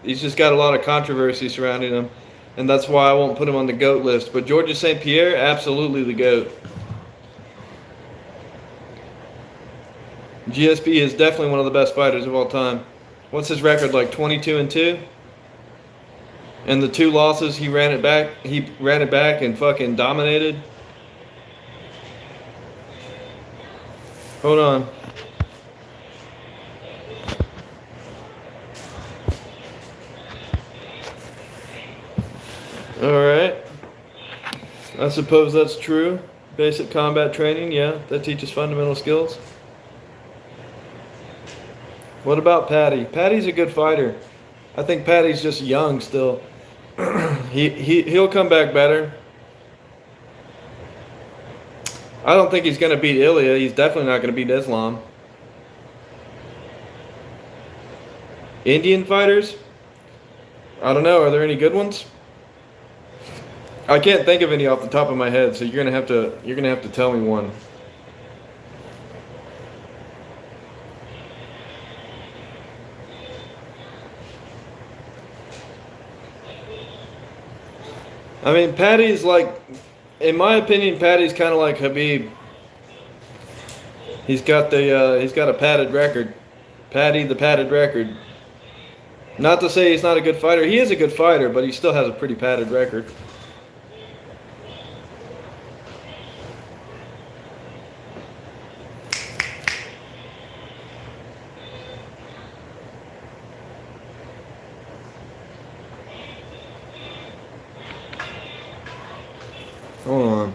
He's just got a lot of controversy surrounding him, and that's why I won't put him on the GOAT list. But Georges St. Pierre, absolutely the GOAT. GSP is definitely one of the best fighters of all time. What's his record like? 22-2? And the 2 losses, he ran it back. He ran it back and fucking dominated. Hold on. Alright. I suppose that's true. Basic combat training, yeah, that teaches fundamental skills. What about Patty? Patty's a good fighter. I think Patty's just young still. He'll come back better. I don't think he's going to beat Ilya. He's definitely not going to beat Islam. Indian fighters? I don't know. Are there any good ones? I can't think of any off the top of my head, so you're gonna have to tell me one. I mean, Patty's like, in my opinion, Patty's kind of like Khabib. He's got a padded record. Patty, the padded record. Not to say he's not a good fighter. He is a good fighter, but he still has a pretty padded record. Hold on.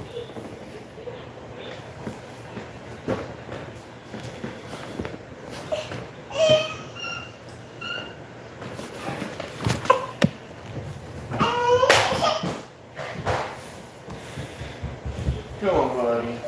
Come on, buddy.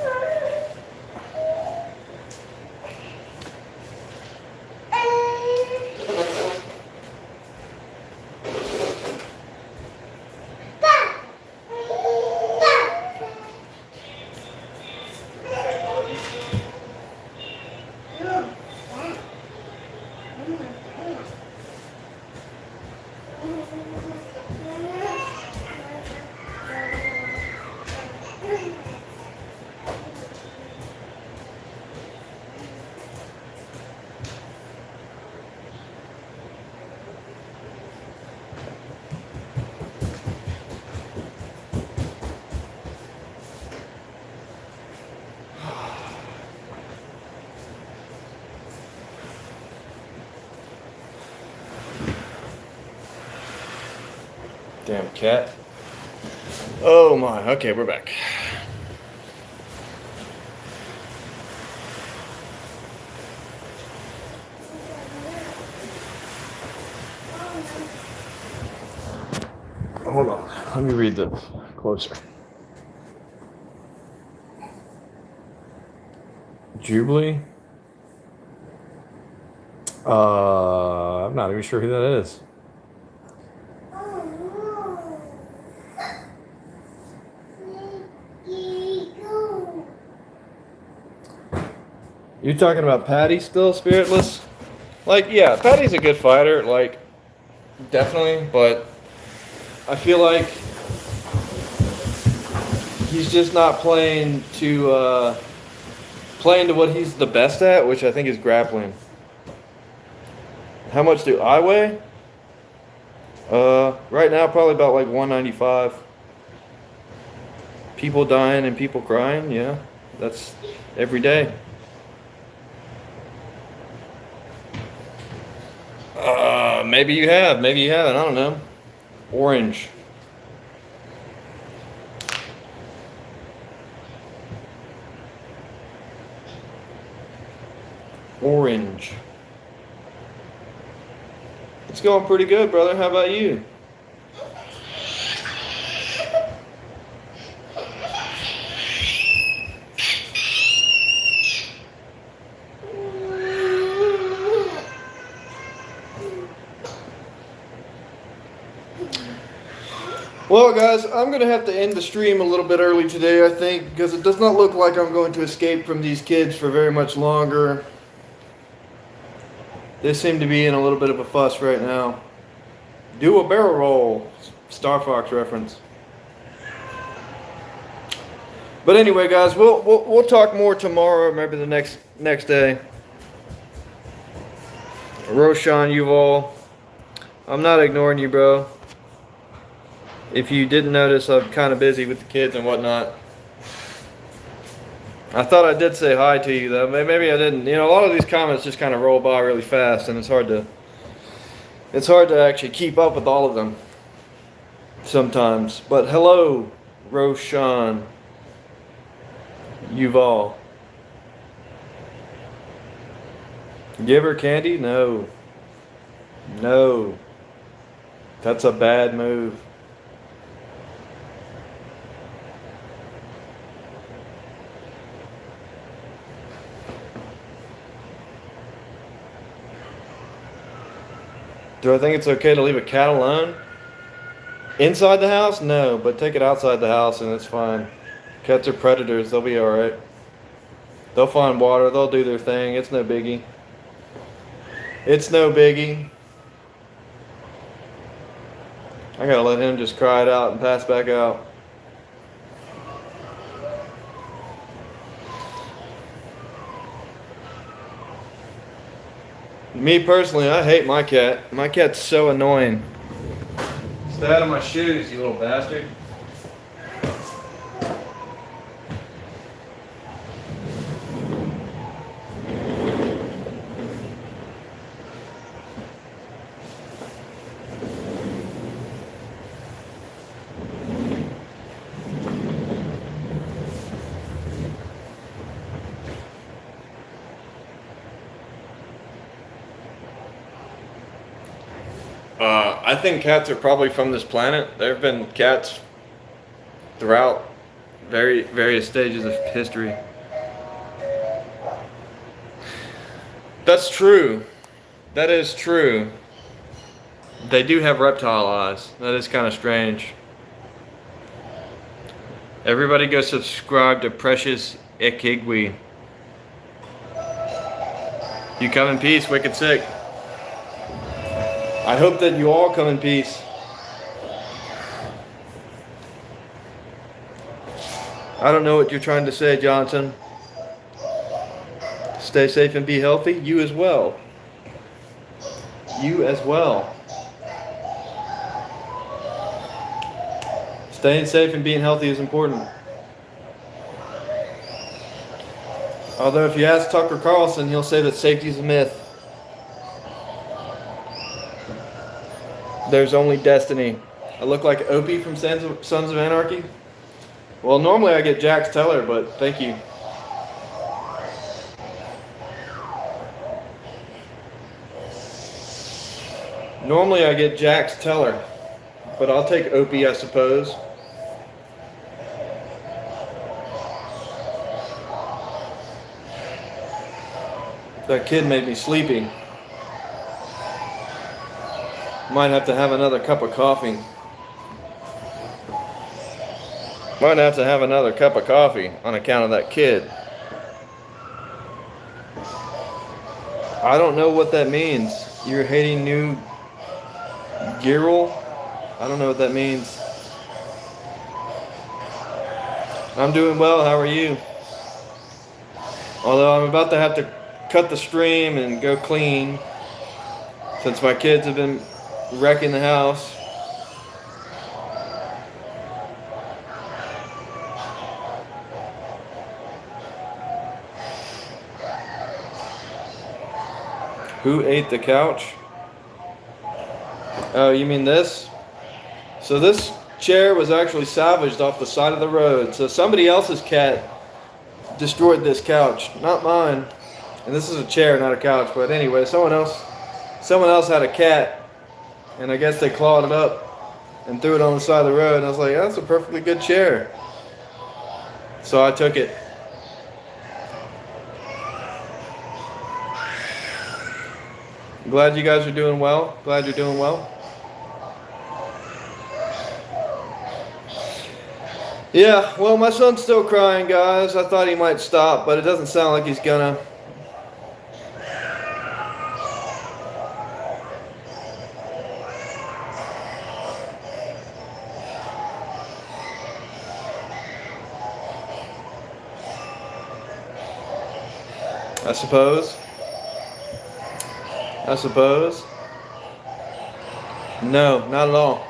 Damn cat. Oh my. Okay, we're back. Hold on. Let me read this closer. Jubilee? I'm not even sure who that is. You talking about Patty still, Spiritless? Like, yeah, Patty's a good fighter, like, definitely, but I feel like he's just not playing to what he's the best at, which I think is grappling. How much do I weigh? Right now probably about like 195. People dying and people crying, yeah. That's every day. Maybe you have, maybe you haven't, I don't know. Orange. Orange. It's going pretty good, brother. How about you? Well, guys, I'm going to have to end the stream a little bit early today, I think, because it does not look like I'm going to escape from these kids for very much longer. They seem to be in a little bit of a fuss right now. Do a barrel roll. Star Fox reference. But anyway, guys, we'll talk more tomorrow, maybe the next day. Roshan Yuval, I'm not ignoring you, bro. If you didn't notice, I'm kind of busy with the kids and whatnot. I thought I did say hi to you, though. Maybe I didn't. You know, a lot of these comments just kind of roll by really fast, and it's hard to actually keep up with all of them sometimes. But hello, Roshan Yuval. Give her candy? No. No. That's a bad move. Do I think it's okay to leave a cat alone? Inside the house? No, but take it outside the house and it's fine. Cats are predators, they'll be alright. They'll find water, they'll do their thing, it's no biggie. It's no biggie. I gotta let him just cry it out and pass back out. Me personally, I hate my cat. My cat's so annoying. Stay out of my shoes, you little bastard. I think cats are probably from this planet. There have been cats throughout various stages of history. That's true. That is true. They do have reptile eyes. That is kind of strange. Everybody go subscribe to Precious Ekigwe. You come in peace, Wicked Sick. I hope that you all come in peace. I don't know what you're trying to say, Johnson. Stay safe and be healthy. You as well. You as well. Staying safe and being healthy is important. Although if you ask Tucker Carlson, he'll say that safety is a myth. There's only destiny. I look like Opie from Sons of Anarchy. Well, normally I get Jax Teller, but thank you. Normally I get Jax Teller, but I'll take Opie, I suppose. That kid made me sleepy. Might have to have another cup of coffee. Might have to have another cup of coffee on account of that kid. I don't know what that means. You're hating new Girl? I don't know what that means. I'm doing well. How are you? Although I'm about to have to cut the stream and go clean since my kids have been wrecking the house. Who ate the couch? Oh, you mean this? So this chair was actually salvaged off the side of the road. So somebody else's cat destroyed this couch, not mine. And this is a chair, not a couch. But anyway, someone else had a cat, and I guess they clawed it up and threw it on the side of the road. And I was like, that's a perfectly good chair. So I took it. Glad you guys are doing well. Glad you're doing well. Yeah, well, my son's still crying, guys. I thought he might stop, but it doesn't sound like he's gonna. I suppose. No, not at all.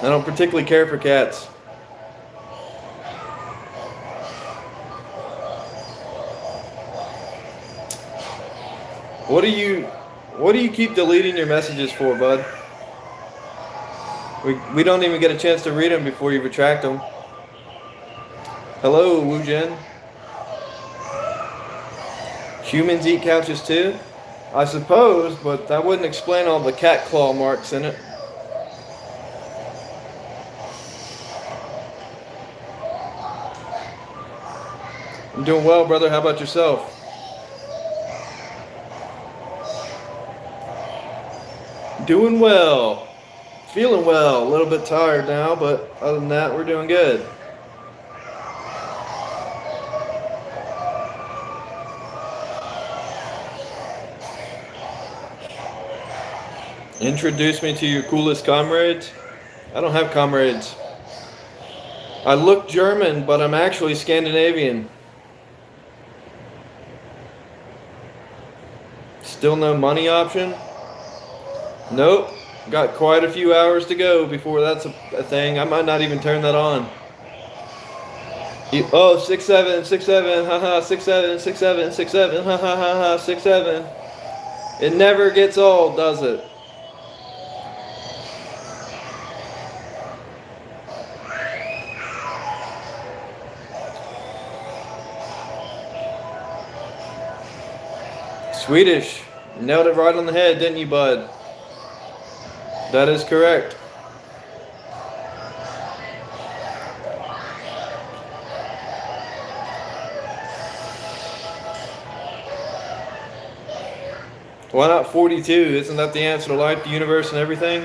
I don't particularly care for cats. What do you keep deleting your messages for, bud? We don't even get a chance to read them before you retract them. Hello, Wu Jin. Humans eat couches too? I suppose, but that wouldn't explain all the cat claw marks in it. I'm doing well, brother. How about yourself? Doing well. Feeling well. A little bit tired now, but other than that, we're doing good. Introduce me to your coolest comrades. I don't have comrades. I look German, but I'm actually Scandinavian. Still no money option? Nope. Got quite a few hours to go before that's a thing. I might not even turn that on. Oh, 6'7", 6'7", haha, 6'7", 6'7", 6'7", ha ha ha ha, 6'7". It never gets old, does it? Swedish. Nailed it right on the head, didn't you, bud? That is correct. Why not 42? Isn't that the answer to life, the universe, and everything?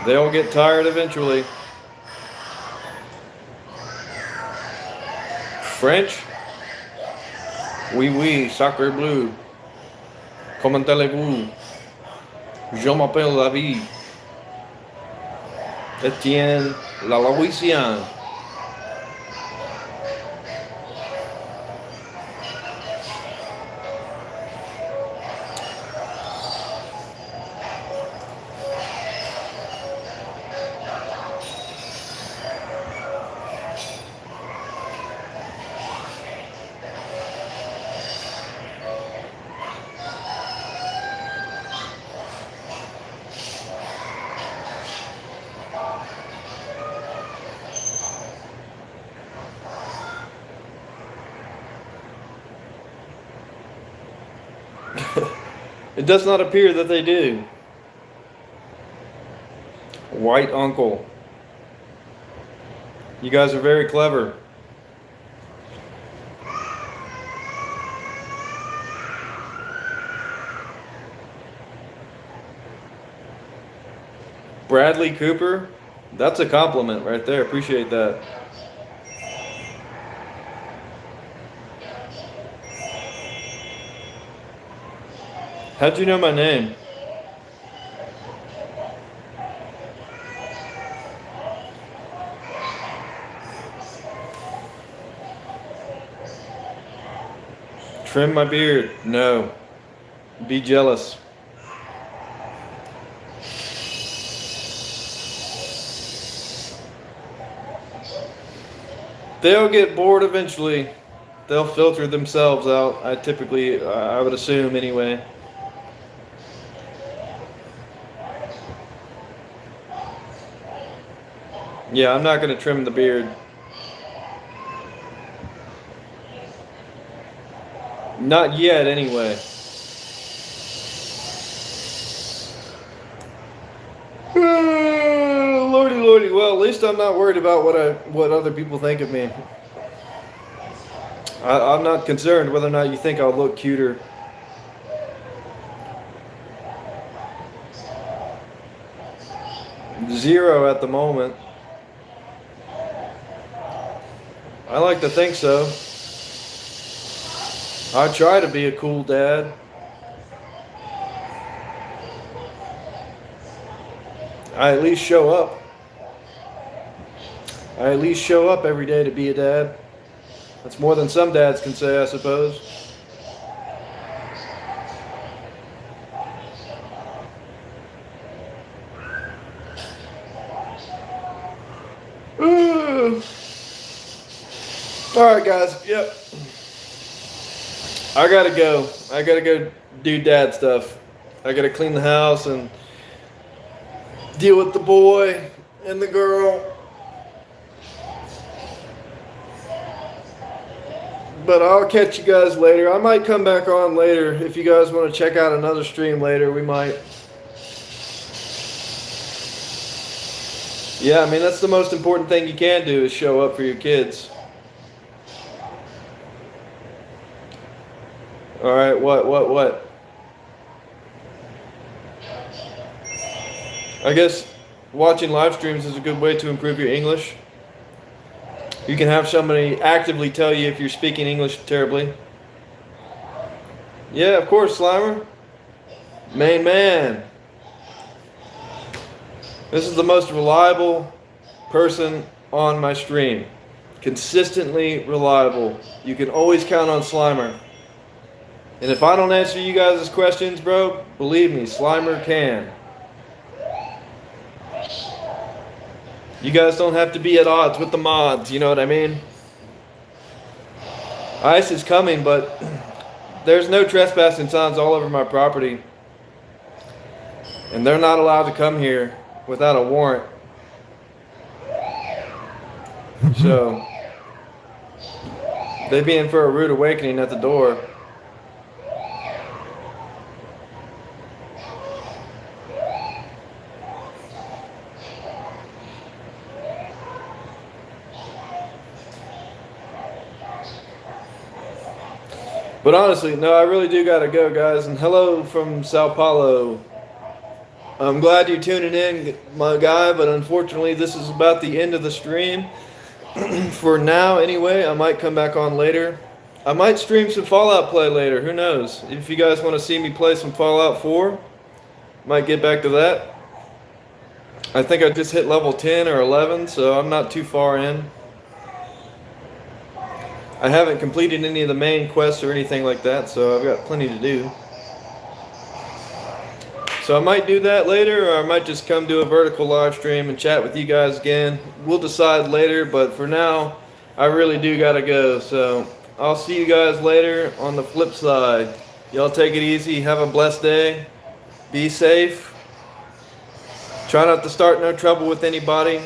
They'll get tired eventually. French? Oui, oui, sacre bleu. Comment allez-vous? Je m'appelle David. Etienne la Louisiane. It does not appear that they do. White uncle. You guys are very clever. Bradley Cooper? That's a compliment right there. Appreciate that. How'd you know my name? Trim my beard? No. Be jealous. They'll get bored eventually. They'll filter themselves out. I would assume anyway. Yeah, I'm not going to trim the beard. Not yet, anyway. Lordy, lordy. Well, at least I'm not worried about what other people think of me. I'm not concerned whether or not you think I'll look cuter. Zero at the moment. I like to think so. I try to be a cool dad. I at least show up. I at least show up every day to be a dad. That's more than some dads can say, I suppose. Alright guys, yep. I gotta go. I gotta go do dad stuff. I gotta clean the house and deal with the boy and the girl. But I'll catch you guys later. I might come back on later. If you guys want to check out another stream later, we might. Yeah, I mean, that's the most important thing you can do is show up for your kids. Alright, what? I guess watching live streams is a good way to improve your English. You can have somebody actively tell you if you're speaking English terribly. Yeah, of course, Slimer. Main man. This is the most reliable person on my stream. Consistently reliable. You can always count on Slimer. And if I don't answer you guys' questions, bro, believe me, Slimer can. You guys don't have to be at odds with the mods, you know what I mean? ICE is coming, but there's no trespassing signs all over my property. And they're not allowed to come here without a warrant. So, they'd be in for a rude awakening at the door. But honestly, no, I really do gotta go, guys. And hello from Sao Paulo. I'm glad you're tuning in, my guy, but unfortunately this is about the end of the stream. For now, anyway, I might come back on later. I might stream some Fallout play later, who knows? If you guys want to see me play some Fallout 4, might get back to that. I think I just hit level 10 or 11, so I'm not too far in. I haven't completed any of the main quests or anything like that, so I've got plenty to do. So I might do that later, or I might just come do a vertical live stream and chat with you guys again. We'll decide later, but for now, I really do gotta go. So I'll see you guys later on the flip side. Y'all take it easy. Have a blessed day. Be safe. Try not to start no trouble with anybody.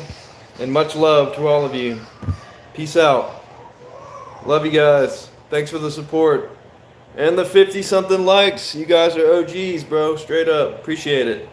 And much love to all of you. Peace out. Love you guys. Thanks for the support. And the 50 something likes. You guys are OGs, bro. Straight up. Appreciate it.